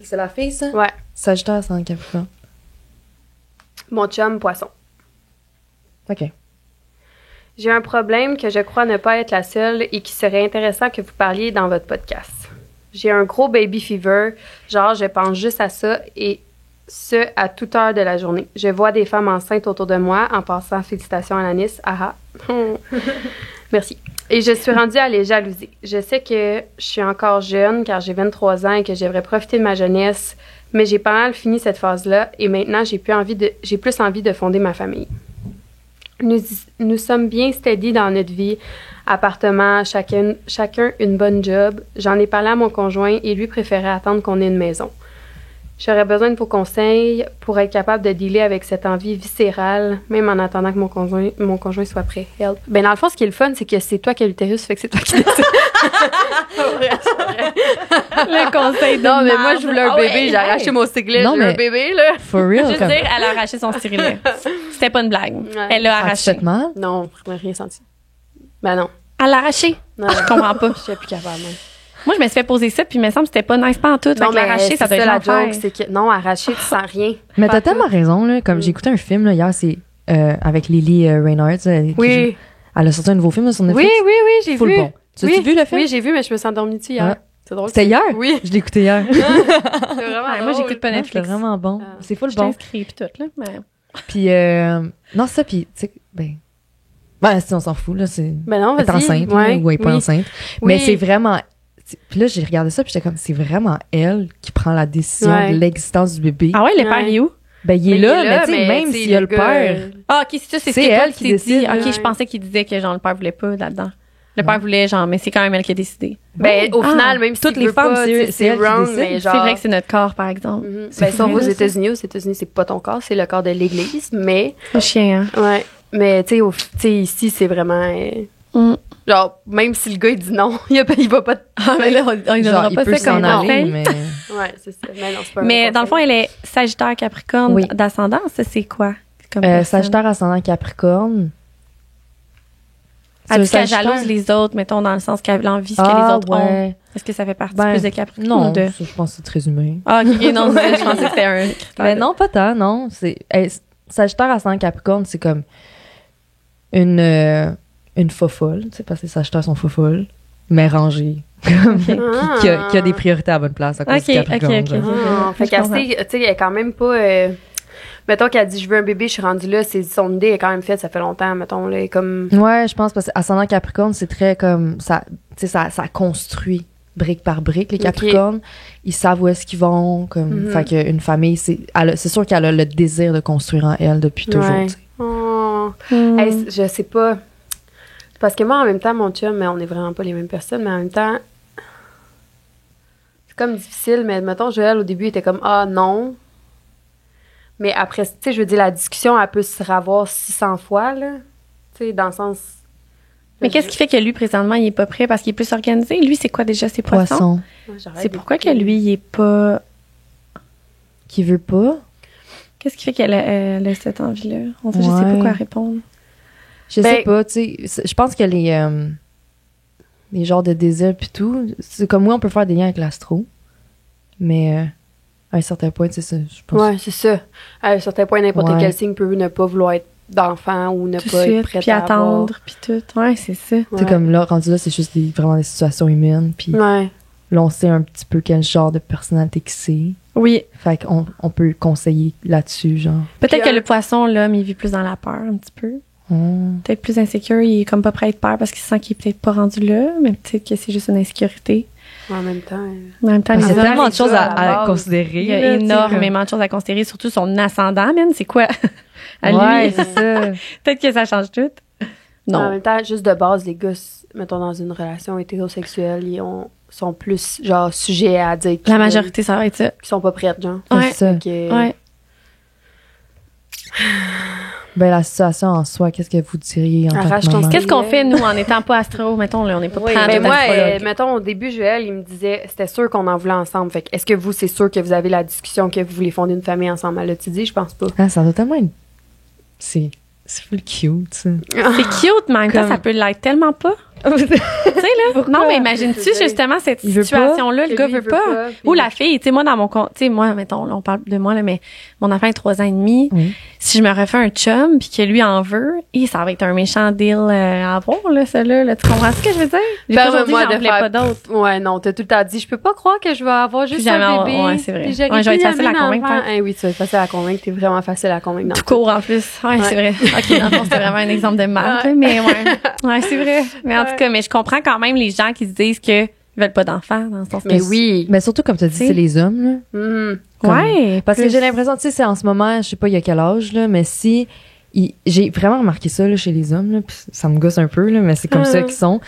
C'est la fille, ça? Ouais. Sagittaire, c'est en Capricorne. Mon chum, Poisson. OK. J'ai un problème que je crois ne pas être la seule et qui serait intéressant que vous parliez dans votre podcast. J'ai un gros baby fever, genre je pense juste à ça et ce à toute heure de la journée. Je vois des femmes enceintes autour de moi en passant félicitations à Ananis. Ah ah. Merci. Et je suis rendue à les jalouser. Je sais que je suis encore jeune car j'ai 23 ans et que j'aimerais profiter de ma jeunesse, mais j'ai pas mal fini cette phase-là et maintenant j'ai plus envie de fonder ma famille. Nous sommes bien steady dans notre vie, appartement, chacun une bonne job. J'en ai parlé à mon conjoint et lui préférait attendre qu'on ait une maison. J'aurais besoin de vos conseils pour être capable de dealer avec cette envie viscérale, même en attendant que mon conjoint soit prêt. Help. Ben dans le fond, ce qui est le fun, c'est que c'est toi qui as l'utérus, fait que c'est toi qui décides. Le conseil de Non, mais moi, marde. je voulais un Ah bébé, ouais, j'ai arraché mon stylet, Non, je veux un mais- bébé, là. For real, Juste comme... dire, elle a arraché son stérilet. C'était pas une blague. Ouais. Elle l'a Ça te arraché. fait mal? Non, je n'ai rien senti. Ben non. Elle l'a arraché. Non, Je comprends pas. Je suis plus capable. non. Moi, je me suis fait poser ça, puis il me semble que c'était pas nice pas en tout. Fait Non, que mais l'arracher, ça doit être la l'enfer. joke, c'est que non, arraché, tu sens rien. Mais t'as Pas tellement tout. raison, là. Comme j'ai écouté un film, là, hier, c'est avec Lily Reinhardt. qui joue- Oui. Elle a sorti un nouveau film sur Oui, Netflix. oui, j'ai Full vu. bon. Tu Oui. as vu le film? Oui, j'ai vu, mais je me suis endormie dessus hier. Ah. C'est drôle. C'était hier? Oui. Je l'ai écouté hier. C'est vraiment Ouais, moi, drôle. j'écoute pas Ouais, C'était Netflix. vraiment bon. Ah. C'est full Je bon. t'inscris puis tout, là. Mais... Puis, non, ça, puis, tu sais, ben, si on s'en fout, là, c'est. Ben non, Elle est vas-y. enceinte, là, Ouais, ou elle est pas oui. enceinte. Oui. Mais c'est vraiment. Puis là, j'ai regardé ça, puis j'étais comme, c'est vraiment elle qui prend la décision Ouais. de l'existence du bébé. Ah ouais, le Ouais. père il est où? Ben, il est Mais là, mais tu sais, même tu sais, s'il y a le gars, père. Ah, ok, c'est ça, c'est ce C'est que elle toi, qui tu t'es dit. décide, Ok, là. je pensais qu'il disait que genre le père voulait pas là-dedans. Le père voulait genre, mais c'est quand même elle qui a décidé. Ben, au Ah. final, même si Toutes tu les veux femmes, pas, c'est- tu sais, c'est c'est elles qui wrong, décident. mais genre. C'est vrai que c'est notre corps, par exemple. Mhm. C'est Ben, sauf vrai, aux là, États-Unis, c'est pas ton corps, c'est le corps de l'Église, mais. C'est chien, hein? Ouais. Mais, tu sais, ici, c'est vraiment. Mm. Genre, même si le gars, il dit non, il va pas. Ah, mais là, on Genre, donnera il pas peut ça comme s'en aller, conseil. mais. Ouais, c'est ça. Mais non, c'est pas un Mais vrai dans le fond, conseil. elle est Sagittaire Capricorne Oui. d'ascendance. Ça, c'est quoi? Comme personne? Sagittaire ascendant Capricorne. Elle dit C'est un qu'elle Sagittaire? jalouse les autres, mettons, dans le sens qu'elle envie ce que Ah, les autres ont. ouais. Est-ce que ça fait partie Ben, plus de Capricorne Non, ou de... ça, je pense que c'est très humain. Ah, ok, non, je pensais que c'était un critère. Mais non, pas tant, non. Sagittaire ascendant Capricorne, c'est comme une fofolle, tu sais, parce que les Sagittaires sont fofolles, mais rangées. qui a des priorités à la bonne place à cause Ok, du Capricorne. ok, ok. genre. Ah, fait Je qu'elle comprends. sait, tu sais, elle est quand même pas. Mettons qu'elle dit je veux un bébé, je suis rendue là, son idée est quand même faite, ça fait longtemps, mettons, là, comme. Ouais, je pense parce que ascendant Capricorne, c'est très comme ça, tu sais, ça construit brique par brique les Ok. Capricornes. Ils savent où est-ce qu'ils vont, comme Mhm. fait qu'une famille, c'est sûr qu'elle a le désir de construire en elle depuis toujours. Ouais. tu sais. Oh. Hmm. Hey, je sais pas. Parce que moi, en même temps, mon chum, mais on est vraiment pas les mêmes personnes, mais en même temps, c'est comme difficile, mais mettons, Joël, au début, était comme ah non. Mais après, tu sais, je veux dire, la discussion, elle peut se revoir 600 fois, là. Tu sais, dans le sens. Mais qu'est-ce qui fait que lui, présentement, il est pas prêt parce qu'il est plus organisé? Lui, c'est quoi déjà ses poissons? Poisson Moi, j'arrête C'est pourquoi que d'écouter. lui, il est pas... qui veut pas. Qu'est-ce qui fait qu'elle a cette envie-là? On dirait, je sais pas quoi répondre. Je sais pas, tu sais. Je pense que les genres de désirs pis tout, c'est comme moi, on peut faire des liens avec l'astro. Mais à un certain point, c'est ça, je pense. Ouais, c'est ça. À un certain point, n'importe quel signe peut ne pas vouloir être d'enfant ou ne tout pas suite, être prêt puis à attendre, puis tout. Ouais, c'est ça. Tu sais, comme là, rendu là, c'est juste vraiment des situations humaines. Puis Ouais. là, on sait un petit peu quel genre de personnalité que c'est. Oui. Fait qu'on peut conseiller là-dessus, genre. Peut-être que le poisson, l'homme, il vit plus dans la peur un petit peu. Peut-être plus insécure, il est comme pas prêt à être peur parce qu'il sent qu'il est peut-être pas rendu là, mais peut-être que c'est juste une insécurité. En même temps. En même temps, Il y a les tellement hommes, de choses à considérer. il y a énormément de choses à considérer, surtout son ascendant, man, c'est quoi? À ouais, lui. c'est ça. Peut-être que ça change tout. Non. En même temps, juste de base, les gars, mettons, dans une relation hétérosexuelle, sont plus, genre, sujets à dire La majorité, ça va être ça. qu'ils sont pas prêts, genre. Ouais. C'est ça. Ouais. Ben, la situation en soi, qu'est-ce que vous diriez en tant Arrache que ton maman? Qu'est-ce qu'on fait, nous, en étant pas astro? Mettons, là, on n'est pas Oui, prêts mais à moi, astrologue. mettons, au début, Joël, il me disait, c'était sûr qu'on en voulait ensemble. Fait que, est-ce que vous, c'est sûr que vous avez la discussion que vous voulez fonder une famille ensemble? Elle l'a-tu dit? Je pense pas. Ah, ça doit tellement être... C'est full cute, ça. C'est cute, mais en même temps, Comme- ça peut l'être tellement pas. Tu sais, là. Non, mais imagines-tu justement cette Il veut pas, situation-là, le que gars lui, veut il veut pas. pas, puis- Ou la fille, tu sais, moi, dans mon compte, tu sais, moi, mettons, là, on parle de moi, là, mais mon enfant est 3 ans et demi. Oui. Si je me refais un chum, puis que lui en veut, et ça va être un méchant deal à avoir, là, celui-là. Là, tu comprends ce que je veux dire? J'ai Ben, toujours dit que moi, j'en de voulais faire- pas d'autres. Ouais, non, t'as tout le temps dit, je peux pas croire que je vais avoir juste Puis jamais un bébé. ouais, c'est vrai. Puis j'aurais Ouais, je vais pu être facile à amener un convaincre, enfant. hein. Eh oui, tu vas être facile à convaincre. T'es vraiment facile à convaincre. dans Tout tout. court, en plus. Ouais, c'est vrai. OK, dans le fond, c'était vraiment un exemple de marque, Ouais. mais ouais. Ouais, c'est vrai. Mais en tout cas, mais je comprends quand même les gens qui se disent qu'ils veulent pas d'enfants, dans le sens Mais que- oui. Mais surtout, comme tu as dit, T'sais. c'est les hommes, là. Mhm. Comme- Ouais. Parce que plus. j'ai l'impression, tu sais, c'est en ce moment, je sais pas il y a quel âge, là, mais si... j'ai vraiment remarqué ça, là, chez les hommes, là, pis ça me gosse un peu, là, mais c'est comme ça qu'ils sont.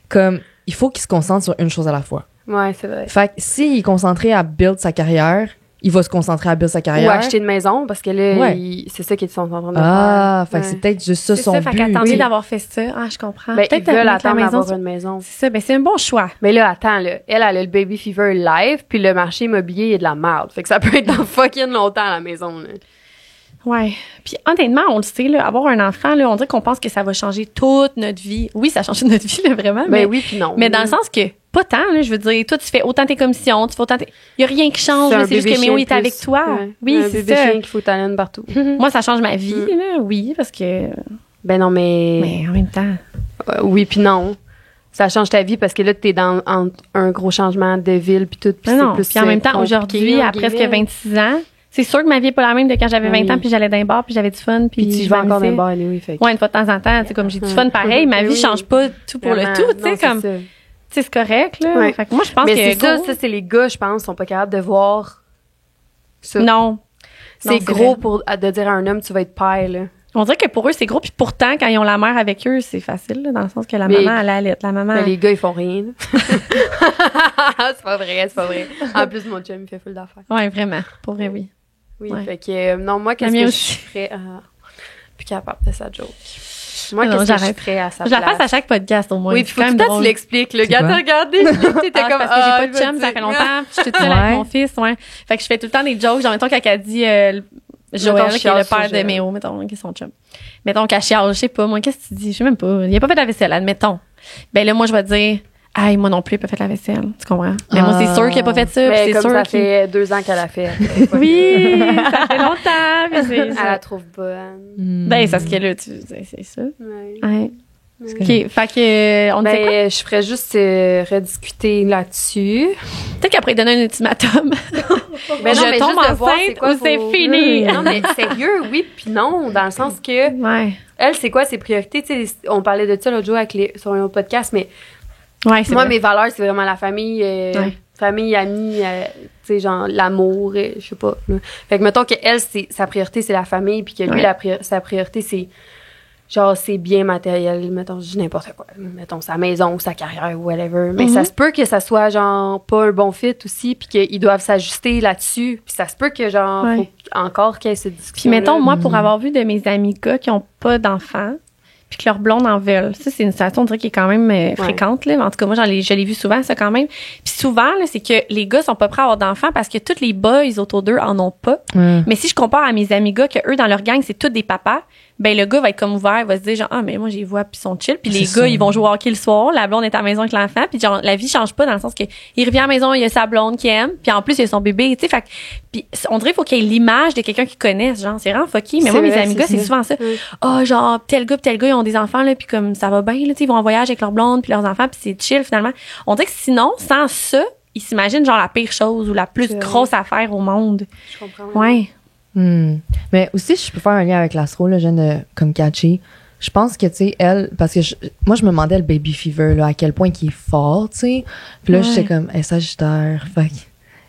Comme, il faut qu'ils se concentrent sur une chose à la fois. Ouais, c'est vrai. Fait que s'il est concentré à build sa carrière, il va se concentrer à build sa carrière. Ou acheter une maison, parce que là, Ouais. c'est ça qu'ils sont en train de Ah, fait faire. que c'est peut-être juste ça C'est son ça, fait but. qu'attendez tu sais. d'avoir fait ça. Ah, je comprends. Ben, ils Peut-être veulent mettre la attendre maison d'avoir sur- une maison. C'est ça, ben c'est un bon choix. Mais là, attends, là. Elle a le baby fever live, puis le marché immobilier est de la merde. Fait que ça peut être dans fucking longtemps à la maison, là. Ouais. Puis honnêtement, on le sait, là, avoir un enfant, là, on dirait qu'on pense que ça va changer toute notre vie. Oui, ça change notre vie, là, vraiment. Ben mais, oui, puis non. mais dans le sens que, pas tant, là, je veux dire, toi, tu fais autant tes commissions, tu fais autant tes... Il y a rien qui change, là, c'est juste que Méo est avec toi. Ouais. Oui, un c'est bébé ça. chien qu'il faut talonner partout. Moi, ça change ma vie, là, oui, parce que... Ben non, Mais en même temps... oui, puis non. Ça change ta vie parce que là, t'es dans un gros changement de ville, puis tout. Puis Non, non. c'est plus Puis en même temps, compliqué, aujourd'hui, à entre presque guillemets. 26 ans, c'est sûr que ma vie est pas la même de quand j'avais 20 Oui. ans, puis j'allais d'un bar, puis j'avais du fun, puis Puis tu je vas encore m'amusais. d'un bar, oui, fait que- Ouais, une fois de temps en temps, tu sais, comme j'ai du Ouais. fun pareil, ma vie Oui. change pas tout pour Vraiment. le tout, tu sais, Non, c'est comme, ça. tu sais, c'est correct, là. Ouais. Fait que moi, je pense Mais que. c'est ça, gros, c'est les gars, je pense, sont pas capables de voir ça. Non. C'est Non, gros vrai. de dire à un homme, tu vas être père, là. On dirait que pour eux, c'est gros, puis pourtant, quand ils ont la mère avec eux, c'est facile, là, dans le sens que la Mais- maman, elle allait, la maman. Mais les gars, ils font rien, là. C'est pas vrai, c'est pas vrai. En plus, mon chum, il fait full d'affaires. Ouais, vraiment. Pour vrai, oui. Oui, Ouais. fait que, non, moi, qu'est-ce La que mienne je aussi. ferais? Plus capable de sa joke. Moi, Non, qu'est-ce que je j'arrête. ferais à sa Je la place? fasse à chaque podcast, au moins. Oui, C'est puis faut quand tout même le temps que drôle. tu l'expliques, le C'est gars, quoi? t'as regardé, t'étais Ah, comme, parce que j'ai pas de il va chum, ça dire. fait longtemps, puis je suis toute seule avec Ouais. mon fils, ouais. Fait que je fais tout le temps des jokes, genre, mettons, quand elle dit, Joël, Mettons, qui est chiale le sur père de Joël. Méo, mettons, qui est son chum. Mettons qu'elle chiale, je sais pas, moi, qu'est-ce que tu dis? Je sais même pas. Il a pas fait la vaisselle, admettons. Ben là, moi, je vais dire, aïe, moi non plus, il a pas fait la vaisselle. Tu comprends? Mais moi, c'est sûr qu'il a pas fait ça, puis Mais c'est comme sûr ça qu'il... fait 2 ans qu'elle a fait. Oui, ça fait longtemps, puis c'est Elle ça. la trouve bonne. Ben, c'est ce que là, tu c'est ça. Ouais. Ouais. Ouais. OK, fait que, on disait quoi? Ben, je ferais juste rediscuter là-dessus. Peut-être qu'après, il donne un ultimatum. Ben Je tombe enceinte ou c'est fini? Non, mais sérieux, oui, puis non, dans le sens que, Ouais. elle, c'est quoi ses priorités? Tu sais, on parlait de ça l'autre jour sur un autre podcast, mais Ouais, c'est moi, vrai. mes valeurs, c'est vraiment la famille, Ouais. famille, amis, tu sais, genre l'amour, je sais pas. Là. Fait que mettons que elle, sa priorité, c'est la famille, puis que lui, Ouais. sa priorité, c'est genre ses biens matériels, mettons, je dis n'importe quoi, mettons sa maison, sa carrière, whatever. Mais ça se peut que ça soit genre pas un bon fit aussi, puis qu'ils doivent s'ajuster là-dessus. Puis ça se peut que genre, Ouais. faut encore qu'il y ait cette Puis discussion. mettons, moi, pour avoir vu de mes amis gars qui ont pas d'enfants, puis que leurs blondes en veulent. Ça, c'est une situation, on dirait, qui est quand même fréquente, là. En tout cas, moi, je l'ai vu souvent, ça, quand même. Puis souvent, là, c'est que les gars sont pas prêts à avoir d'enfants parce que tous les boys autour d'eux en ont pas. Mais si je compare à mes amis gars, que eux, dans leur gang, c'est tous des papas, ben le gars va être comme ouvert, il va se dire genre mais moi j'y vois puis ils sont chill, puis les gars ils vont jouer au hockey le soir, la blonde est à la maison avec l'enfant, puis genre la vie change pas dans le sens que il revient à la maison, il y a sa blonde qui aime, puis en plus il y a son bébé, tu sais, fait puis on dirait faut qu'il y ait l'image de quelqu'un qui connaisse, genre c'est vraiment fucky, mais moi mes amis gars c'est souvent ça. Genre tel gars ils ont des enfants là, puis comme ça va bien là, tu sais, ils vont en voyage avec leur blonde puis leurs enfants, puis c'est chill finalement. On dirait que sinon sans ça, ils s'imaginent genre la pire chose ou la plus grosse affaire au monde. Je comprends. Ouais. Mais aussi, je peux faire un lien avec l'astro, là, je viens de comme catcher. Je pense que, tu sais, elle, parce que moi, je me demandais le baby fever, là, à quel point il est fort, tu sais. Puis là, j'étais comme, Sagittaire. Fait que,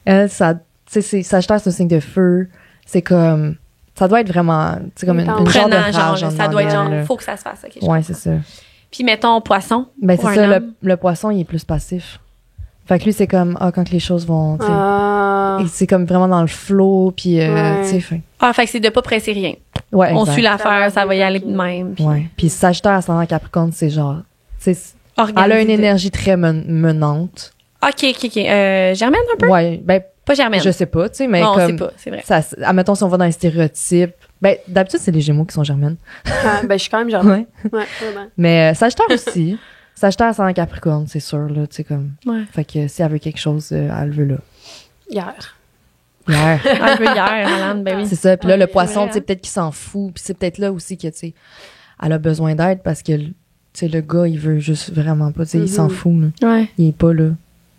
elle, ça, tu sais, Sagittaire, c'est un signe de feu. C'est comme, ça doit être vraiment, tu sais, comme une genre de rage. Ça doit être genre, faut que ça se fasse. Okay, ouais, c'est ça. Puis mettons, poisson. Ben, c'est ça, le poisson, il est plus passif. Fait que lui, c'est comme, quand les choses vont, tu sais, c'est comme vraiment dans le flow, puis, tu sais, fait que c'est de pas presser rien. Ouais, exact. On suit l'affaire, ça va y aller de même. Puis... Ouais. Puis Sagittaire, ascendant Capricorne, c'est genre, tu sais, elle a une énergie très menante. OK. Germaine un peu? Ouais, ben, pas Germaine. Je sais pas, tu sais, mais non, comme. on sait pas, c'est vrai. Ça, admettons, si on va dans les stéréotypes, ben, d'habitude, c'est les Gémeaux qui sont Germaines. Ben, je suis quand même Germaine. Ouais, vraiment. Mais Sagittaire aussi. Sagittaire, ascendant Capricorne, c'est sûr, là, tu sais, comme. Ouais. Fait que si elle veut quelque chose, elle veut là. Hier. Elle veut hier, Alane, ben oui. C'est ça. Puis là, le poisson, tu sais, peut-être qu'il s'en fout. Puis c'est peut-être là aussi que, tu sais, elle a besoin d'aide parce que, tu sais, le gars, il veut juste vraiment pas, tu sais, il s'en fout, là. Ouais. Il est pas là.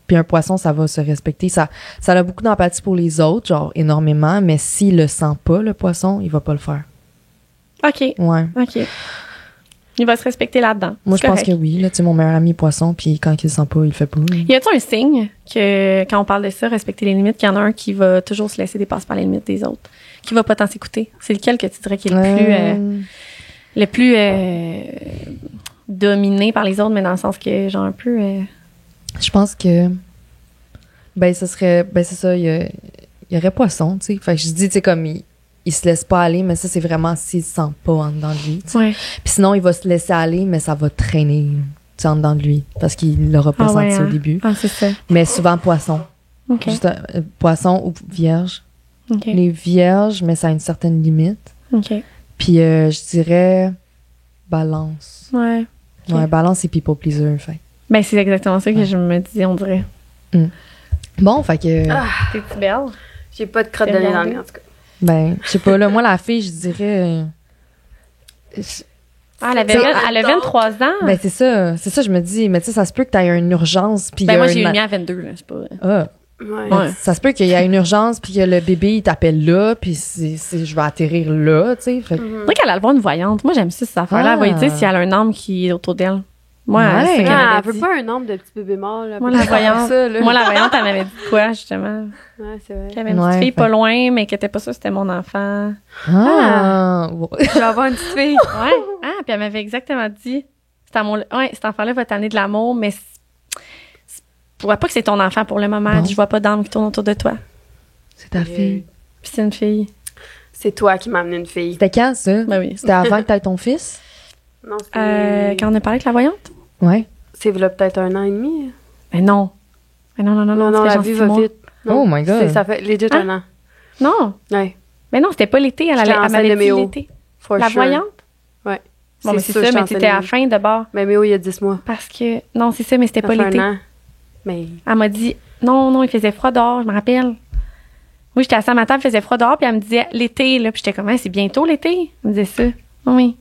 Puis un poisson, ça va se respecter. Ça a beaucoup d'empathie pour les autres, genre, énormément, mais s'il le sent pas, le poisson, il va pas le faire. OK. Ouais. OK. Il va se respecter là-dedans. Moi, je pense que oui. Là, tu sais, mon meilleur ami est poisson, puis quand il le sent pas, il le fait pas. Y a-t-il un signe que, quand on parle de ça, respecter les limites, qu'il y en a un qui va toujours se laisser dépasser par les limites des autres, qui va pas tant s'écouter? C'est lequel que tu dirais qui est le plus dominé par les autres, mais dans le sens que, genre, un peu... Je pense que... Ben, ce serait... Ben, c'est ça, il y aurait poisson, tu sais. Fait que je dis, tu sais, comme... Il se laisse pas aller, mais ça, c'est vraiment s'il se sent pas en dedans de lui. Ouais. Puis sinon, il va se laisser aller, mais ça va traîner en dedans de lui parce qu'il l'aura pas senti au début. Ah, c'est ça. Mais souvent, poisson. OK. Juste poisson ou vierge. OK. Les vierges, mais ça a une certaine limite. OK. Puis je dirais balance. Ouais. Okay. Ouais, balance et people pleaser, fait. Ben, c'est exactement ça que je me disais, on dirait. Bon, fait que... T'es-tu belle? J'ai pas de crotte de nez dans le nez, en tout cas. Ben, je sais pas, là, moi, la fille, je dirais... elle avait 23 ans. Ben, c'est ça, je me dis. Mais tu sais, ça se peut que tu aies une urgence. Puis moi, j'ai eu le mien à 22, là, c'est pas... Ouais. Ça se peut qu'il y ait une urgence, puis que le bébé, il t'appelle là, puis je vais atterrir là, tu sais. Fait que... C'est vrai qu'elle a le voir une voyante. Moi, j'aime ça, cette affaire-là. Elle va lui dire si elle a un homme qui est autour d'elle. Moi, elle veut pas un nombre de petits bébés morts. Là, moi, la voyante, elle m'avait dit quoi, justement? Ouais, c'est vrai. Qu'il y avait une petite fille pas loin, mais qu'elle était pas sûre que c'était mon enfant. Je vais avoir une petite fille. Ouais. Puis elle m'avait exactement dit, cet enfant-là va t'amener de l'amour, mais je vois pas que c'est ton enfant pour le moment. Bon. Je vois pas d'âme qui tourne autour de toi. C'est ta fille. Puis c'est une fille. C'est toi qui m'as amené une fille. C'était quand, ça? Ben oui. C'était avant que t'aies ton fils? Non, c'était... Quand on a parlé avec la voyante? Ouais. C'est peut-être 1 an et demi. Ben non. Non, la vie va vite. Non, oh my God. Ça fait legit 1 an. Non. Ouais. Mais non, c'était pas l'été. Elle m'avait dit l'été. La voyante? Ouais. Bon, mais c'est ça, mais t'étais à la fin de bord. Mais Méo, il y a 10 mois. Parce que... Non, c'est ça, mais c'était pas l'été. 1 an. Mais... Elle m'a dit... Non, il faisait froid dehors, je me rappelle. Oui, j'étais assise à ma table, il faisait froid dehors, puis elle me disait l'été, là. Puis j'étais comme, c'est bientôt l'été. Elle me disait ça. Oui.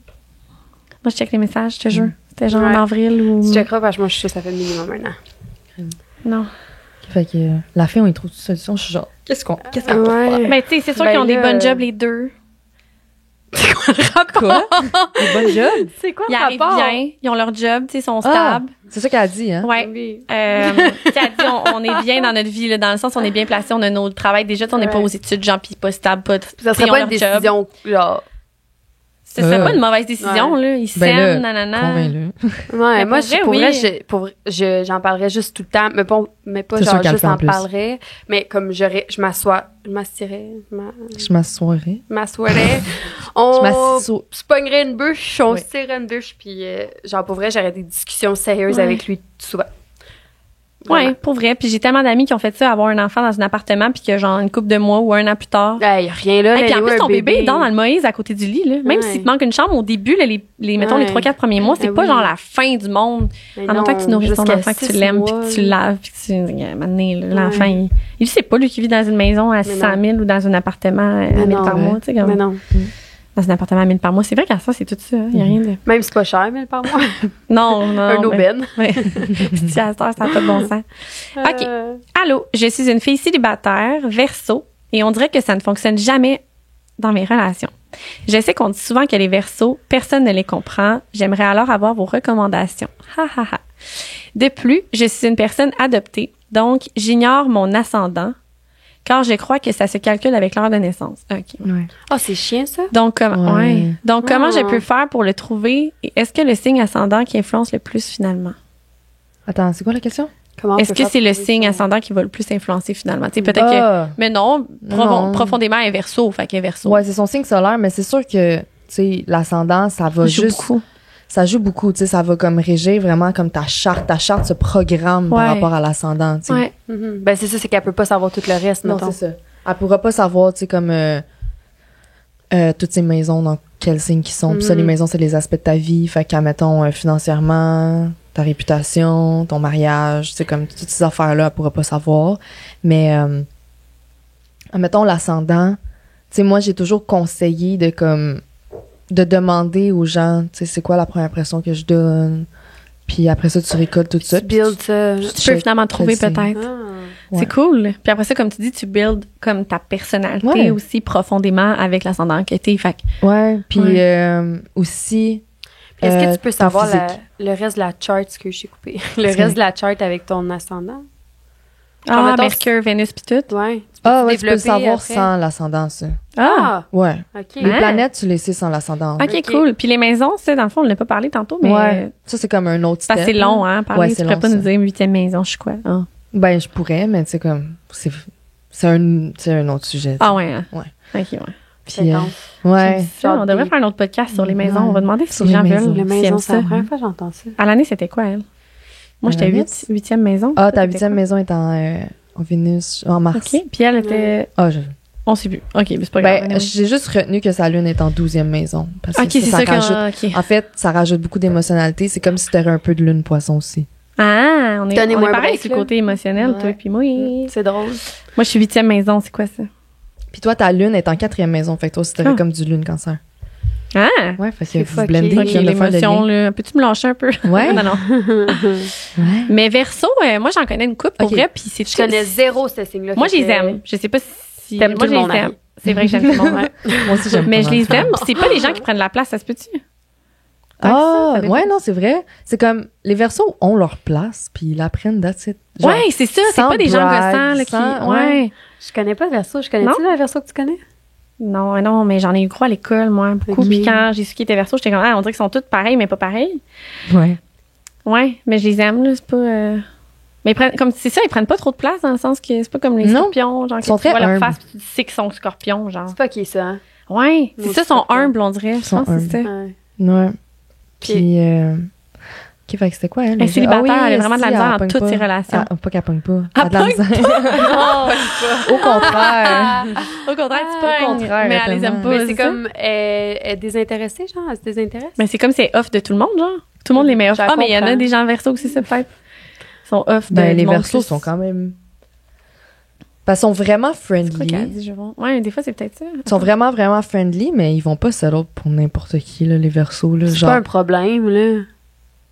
Moi, je check les messages, je te jure. C'était genre en avril ou... Tu checkeras parce que moi, je suis sûre que ça fait minimum 1 an. Non. Fait que la fille, on y trouve une solution. Je suis genre, qu'est-ce qu'on peut faire? Ben, tu sais, c'est sûr qu'ils ont des bonnes jobs, les deux. C'est quoi le rapport? Des bonnes jobs? C'est quoi le rapport? Ils arrivent bien, ils ont leur job, tu sais, ils sont stables. C'est ça qu'elle a dit, hein? Ouais. Oui. Elle a dit, on est bien dans notre vie, là, dans le sens, on est bien placé, on a notre travail déjà, on n'est pas aux études, genre, pis pas stable, pas. Ça serait pas une décision, genre, Ce serait pas une mauvaise décision, là. Ils s'aiment, nanana. Convainc-le. Ouais, moi, pour vrai, j'en parlerais juste tout le temps, mais pas C'est sûr genre qu'elle juste le fait en en plus. parlerais, mais comme je m'assoirais, Je m'assoirais. on Je se pognerait une bûche, on se tirerait une bûche, puis genre pour vrai, j'aurais des discussions sérieuses avec lui souvent. Ouais, pour vrai. Puis j'ai tellement d'amis qui ont fait ça, avoir un enfant dans un appartement, puis que genre une couple de mois ou un an plus tard. Il y a rien là. Et puis en plus, un ton bébé il dort dans le Moïse à côté du lit, là. Même s'il te manque une chambre au début, là, mettons les 3-4 premiers mois, c'est pas genre la fin du monde. En même temps que tu nourris ton enfant, que tu l'aimes, puis que tu le laves, puis que l'enfant, il sait pas, lui, qui vit dans une maison à 600 000 ou dans un appartement à 1000 par mois, tu sais, comme. Mais non. Dans un appartement à 1000 par mois. C'est vrai qu'à ça, c'est tout ça. Il y a rien de. Même si c'est pas cher, 1000 par mois. Non. Un aubaine. Ouais. Si à cette heure, ça n'a pas de bon sens. OK. Allô, je suis une fille célibataire, Verseau, et on dirait que ça ne fonctionne jamais dans mes relations. Je sais qu'on dit souvent que les Verseaux, personne ne les comprend. J'aimerais alors avoir vos recommandations. Ha, ha, ha. De plus, je suis une personne adoptée, donc j'ignore mon ascendant, car je crois que ça se calcule avec l'heure de naissance. OK. Ouais. Oh, c'est chiant, ça. Donc, Ouais. Donc comment je peux faire pour le trouver? Et est-ce que le signe ascendant qui influence le plus finalement? Attends, c'est quoi la question? Comment on Est-ce peut que faire c'est le pour trouver signe ça? ascendant qui va le plus influencer finalement? Tu sais, peut-être que. Mais non, Non. profondément, elle est Verseau, fait qu'elle est Verseau. Ouais, c'est son signe solaire, mais c'est sûr que, tu sais, l'ascendant, ça va joue juste. beaucoup. Ça joue beaucoup, tu sais, ça va comme régir vraiment comme ta charte. Ta charte se programme par Ouais. rapport à l'ascendant, tu sais. Ouais. Ben, c'est ça, c'est qu'elle peut pas savoir tout le reste, Non, mettons. c'est ça. Elle pourra pas savoir, tu sais, comme toutes ces maisons, dans quel signe qui sont. Puis ça, les maisons, c'est les aspects de ta vie. Fait qu'admettons, financièrement, ta réputation, ton mariage, tu sais, comme toutes ces affaires-là, elle pourra pas savoir. Mais, admettons, l'ascendant, tu sais, moi, j'ai toujours conseillé de demander aux gens, tu sais, c'est quoi la première impression que je donne. Puis après ça, tu récoltes tout ça. Tu builds ça. Tu peux finalement trouver sais. peut-être. Ah. Ouais. C'est cool. Puis après ça, comme tu dis, tu builds comme ta personnalité Ouais. aussi profondément avec l'ascendant que t'es. Fait que- Ouais, puis Ouais. aussi... Puis est-ce que tu peux ton savoir physique. le reste de la chart, ce que j'ai coupé? Le C'est reste de la chart avec ton ascendant? Ah, mettons, Mercure, Vénus, puis tout. Ouais. Ah ouais, tu peux le développer savoir après? sans l'ascendant, ça. Ah! Ouais. OK. Les Hein? planètes, tu les sais sans l'ascendant. OK, Ok. cool. Puis les maisons, ça, dans le fond, on l'a pas parlé tantôt, mais. Ouais. Ça, c'est comme un autre Parce que step. c'est long, hein, parler. Ouais, tu c'est pourrais long, pas nous ça. dire 8e maison, je suis quoi. Ah, Ben, je pourrais, mais tu sais, comme... C'est un autre sujet. Ah ouais, hein? Ouais. OK, ouais. Puis, Attends. ouais. Ça, on devrait des- faire un autre podcast sur les maisons. Ouais. On va demander si Sur les les gens maisons. veulent. Les s'ils aiment maisons, c'est la ça. première fois que j'entends ça. À l'année, c'était quoi, elle? Moi, j'étais l'année? 8e maison. Ah, ta Toi, 8e maison est en Vénus, en Mars. OK. Puis elle était. Ah, On sait plus. OK, mais c'est pas grave. ben, j'ai juste retenu que sa lune est en 12e maison. Parce que OK, c'est ça rajoute... que. OK. En fait, ça rajoute beaucoup d'émotionnalité. C'est comme si tu aurais un peu de lune poisson aussi. Ah, on est Donnez-moi un pareil break, sur le là. côté émotionnel, toi Ouais. puis moi. Moi, C'est drôle. je suis 8e maison. C'est quoi ça? Puis toi, ta lune est en 4e maison. Fait que toi aussi, t'aurais Ah. comme du lune cancer. Ah! Ouais, fait que C'est vous fucké. blendez. OK, je viens de faire le l'émotion, lien. là. Peux-tu me lâcher un peu? Ouais. non, non. Ouais. Mais Verseau, moi, j'en connais une couple pour OK. vrai, puis c'est Je connais zéro ce signe-là. Moi, je fait les que- aime. Je sais pas si. T'aimes moi, tout je le monde, les aime. Harry. C'est vrai que j'aime tout le monde. Ouais. Moi aussi, j'aime Mais pas je les mal ça. aime, puis c'est pas les gens qui prennent la place, ça se peut-tu? Ah, Ça dépend. ouais, non, c'est vrai. C'est comme, les Verseaux ont leur place, puis ils la prennent, that's it. Genre, Ouais, c'est ça, c'est sans pas des gens brag, gossants, là, qui. sans- Ouais. Je connais pas Verseau. Je connais-tu la Verseau que tu connais? Non, mais j'en ai eu gros à l'école, moi, beaucoup. Ok. Puis quand j'ai su qu'ils étaient Verseau, j'étais comme, on dirait qu'ils sont tous pareils, mais pas pareils. Ouais. Ouais, mais je les aime, là, c'est pas. Mais ils prennent, comme c'est ça, ils prennent pas trop de place dans le sens que c'est pas comme les Non. scorpions, genre, Ils sont que tu vois très leur humbles. face, puis tu sais qu'ils sont scorpions, genre. C'est pas qui ça, hein? Ouais, c'est Nos ça, ils sont scorpions. humbles, on dirait. Je sont pense que c'est ça. Ouais. Ouais. Puis- Puis, OK, fait que c'était quoi, elle? Elle est célibataire, elle a vraiment de la si, misère elle dans pogne toutes pas. ses relations. Ah, pas qu'elle pogne pas. Elle Elle a de la pogne misère. Au contraire. Au contraire, tu Au pognes, contraire, mais elle les aime tellement. pas. Mais c'est ça? comme, elle est désintéressée, genre, elle se désintéresse. Mais c'est comme c'est off de tout le monde, genre. Tout le monde les met off. Je Ah, mais il y en a comprends. des gens Verseau aussi, c'est peut-être. Ils sont off de Ben, les du monde Verseaux plus. sont quand même... Parce qu'ils sont vraiment C'est quoi qu'elle a friendly. dit, je vois? Ouais, des fois, c'est peut-être ça. Ils sont vraiment, vraiment friendly, mais ils vont pas settle pour n'importe qui, là, les Verseaux, là. C'est Genre... pas un problème, là.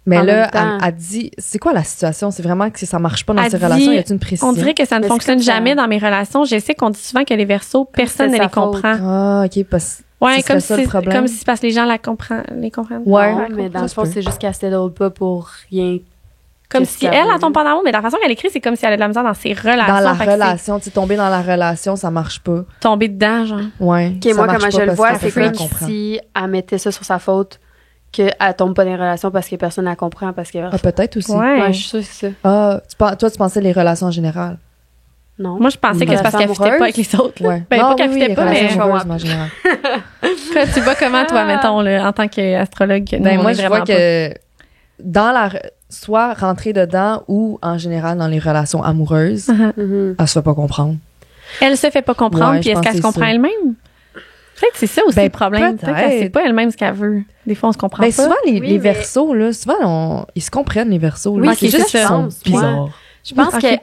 Mais en là, même temps. elle dit... C'est quoi la situation? C'est vraiment que ça marche pas dans Elle ces dit- relations? Y a-t-il une précision? On dirait que ça ne Mais c'est fonctionne comme ça. jamais dans mes relations. Je sais qu'on dit souvent que les Verseaux, personne c'est ne sa les comprend. Ah, OK, parce... Ouais, ce comme serait ça, si, le problème. comme si c'est parce que les gens les comprennent. Ouais. Ouais, mais dans Ça le se fond, peut. c'est juste qu'elle settle pas pour rien Comme Qu'est-ce si qu'elle elle veut? tombe pas en amour, mais la façon qu'elle écrit, c'est comme si elle a de la misère dans ses relations. Dans la Fait que c'est relation, tu sais, tomber dans la relation, ça marche pas. tomber dedans, genre. Ouais. Ok, moi, comment je le vois, c'est que comme si elle mettait ça sur sa faute, qu'elle tombe pas dans les relations parce que personne ne la comprend, parce que... Ah, peut-être aussi. Ouais. Ouais, je suis sûre que c'est ça. Ah, toi, tu pensais les relations en général. Non. Moi, je pensais que c'est parce qu'elle Relation fitait pas amoureuse? avec les autres. là. Ouais. Ben, Non, pas qu'elle oui, fitait les pas, mais relations amoureuses, mais en général. tu vois comment, toi, mettons, là, en tant qu'astrologue, que nous, Ben, on moi, est je vraiment vois que soit rentrer dedans ou, en général, dans les relations amoureuses, pas. Mhm. elle se fait pas comprendre. Elle se fait pas comprendre, Ouais, puis je est-ce pense qu'elle se que c'est comprend ça. elle-même? Peut-être que c'est ça aussi Ben, le problème. Peut-être qu'elle sait peut-être. pas elle-même ce qu'elle veut. Des fois, on se comprend Ben, pas. souvent, les Oui, mais- versos, là, souvent, ils se comprennent, les versos. Oui, là. c'est c'est juste ça, qu'ils je sont pense, bizarres. Je pense Ok,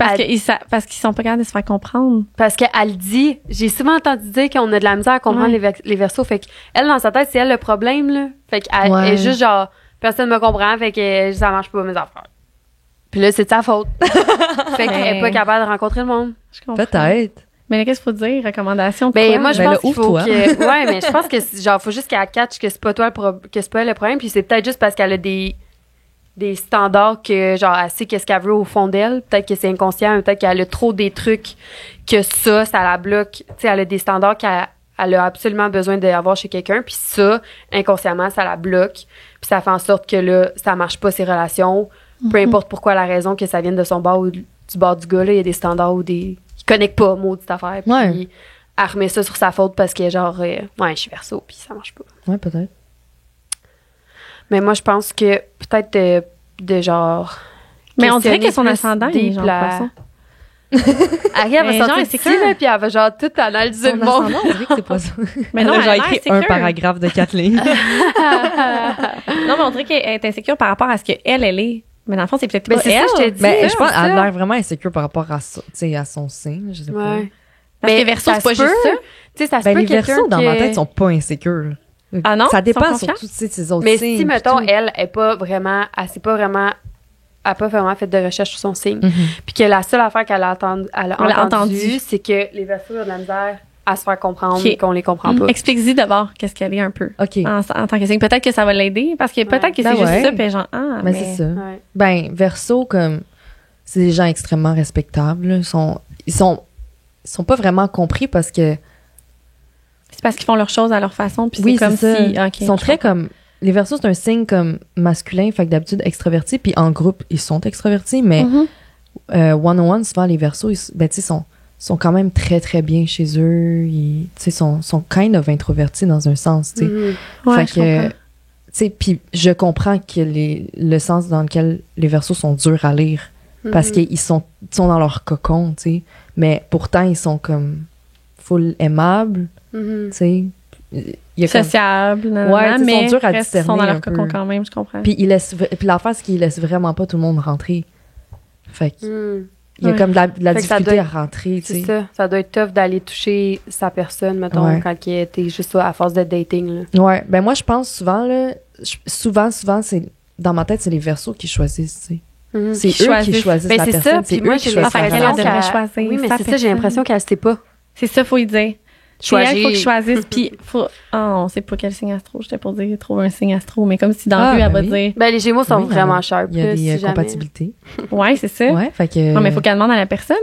parce qu'ils sont pas capables de se faire comprendre. Parce qu'elle dit, j'ai souvent entendu dire qu'on a de la misère à comprendre Ouais. les versos. Fait qu'elle, dans sa tête, c'est elle le problème, là. Fait qu'elle Ouais. est juste genre, personne me comprend, fait que ça marche pas mes affaires. Puis là, c'est de sa faute. Fait qu'elle est pas capable de rencontrer le monde. Je comprends. Peut-être. Mais là, qu'est-ce qu'il faut dire? Recommandation de Ben, quoi? moi, je Ben, pense là, qu'il faut ouvre-toi. que. Ouais, mais je pense que, genre, faut juste qu'elle catch que c'est pas toi que c'est pas elle le problème. Puis c'est peut-être juste parce qu'elle a des standards que, genre, elle sait qu'est-ce qu'elle veut au fond d'elle. Peut-être que c'est inconscient, peut-être qu'elle a trop des trucs que ça la bloque. Tu sais, elle a des standards elle a absolument besoin d'avoir chez quelqu'un. Puis ça, inconsciemment, ça la bloque. Puis ça fait en sorte que là, ça marche pas ses relations. Peu importe pourquoi la raison que ça vienne de son bord ou du bord du gars, là, il y a des standards ou des. Ils connectent pas, maudite affaire. Puis Ouais. elle remet ça sur sa faute parce que, genre, ouais, je suis verso, puis ça marche pas. Ouais, peut-être. Mais moi, je pense que peut-être de genre. Mais on dirait que son questionner ascendant, plus il est genre deep la- poisson. Ariel va Mais genre, sortir c'est d'ici, clair. là, puis elle va genre tout analyser Son le monde. ascendant, on dirait que c'est pas ça. Mais non, Elle a elle a genre l'air écrit un insécure. paragraphe de 4 lignes. Non, mais on dirait qu'elle est insécure par rapport à ce qu'elle est. Mais dans le fond, c'est peut-être Mais pas c'est ça, elle. je te dis. Ben, je pense c'est qu'elle a ça. l'air vraiment insécure par rapport à, tu sais, à son signe, je sais pas. Ouais. Parce Mais que Verseau, ça c'est pas se peut. juste ça. Tu sais, ça se Ben, peut les quelqu'un versos, dans ma que- tête, sont pas insécures. Ah non? Ça Ils dépend sont sur confiants? tous ces autres Mais signes. si, puis mettons, tout. elle est pas vraiment. Elle s'est pas vraiment. Elle n'a pas vraiment fait de recherche sur son signe. Mhm. Puis que la seule affaire qu'elle a, Elle a entendu. c'est que les versos ont de la misère à se faire comprendre Ok. qu'on les comprend pas. Explique-y d'abord qu'est-ce qu'elle est un peu. OK. En tant que signe. Peut-être que ça va l'aider, parce que peut-être que Ben c'est ouais. juste ça, puis genre, ah, Mais c'est ça. Ouais. Ben, Verseau, comme, c'est des gens extrêmement respectables. Là. Ils sont pas vraiment compris parce que, C'est parce qu'ils font leurs choses à leur façon, puis oui, c'est comme c'est ça. si. Ok, Ils sont je très comprends. comme, les Verseaux, c'est un signe comme masculin, fait que d'habitude extraverti, puis en groupe, ils sont extravertis, mais Mhm. one-on-one, souvent, les Verseaux, ben, tu sais, sont quand même très, très bien chez eux. Ils, tu sais, sont kind of introvertis dans un sens, tu sais. Mhm. Ouais, Fait je que, comprends. tu sais, puis je comprends que le sens dans lequel les Verseaux sont durs à lire, parce Mhm. qu'ils sont dans leur cocon, tu sais. Mais pourtant, ils sont comme full aimables, Mhm. tu sais. Il y a comme- Sociable, Ouais, tu sais, mais sont durs à restent- sont discerner dans un leur cocon peu. quand même, je comprends. Puis l'affaire, c'est qu'ils laissent vraiment pas tout le monde rentrer. Fait qu'il Mhm. y a Ouais. comme de la Fait que ça difficulté doit à rentrer, tu C'est sais. ça. Ça doit être tough d'aller toucher sa personne, mettons, Ouais. quand t'es juste à force de dating. Là. Ouais, ben moi, je pense souvent, là, souvent, c'est, dans ma tête, c'est les Verseaux qui choisissent, tu sais. Mhm. C'est Qui eux qui choisissent. choisissent Ben, la c'est personne. ça, C'est puis moi, eux qui j'ai choisissent la l'impression relation. devrait qu'elle- choisir Oui, mais sa c'est ça, j'ai personne. l'impression qu'elle sait pas. C'est ça, faut y dire. C'est elle qu'il faut qu'ils Choisir. choisissent, puis faut... Ah, on sait pas quel signe astro, j'étais pour dire, trouve un signe astro, mais comme si dans Ah, la rue, elle va ben oui. dire... Ben, les Gémeaux sont Oui, vraiment sharp. Il y a là, des si jamais. compatibilités. Ouais, c'est ça. Ouais, fait que. Non, mais faut qu'elle demande à la personne.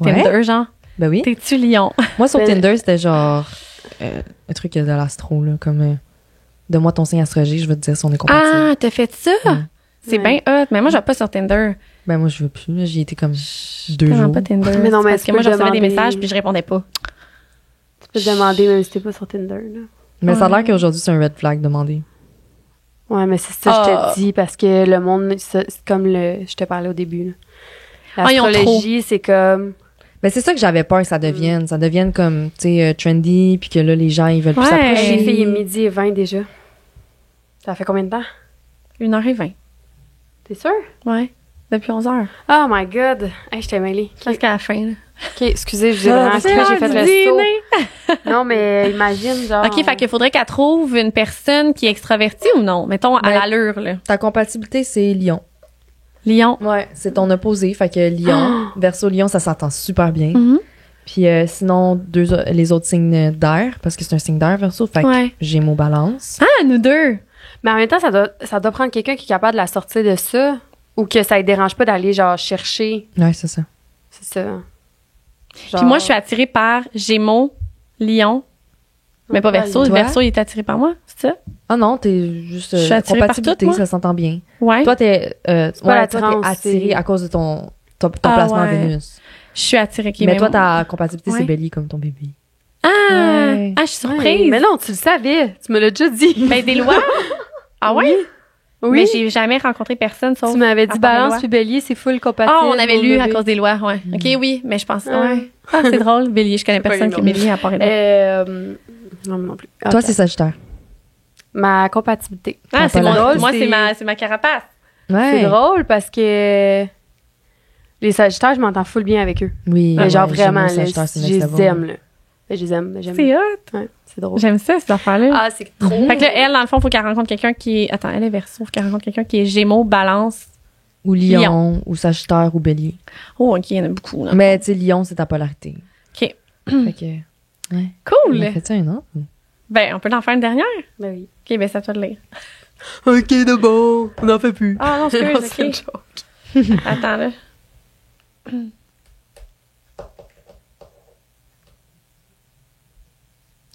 Ouais. Tinder, genre, Ben oui. t'es-tu lion? Moi, sur Ben- Tinder, c'était genre un truc de l'astro, là, comme donne-moi ton signe astrologique, je veux te dire si on est compatible. Ah, t'as fait ça? Ouais. C'est Ouais. bien hot, mais moi, j'ai pas sur Tinder. Ben moi, je veux plus. Là. J'y étais comme 2 Tellement jours. pas Tinder. Mais non, mais parce tu que peux moi, je recevais des demander- messages, puis je répondais pas. Tu peux te demander même si t'es pas sur Tinder. Là. Mais ça a l'air Ouais. qu'aujourd'hui, c'est un red flag demander. Ouais, mais c'est ça, je Ah. te dis, parce que le monde, c'est comme je te parlais au début. Là. Ah, ils ont L'astrologie, c'est comme. Ben c'est ça que j'avais peur que ça devienne. Ça devienne comme, tu sais, trendy, puis que là, les gens, ils veulent plus Ouais. s'approcher. Les filles, il est midi et 20 déjà. Ça fait combien de temps? 1h20. T'es sûr? Ouais. Depuis 11h. Oh my god! Hey, je t'ai mêlée. Presque à la fin, là. Ok, excusez, je dis Ah, vraiment c'est que j'ai fait le saut. dîner. Non, mais imagine, genre. OK, fait qu'il faudrait qu'elle trouve une personne qui est extravertie ou non? Mettons, à Ben- l'allure, là. Ta compatibilité, c'est Lion. Lion. Ouais, c'est ton opposé. Fait que Lion, verso Lion, ça s'entend super bien. Mhm. Puis sinon, les autres signes d'air, parce que c'est un signe d'air, verso. Fait que Ouais. Gémeaux, Balance. Ah, nous deux. Mais en même temps, ça doit prendre quelqu'un qui est capable de la sortir de ça. Ou que ça ne dérange pas d'aller, genre, chercher. Ouais, c'est ça. C'est ça. Puis moi, je suis attirée par Gémeaux, Lion, mais pas Verseau. Toi? Verseau, il est attiré par moi, c'est ça? Ah non, t'es juste Je suis attirée par compatibilité, tout, moi. ça s'entend bien. Ouais. Toi, t'es pas l'attirance, attiré c'est- à cause de ton placement à ouais. Vénus. Je suis attirée. OK, Mais toi, ta compatibilité, Ouais. c'est Bélier comme ton bébé. Ah! Ouais. Ah, je suis Ouais, surprise. mais non, tu le savais. Tu me l'as déjà dit. Ben, des lois? Ah ouais? Oui. Mais j'ai jamais rencontré personne sauf. Tu m'avais dit à part les balance lois. puis bélier, c'est full compatible. Ah, on avait lu à bébé. cause des lois, ouais. OK, oui, mais je pense. Ah. Ouais. Ah, c'est drôle. Bélier, je connais Pas personne les qui est noms. Bélier à part les lois. Non, non plus. Toi, Ok. c'est Sagittaire. Ma compatibilité. Ah, c'est pas mon. drôle, Moi, c'est- c'est ma carapace. Ouais. C'est drôle parce que les Sagittaires, je m'entends full bien avec eux. Oui. Mais genre ouais, vraiment, Gémeaux, là, Sagittaire, c'est je next les level. aime, là. Je les aime. J'aime. C'est hot. Ouais, c'est drôle. J'aime ça, cette affaire-là. Ah, c'est trop. Fait que là, elle, dans le fond, faut qu'elle rencontre quelqu'un qui est. Attends, elle est Verseau. Faut qu'elle rencontre quelqu'un qui est Gémeaux, Balance. Ou Lion, ou Sagittaire, ou Bélier. Oh, OK, il y en a beaucoup, là. Mais tu sais, Lion, c'est ta polarité. OK. Fait que. Ouais. Cool. On a fait ça un autre? Ben, on peut en faire une dernière? Ben oui. OK, ben, c'est à toi de lire. Ok, de bon. On n'en fait plus. Ah, non, C'est excuse, une OK. joke. Attends, là.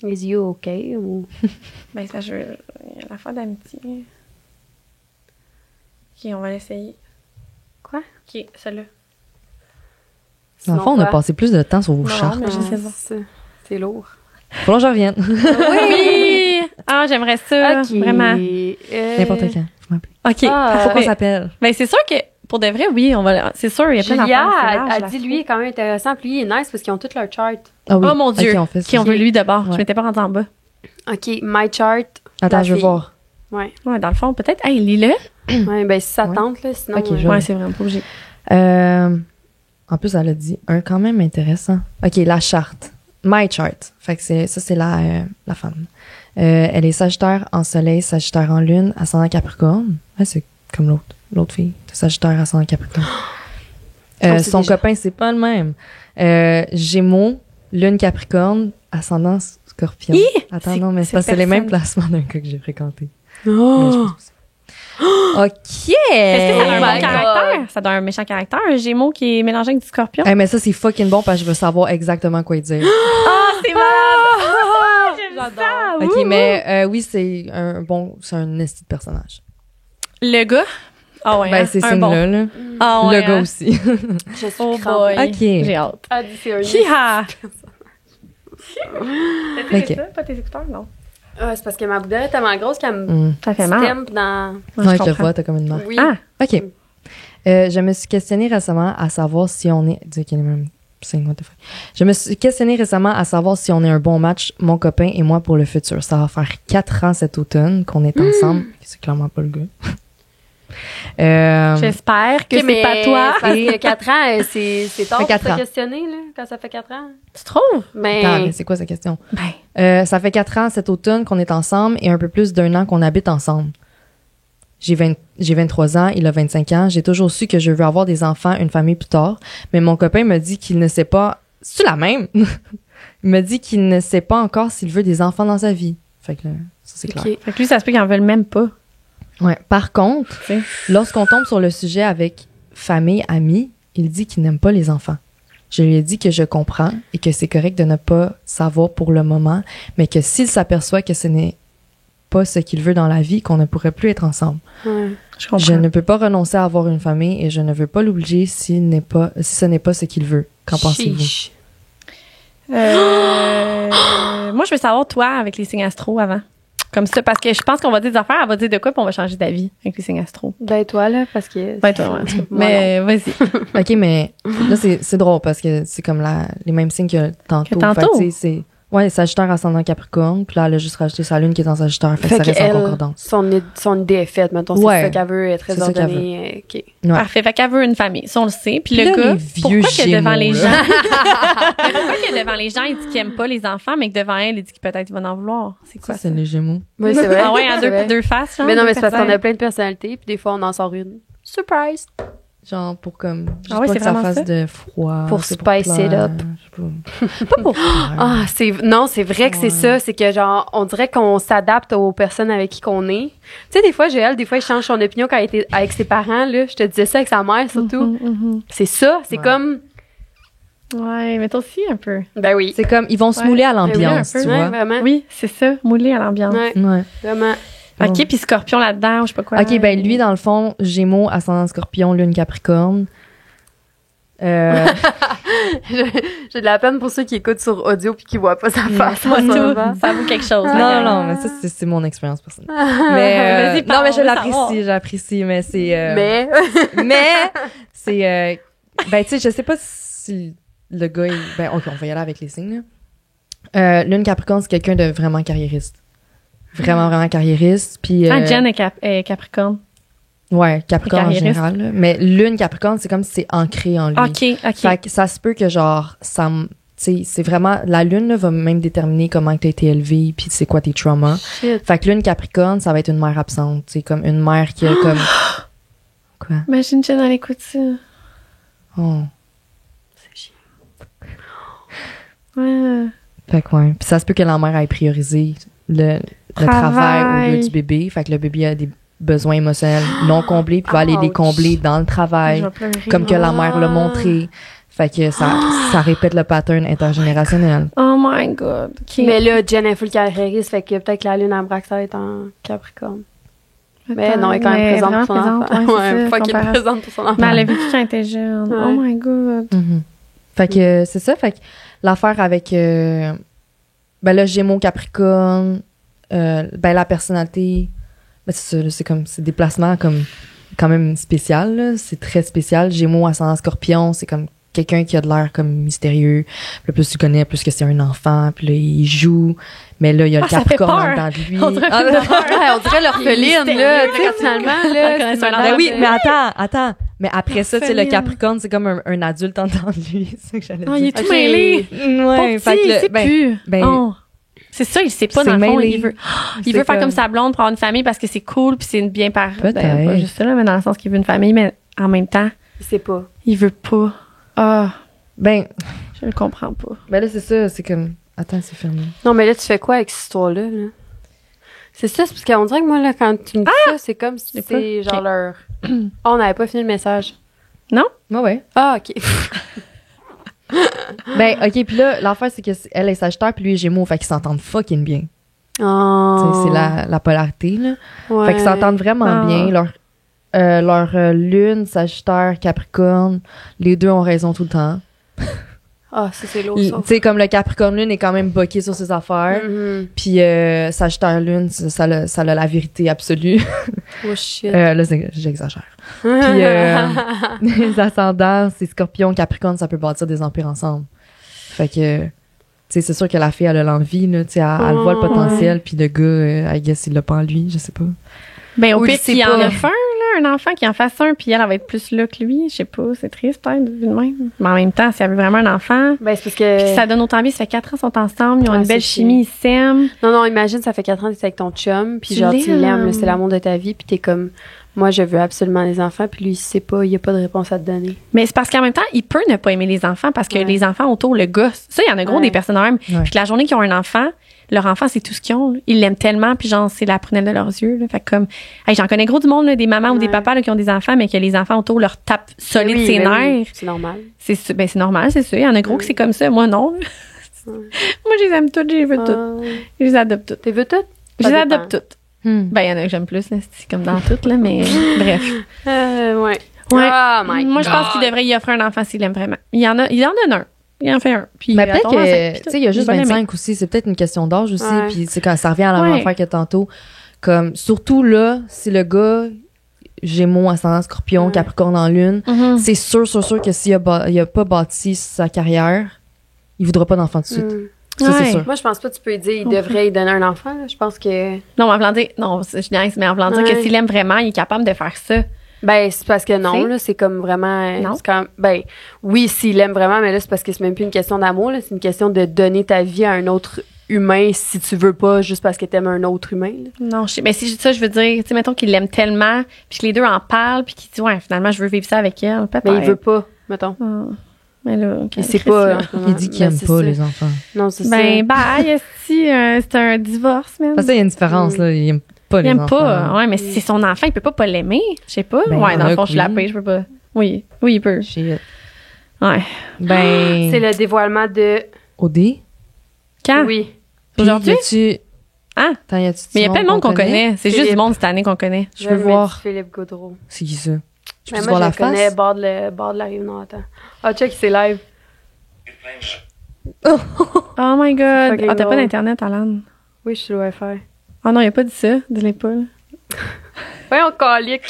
Is you okay? Ou... Ben, ça, il y a l'affaire d'amitié. OK, on va l'essayer. Quoi? OK, celle-là. Dans le fond, on a passé plus de temps sur vos Non, chartes. mais je sais pas. C'est lourd. Faut que je revienne. Oui! Ah, j'aimerais ça, Ok. vraiment. N'importe quand. Je m'appelle. OK. Ah, Faut qu'on Mais- s'appelle. ben, c'est sûr que, pour de vrai, oui, on va... C'est sûr, il y a plein Julia d'affaires. a dit, lui, il est quand même intéressant. Puis lui, il est nice parce qu'ils ont toutes leur chart. Ah oui. Oh mon Dieu! Ok, on fait ça. Qui on veut lui d'abord. Je Ouais. m'étais pas rendue en bas. OK, my chart. Attends, la je veux fille. voir. Ouais. Ouais, dans le fond, peut-être. Hey, lis-le. Ouais, ben si ça Ouais. tente, là, sinon... Ok, je vais- Ouais, c'est vraiment pas obligé. En plus, elle a dit un quand même intéressant. OK, la charte. My chart. Fait que c'est la femme. Elle est Sagittaire en soleil, Sagittaire en lune, ascendant Capricorne. Ouais, c'est comme l'autre fille. C'est Sagittaire, ascendant Capricorne. c'est Son déjà- copain, c'est pas le même. Gémeaux, lune Capricorne, ascendant Scorpion. Hi! Attends, C'est- non, mais c'est c'est parce que c'est les mêmes personne. placements d'un gars que j'ai fréquenté. Oh! Mais je pense que c'est- OK! Est-ce que ça a un Oh bon my caractère? Ça donne un méchant caractère, un Gémeaux qui est mélangé avec du Scorpion? Hey, mais ça, c'est fucking bon parce que je veux savoir exactement quoi dire. Ah, c'est malade! J'aime ça! OK, Ouh! mais oui, c'est un esti de personnage. Le gars? Ah ouais, Ben, hein? c'est un signe-là, bon. là. Ah ouais, Le gars hein? aussi. Je suis Oh crampée. boy. OK. J'ai hâte. Ah, dit c'est un Hi-ha! Ok. ça? Pas tes écouteurs, non? Ah, c'est parce que ma boudeille est tellement grosse qu'elle me Mm. Ça fait mal. stamp dans... Ouais, Ouais, je le comprends. vois, t'as comme une marque. Oui. Ah! OK. Je me suis questionnée récemment à savoir si on est... Dis qu'il y a les mêmes signes, what the fuck. Je me suis questionnée récemment à savoir si on est un bon match, mon copain et moi, pour le futur. Ça va faire 4 ans cet automne qu'on est ensemble. C'est clairement pas le gars. J'espère que Ok, c'est mais pas toi. Parce que 4 ans, c'est tard Fait pour 4 se ans. questionner, là, quand ça fait 4 ans. Tu trouves? Mais... Attends, mais c'est quoi sa question? Ben, Ça fait 4 ans cet automne qu'on est ensemble et un peu plus d'1 an qu'on habite ensemble. J'ai 23 ans, il a 25 ans. J'ai toujours su que je veux avoir des enfants, une famille plus tard. Mais mon copain me dit qu'il ne sait pas... C'est la même? Il me dit qu'il ne sait pas encore s'il veut des enfants dans sa vie. Fait que là, ça, c'est clair. Ok. fait que lui, ça se peut qu'ils en veulent même pas. Ouais. Par contre, Tu sais. lorsqu'on tombe sur le sujet avec famille, amis, il dit qu'il n'aime pas les enfants. Je lui ai dit que je comprends et que c'est correct de ne pas savoir pour le moment, mais que s'il s'aperçoit que ce n'est pas ce qu'il veut dans la vie, qu'on ne pourrait plus être ensemble. Ouais. Je comprends. Je ne peux pas renoncer à avoir une famille et je ne veux pas l'obliger si ce n'est pas ce qu'il veut. Qu'en pensez-vous? Chiche. Moi, je veux savoir, toi, avec les signes astro avant. Comme ça, parce que je pense qu'on va dire des affaires, elle va dire de quoi, puis on va changer d'avis avec les signes astro. Ben toi, là, parce que... Ben, toi, ouais. Moi, Mais vas-y. OK, mais là, c'est drôle parce que c'est comme les mêmes signes que tantôt. Que tantôt? Fait que, tu sais, c'est... Ouais, Sagittaire ascendant Capricorne, puis là, elle a juste rajouté sa lune qui est en Sagittaire, fait que ça reste en concordance. son idée est faite, mettons, c'est Ouais. ça qu'elle veut, elle est très C'est ça qu'elle ordonnée. OK. Ouais. Parfait. Fait qu'elle veut une famille. Ça, on le sait. Puis Puis le là, gars, les vieux pourquoi que devant les Gémeaux, gens... là. pourquoi que devant les gens, il dit qu'il aime pas les enfants, mais que devant elle, il dit qu'il peut-être va en vouloir? C'est quoi Ça, ça? c'est les Gémeaux. Oui, c'est vrai. Ah ouais, en c'est vrai. deux faces, genre? Mais non, deux mais c'est parce qu'on personnes. a plein de personnalités, puis des fois, on en sort une. Surprise! Genre, pour comme. Juste Ah ouais, pas c'est que ça vraiment fasse ça? de froid. Pour c'est spice it plaire, up. je sais pas. Pas pour plaire. Ah, non, c'est vrai que c'est Ouais. ça. C'est que, genre, on dirait qu'on s'adapte aux personnes avec qui qu'on est. Tu sais, des fois, Joël, il change son opinion quand il était avec ses parents, là. Je te disais ça avec sa mère, surtout. C'est ça. C'est Ouais. comme. Ouais, mais toi aussi un peu. Ben oui. C'est comme, ils vont se Ouais. mouler à Ben oui, l'ambiance, un peu. tu Ouais, vois. vraiment. Oui, c'est ça, mouler à l'ambiance. Ouais, Ouais. vraiment. OK, puis Scorpion là-dedans, je sais pas quoi. OK, ben lui, dans le fond, Gémeaux, ascendant Scorpion, Lune Capricorne. J'ai de la peine pour ceux qui écoutent sur audio puis qui voient pas sa face. Moi, en ce tout, moment. ça vaut quelque chose. non, non, mais ça, c'est mon expérience personnelle. Mais, Vas-y, non, mais je parle, on veut savoir. j'apprécie, mais c'est... Mais. mais, c'est... ben, tu sais, je sais pas si le gars, ben, OK, on va y aller avec les signes, là. Lune Capricorne, c'est quelqu'un de vraiment carriériste. Vraiment, vraiment carriériste. Puis, Ah, Jen est Capricorne. ouais, Capricorne en carriériste. général. Là. Mais Lune Capricorne, c'est comme si c'est ancré en lui. OK. Fait que ça se peut que, genre, tu sais, c'est vraiment... La Lune, là, va même déterminer comment tu as été élevé puis c'est quoi tes traumas. Shit. Fait que Lune Capricorne, ça va être une mère absente. C'est comme une mère qui a comme... Quoi? Imagine Jen, elle écoute ça. Oh. C'est chiant. Ouais. Fait que, ouais. Puis ça se peut que la mère ait priorisé le travail au lieu du bébé. Fait que le bébé a des besoins émotionnels non comblés puis va aller les Ouch. combler dans le travail. Je vais pleurer. Comme que la mère l'a Ah. montré. Fait que ça répète le pattern intergénérationnel. Oh my God. OK. Mais là, Jen est full carriériste, fait que peut-être que la lune en braque, ça va être en Capricorne. Mais non, elle est quand même présente pour son vraiment enfant. présente, ouais, c'est ça, faut qu'elle est comparé à- présente pour son enfant. Mais elle a vécu quand elle était jeune. Ouais. Oh my God. Mhm. Fait que c'est ça. Fait que l'affaire avec ben là, Gémeaux, Capricorne, ben la personnalité, ben c'est ça, là, c'est des placements comme quand même spécial, là. C'est très spécial. Gémeaux, ascendant Scorpion, c'est comme quelqu'un qui a de l'air comme mystérieux. Puis là, plus tu connais, plus que c'est un enfant. Puis là, il joue. Mais là, il y a le ça fait Capricorne en peur. dedans de lui. On dirait Ah, un non. film d'horreur. Ouais, on dirait l'orpheline, là, tu sais, finalement, là. On connaît c'est ça, malade. Ben oui, c'est- mais attends. Mais après ça, tu sais, le Orpheline. Capricorne, c'est comme un adulte en dedans de lui. C'est ça que j'allais Oh, dire. il est tout Ok. mêlé. Ouais, Pas petit, il sait plus. ben, Oh. C'est ça, il sait pas c'est dans le fond. mêlé. Il veut C'est faire comme comme- sa blonde pour avoir une famille parce que c'est cool puis c'est une bien par. Peut-être. Pas juste ça, là, mais dans le sens qu'il veut une famille, mais en même temps, Je sais pas. il veut pas. Ah, Ben, je le comprends pas. ben là, c'est ça, c'est comme... Attends, c'est fermé. Non, mais là, tu fais quoi avec cette histoire-là, là? C'est ça, c'est parce qu'on dirait que moi, là, quand tu me dis ça, c'est comme si sais c'est pas. genre Ok. leur... Oh, on n'avait pas fini le message. Ouais. Ah, OK. Ben, OK, puis là, l'affaire, c'est que elle est Sagittaire, puis lui est Gémeaux, fait qu'ils s'entendent fucking bien. Oh. Tu sais, c'est la polarité, là. Ouais. Fait qu'ils s'entendent vraiment Ah. bien. Leur lune, Sagittaire, Capricorne, les deux ont raison tout le temps. Ah, ça, c'est lourd, Tu ça. sais, comme le Capricorne lune est quand même boqué sur ses affaires. Mhm. Puis Sagittaire lune, ça a la vérité absolue. Oh, shit. Là, j'exagère. Puis les ascendants, c'est Scorpion, Capricorne, ça peut bâtir des empires ensemble. Fait que, tu sais, c'est sûr que la fille, elle a l'envie, là, tu sais, elle voit le potentiel, puis le gars, I guess, il l'a pas en lui, je sais pas. Ben, au Ou pire, je sais qu'il en pas. a fait un enfant qui en fasse un, puis elle va être plus là que lui. Je sais pas, c'est triste, peut-être, vu de même. Mais en même temps, si elle veut vraiment un enfant, Ben, c'est parce que... puis ça donne autant envie, ça fait 4 ans qu'ils sont ensemble, ils ont Ouais, une belle c'est chimie, ils s'aiment. Non, imagine, ça fait 4 ans que t'es avec ton chum, puis Tu genre, tu l'aimes. l'aimes, là, c'est l'amour de ta vie, puis t'es comme, moi, je veux absolument des enfants, puis lui, il sait pas, il y a pas de réponse à te donner. Mais c'est parce qu'en même temps, il peut ne pas aimer les enfants parce que Ouais. les enfants autour le gossent. Ça, il y en a gros Ouais. des personnes de même. Ouais. Puis que la journée qu'ils ont un enfant, leur enfant, c'est tout ce qu'ils ont. Là. Ils l'aiment tellement, puis genre, c'est la prunelle de leurs yeux. Là. Fait que comme, hey, j'en connais gros du monde, là, des mamans ou des Ouais. papas là, qui ont des enfants, mais que les enfants autour leur tapent solide Oui, ses ben oui, nerfs. c'est normal. C'est normal, c'est ça. Il y en a gros que c'est comme ça. Moi, non. là. Moi, je les aime toutes, je les veux toutes. Ah. Je les adopte toutes. T'es veux tout? Je Ça les dépend. adopte toutes. Ben, il y en a que j'aime plus, là, c'est comme dans toutes, là, mais bref. Ouais. Ouais. Oh my Moi, je pense God. qu'il devrait y offrir un enfant s'il l'aime vraiment. Il en donne un. Il en fait un. Puis, Mais à peut-être ton enseigne, que, puis tu sais, il y a juste va l'aimer. 25 aussi, c'est peut-être une question d'âge aussi, Ouais. puis c'est quand ça revient à la même Ouais. affaire que tantôt. Comme, surtout là, si le gars, Gémeaux, ascendant Scorpion, Ouais. Capricorne en lune, Mhm. c'est sûr que s'il a pas bâti sa carrière, il voudra pas d'enfant tout de suite. Mm. Ça, c'est Ouais. sûr. Moi, je pense pas que tu peux lui dire, il devrait lui donner un enfant, là. Je pense que, Non, mais en voulant dire, non, je niaise, mais en voulant dire Ouais. que s'il aime vraiment, il est capable de faire ça. ben, c'est parce que non, C'est- là, c'est comme vraiment, Non. c'est comme, ben, oui, s'il aime vraiment, mais là, c'est parce que c'est même plus une question d'amour, là, c'est une question de donner ta vie à un autre humain si tu veux pas juste parce que t'aimes un autre humain. Là. Non, mais si ça, je veux dire, tu sais, mettons qu'il l'aime tellement, puis que les deux en parlent, puis qu'il dit, ouais, finalement, je veux vivre ça avec elle. Peut-être. Mais il veut pas, mettons. Mais là, Il sait pas. Il dit qu'il aime pas les enfants. Non, c'est ça. Ben, c'est un divorce, même. Parce que ça, il y a une différence, là. Il aime pas les Il aime enfants. pas. Ouais, mais si c'est son enfant, il peut pas l'aimer. Je sais pas. Ben, ouais, dans le fond, oui. je suis la paix, je peux pas. Oui, il peut. Shit. Ouais. Ben. C'est le dévoilement de... OD? Quand? Oui. Aujourd'hui? Y Ah. Attends, y a-tu Mais il y a plein de monde qu'on connaît. C'est juste Philippe. du monde cette année qu'on connaît. Je veux voir. Philippe Gaudreau. C'est qui ça? Je peux Mais voir moi, la je le connais, face? bord de la rive nord. Attends. Ah, check, c'est live. Oh my god. Fucking Ah, t'as pas drôle. d'internet, Alan? Oui, je suis le Wi-Fi. Ah non, il a pas dit ça. Dis-le pas. Voyons, calique.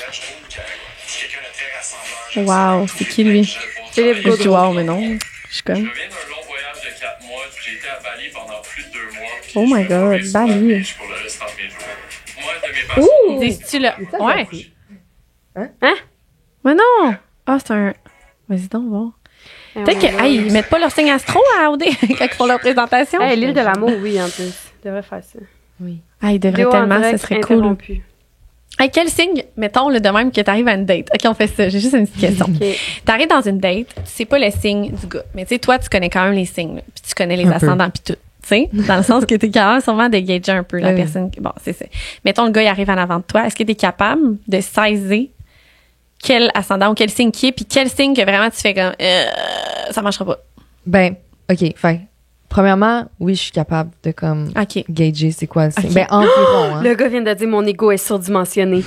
Wow, c'est qui lui? Philippe Je dis Gaudreau. wow, mais non. Je suis comme. Je reviens d'un long voyage de 4 mois, puis j'ai été à Bali pendant plus de 2 mois. puis Oh my je God, vais rester Bali. sur la beach pour le restant de mes jours. Moi, de mes passions, Dis-tu là? ça, Ouais. Hein? Mais non! Ah, c'est un. Vas-y donc, bon. Peut-être qu'ils mettent pas leur signe astro à OD quand ils font leur présentation. Hey, l'île de l'amour, oui, en plus. Ils devraient faire ça. Oui. Ah, ils devraient Vidéo en tellement, ça direct serait cool. interrompu. Hey, quel signe, mettons, le de même que t'arrives à une date? OK, on fait ça. J'ai juste une petite question. OK. T'arrives dans une date, tu sais pas le signe du gars. Mais tu sais, toi, tu connais quand même les signes, là, puis tu connais les Un peu. ascendants, puis tout. Tu sais, dans le sens que t'es capable sûrement de gager un peu la Oui. personne. Bon, c'est ça. Mettons, le gars, il arrive en avant de toi. Est-ce que t'es capable de saisir quel ascendant ou quel signe qui est, puis quel signe que vraiment tu fais comme, ça marchera pas. Ben, OK. Fait, premièrement, oui, je suis capable de, comme, OK. gager c'est quoi le signe. Ok. Ben, environ, hein. Le gars vient de dire mon ego est surdimensionné.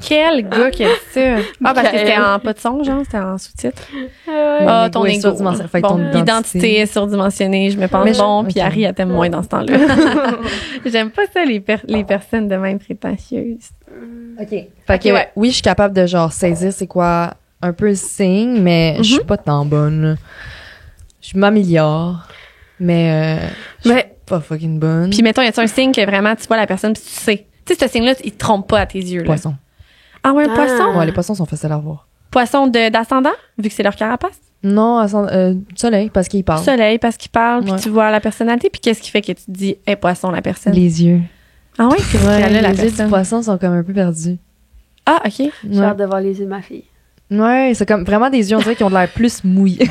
Quel gars qui a dit ça? Ah, parce que c'était Michael. en pas de son, genre, c'était en sous-titre. Mon Ah, ego ton est ego. surdimensionné. Fait que Bon, ton l'identité est surdimensionnée. Je me pense Mais je- bon, puis ok. Harry, elle t'aime moins dans ce temps-là. J'aime pas ça, les personnes de même prétentieuses. OK. Fait que, ouais. oui, je suis capable de, genre, saisir c'est quoi un peu le signe, mais je suis pas tant bonne, là. Je m'améliore, mais je suis Mais pas fucking bonne. Puis, mettons, y a-tu un signe que vraiment tu vois la personne, puis tu sais. Tu sais, ce signe-là, il te trompe pas à tes yeux, là. Poisson. Ah, ouais, un Ah. poisson? Ouais, les poissons sont faciles à voir. Poisson d'ascendant, vu que c'est leur carapace. Non, soleil, parce qu'il parle. Soleil, parce qu'il parle, puis Ouais. tu vois la personnalité. Puis, qu'est-ce qui fait que tu te dis, hey, poisson, la personne? Les yeux. Ah, ouais, qu'est-ce Ouais, qu'elle a, la les yeux du personne? poisson sont comme un peu perdus. Ah, OK. j'ai hâte de voir les yeux de ma fille. Ouais, c'est comme vraiment des yeux, on dirait qu'ils ont de l'air plus mouillés.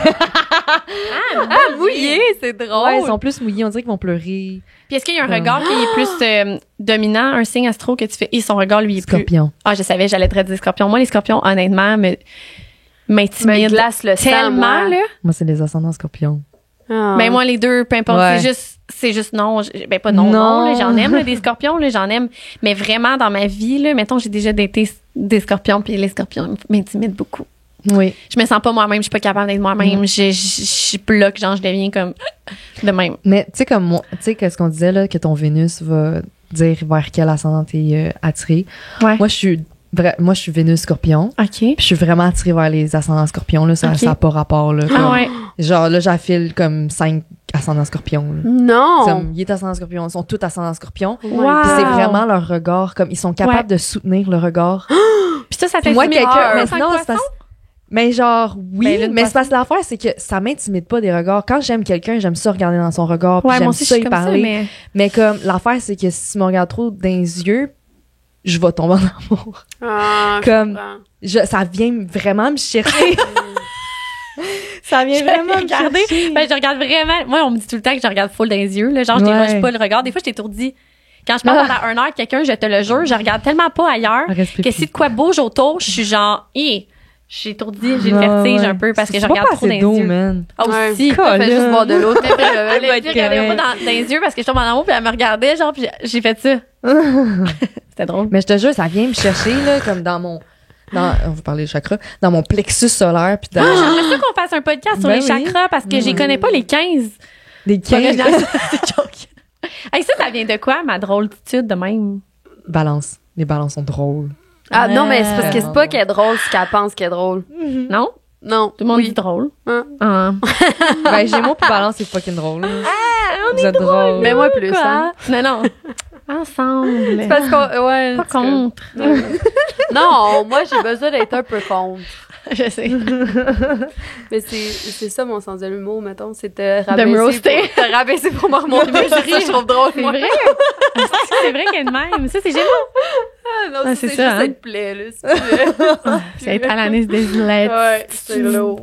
Ah, mouillé, c'est drôle. Ouais, ils sont plus mouillés, on dirait qu'ils vont pleurer. Puis est-ce qu'il y a un regard qui est plus dominant, un signe astro que tu fais, et son regard, lui, est plus... Scorpion. Ah, je savais, j'allais te dire scorpion. Moi, les scorpions, honnêtement, Me m'intimident glace le sang, tellement, moi. là. Moi, c'est les ascendants scorpions. Ah. Ben, moi, les deux, peu importe. Ouais. C'est juste non. Ben, pas non, Non. là, j'en aime, là, des scorpions, là, j'en aime. Mais vraiment, dans ma vie, là, mettons, j'ai déjà daté des scorpions, puis les scorpions m'intimident beaucoup. Oui. Je me sens pas moi-même, je suis pas capable d'être moi-même. Je bloque, genre, je deviens comme de même. Mais tu sais, comme moi, tu sais, qu'est-ce qu'on disait, là, que ton Vénus va dire vers quel ascendant t'es attiré. Ouais. Moi, je suis Vénus scorpion. OK. Puis je suis vraiment attirée vers les ascendants scorpions, là. Ça Ok. n'a pas rapport, là. Ah Comme- ouais. Genre, là, j'affile comme 5 ascendants scorpions, là. Non! C'est comme, il est ascendant scorpion, ils sont tous ascendants scorpions. Oh my Wow. God. Puis c'est vraiment leur regard, comme ils sont capables Ouais. de soutenir le regard. Puis ça Puis moi, t'intimide quelqu'un, pas, mais en tant que non, c'est poisson? parce- mais genre, oui, Ben, là, une mais c'est parce que l'affaire, c'est que ça m'intimide pas des regards. Quand j'aime quelqu'un, j'aime ça regarder dans son regard, puis Ouais, j'aime moi aussi, je ça suis y comme ça, parler. mais... Mais comme, l'affaire, c'est que si tu me regardes trop dans les yeux, je vais tomber en amour. Ah, je Comme- comprends. Ça vient vraiment me chercher. Ça vient vraiment me regarder. chercher. Ben, je regarde vraiment. Moi, on me dit tout le temps que je regarde full dans les yeux. Là. Genre, je Ouais. déroge pas le regard. Des fois, je t'étourdis. Quand je parle pendant 1 heure quelqu'un, je te le jure, je regarde tellement pas ailleurs Respire que plus. si de quoi bouge autour, je suis genre, je suis étourdie, j'ai le Ouais, vertige ouais. un peu parce que je C'est pas regarde pas trop dans assez les d'eau, yeux. man. Ah, Ouais. aussi. Colin. Fais juste boire de l'eau. Regardez pas dans les yeux parce que je tombe en amour puis elle me regardait, genre, puis j'ai fait ça. C'était drôle. Mais je te jure, ça vient me chercher, là, comme dans mon... on va parler de chakra. Dans mon plexus solaire, puis dans J'aimerais ça qu'on fasse un podcast sur Ben les oui. chakras parce que j'y connais pas les 15. des Pas 15 original, c'est joke. Hey, ça vient de quoi, ma drôlitude de même? balances. Les balances sont drôles. Ah non, mais c'est parce que c'est pas Ouais. qu'elle est drôle, c'est qu'elle pense qu'elle est drôle. Non? Non. Tout le monde Oui. dit drôle. Hein? Ah. Ben, Gémeaux puis balance, c'est fucking drôle. là. On Vous êtes drôles. Mais moi plus, Quoi? hein. Non, non. Ensemble. C'est parce qu'on. Ouais. Pas contre. Non, moi, j'ai besoin d'être un peu contre. Je sais. Mais c'est ça mon sens de l'humour, mettons. C'est te me roaster. Te rabaisser pour me remonter. Ça, je trouve drôle. C'est moi. vrai. C'est vrai qu'elle est de même. Ça, c'est génial. Ah, non, Ah, c'est c'est juste ça, hein. être plaît, là. C'est C'est être Alanis Desilets. Ouais, c'est lourd.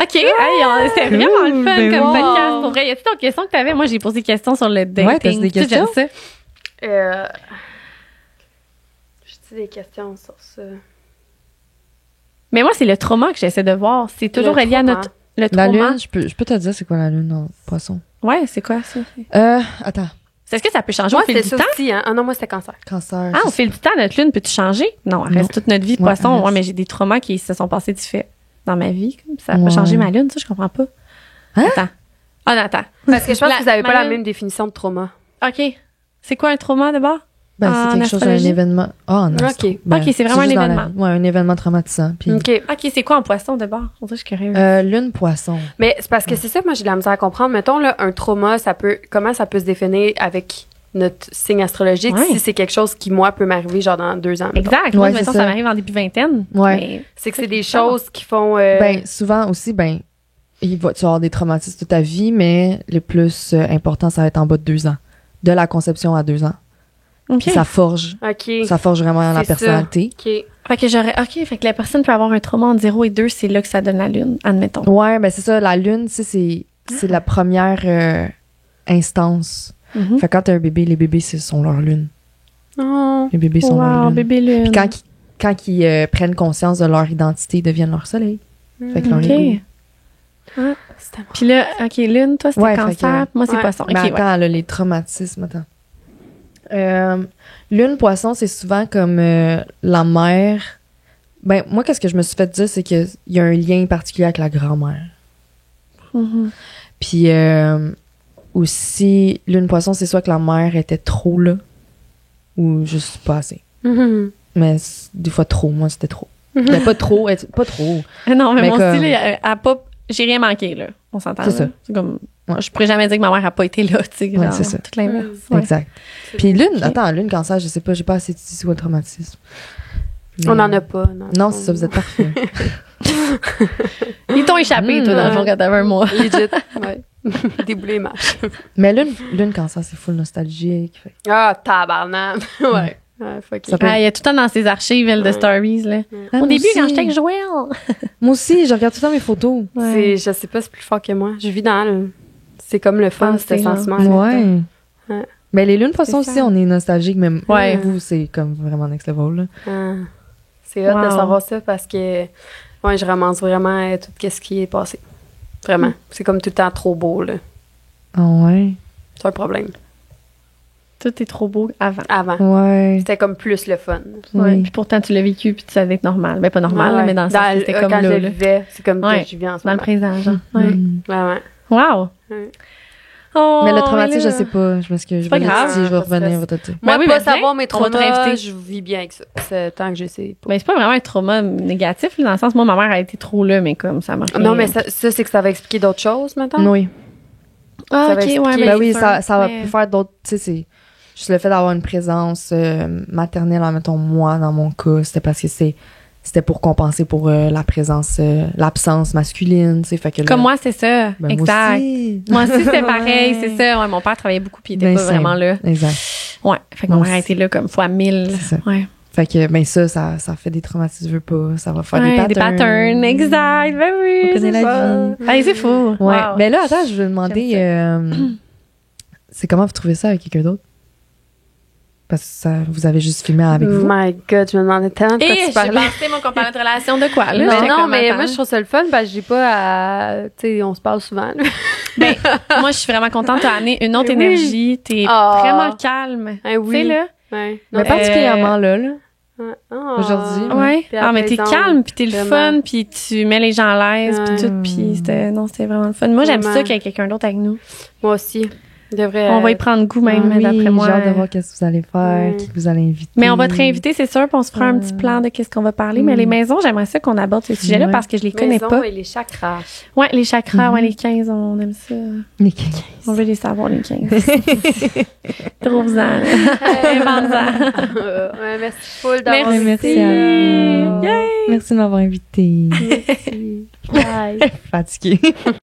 OK. C'était vraiment le fun Ben comme oui. podcast. Pour vrai, y a-t-il d'autres questions que t'avais? Moi, j'ai posé des questions sur le dating. Ouais, t'as-tu des Tu sais, questions? j'aime ça. J'ai des questions sur ça. Mais moi, c'est le trauma que j'essaie de voir. C'est toujours Le relié à trauma. notre... Le La trauma. lune, je peux te dire c'est quoi la lune en poisson. Ouais, c'est quoi ça? Attends. Est-ce que ça peut changer Moi, au fil c'était du ça temps? aussi, hein. Ah non, moi, c'était cancer. Cancer. Ah, au fil du temps, notre lune peut-tu changer? Non, elle reste toute notre vie de Ouais, poisson. elle Ouais, reste. mais j'ai des traumas qui se sont passés différents dans ma vie. Ça peut Ouais. changer ma lune, ça, je comprends pas. Hein? Attends. Ah, non, attends. Parce que je pense que vous n'avez pas ma la lune- même définition de trauma. OK. C'est quoi un trauma d'abord? Ben, En c'est quelque chose, un astrologie? événement. Ah, en astro. Ok. Ben, Ok, c'est vraiment un juste dans la événement. vie. Ouais, un événement traumatisant. Puis, OK. OK, c'est quoi en poisson d'abord? On dirait que je suis curieuse. lune poisson. Mais c'est parce que c'est ça que moi, j'ai de la misère à comprendre. Mettons, là, un trauma, comment ça peut se définir avec notre signe astrologique Ouais. si c'est quelque chose qui, moi, peut m'arriver genre dans 2 ans. mettons. Exact. Moi, Ouais, mettons, c'est ça ça. m'arrive en début vingtaine. Ouais. Mais C'est que c'est des bizarre. choses qui font... Ben, souvent aussi, ben, tu vas avoir des traumatismes toute ta vie, mais le plus important, ça va être en bas de 2 ans. De la conception à 2 ans. OK. Puis ça forge OK. Ça forge vraiment la C'est ça. personnalité. OK. Fait que la personne peut avoir un trauma entre 0 et 2, c'est là que ça donne la lune, admettons. Ouais, ben c'est ça. La lune, tu sais, c'est la première instance. Mhm. Fait que quand t'as un bébé, les bébés, ce sont leur lune. Oh. Les bébés sont leur Wow, lune. bébé lune. Puis quand ils prennent conscience de leur identité, ils deviennent leur soleil. Fait que leur OK. ego. C'est tellement- Puis là, OK, lune, toi, c'était Ouais, fait cancer. que- Moi, c'est ouais. poisson. OK, Mais ouais. attends, là, les traumatismes, attends. Lune poisson, c'est souvent comme la mère. Ben, moi, qu'est-ce que je me suis fait dire, c'est qu'il y a un lien particulier avec la grand-mère. Mhm. Puis aussi, lune poisson, c'est soit que la mère était trop là ou juste pas assez. Mhm. Mais des fois trop, moi, c'était trop. Mais pas trop, pas trop. Non, mais Mais mon comme- style, elle a pas... J'ai rien manqué, là. On s'entend, C'est là. ça. C'est comme... Ouais. Je pourrais jamais dire que ma mère a pas été là, tu sais. Ouais, genre, c'est ça. Tout l'inverse. Ouais. Exact. Puis lune, attends, lune cancer, je sais pas, j'ai pas assez dit quoi le traumatisme. On Mais- n'en a pas. Non, c'est ça, vous êtes parfait. Ils t'ont échappé, toi, dans le fond, quand t'avais un mois. Legit. Ouais. Débouler marche. Mais lune cancer, c'est full nostalgique. Fait que- Ah, tabarnak. Ouais. Ouais, fuck Ça it. peut- Ah, il y a tout le temps dans ses archives, elle, de Ouais. stories, là. Ah, Au moi début, quand aussi. j'étais avec Joël. Moi aussi, je regarde tout le temps mes photos. C'est, je sais pas, c'est plus fort que moi. Je vis dans le... C'est comme le fun, Ah, ce c'est sentiment. Ouais. Ouais. Mais les lunes poissons C'est aussi, ça. on est nostalgique, mais Ouais. vous, c'est comme vraiment next level. Là. Ah. C'est hot de Wow. savoir ça parce que ouais, je ramasse vraiment tout ce qui est passé. Vraiment. C'est comme tout le temps trop beau, là. Ah ouais? C'est un problème. Tout est trop beau avant. Avant. Ouais. C'était comme plus le fun. Ouais. Oui. Puis pourtant, tu l'as vécu, puis tu savais être normal. Ben, pas normal, là, Ouais. mais dans le sens que c'était comme quand là, je là. vivais, c'est comme Ouais. que je vis en ce Dans le moment. présent, genre. Ouais. Mm. Vraiment. Wow! Ouais. Oh, Mais le traumatisme, là. je sais pas. Je m'excuse. C'est pas grave. Si je vais Pas de revenir, stress. je vais te dire. Moi, oui, pas mais savoir mes on va te traumas, réinviter. je vis bien avec ça. C'est tant que je sais pas. Mais c'est pas vraiment un trauma négatif, là, dans le sens, moi, ma mère a été trop là, mais comme ça marche. Non, mais ça, c'est que ça va expliquer d'autres choses, maintenant? Oui. Ah, ça va ok, ouais, expliquer. mais Ben c'est oui, ça. ça va Mais- plus faire d'autres. Tu sais, c'est juste le fait d'avoir une présence maternelle, mettons, moi, dans mon cas, c'était parce que c'était pour compenser pour la présence, l'absence masculine, tu sais. Fait que là, Comme moi, c'est ça. ben, exact. Moi aussi, c'était pareil, Ouais. c'est ça. Ouais, mon père travaillait beaucoup, puis il était Ben, pas c'est- vraiment là. Exact. Ouais. Fait que ma Moi mère a aussi. été là comme fois 1000. C'est ça. Ouais. Fait que, ben ça fait des traumatismes, je veux pas. Ça va faire Ouais, des patterns. exact. Ben oui. On connaît c'est la ça. vie. Allez, c'est fou. Ouais. Wow. Mais là, attends, je vais demander, c'est comment vous trouvez ça avec quelqu'un d'autre? Parce que vous avez juste filmé avec vous. My God, je me demandais tellement de quoi Et tu j'ai parlais. pensé, moi, qu'on parlait de relation de quoi, là? Non, J'étais non, comme, mais attends. moi, je trouve ça le fun parce que j'ai pas à... Tu sais, on se parle souvent. là. Ben, moi, je suis vraiment contente. T'as amené une autre Oui. énergie. T'es Ah. vraiment calme. Ah oui. Tu sais, là? Ouais. Mais particulièrement là. Ouais. Ah. Aujourd'hui. Ouais. Puis Ah, mais t'es apaisante, calme, puis t'es le vraiment. fun, puis tu mets les gens à l'aise, puis Ouais. tout. Puis c'était vraiment le fun. Moi, j'aime Vraiment. ça qu'il y ait quelqu'un d'autre avec nous. Moi aussi. On va y prendre goût même, oui, d'après moi. J'ai hâte de voir qu'est-ce que vous allez faire, qui vous allez inviter. Mais on va te réinviter, c'est sûr, puis on se fera un petit plan de qu'est-ce qu'on va parler. Mais les maisons, j'aimerais ça qu'on aborde ce sujet-là parce que je les connais pas. Et les chakras. Ouais, les chakras, ouais, les 15, on aime ça. Les 15. On veut les savoir, les 15. Trouve-en. Invente-en. Ouais, merci full d'avoir Merci à vous. Merci de m'avoir invité. Merci. Bye. Fatiguée.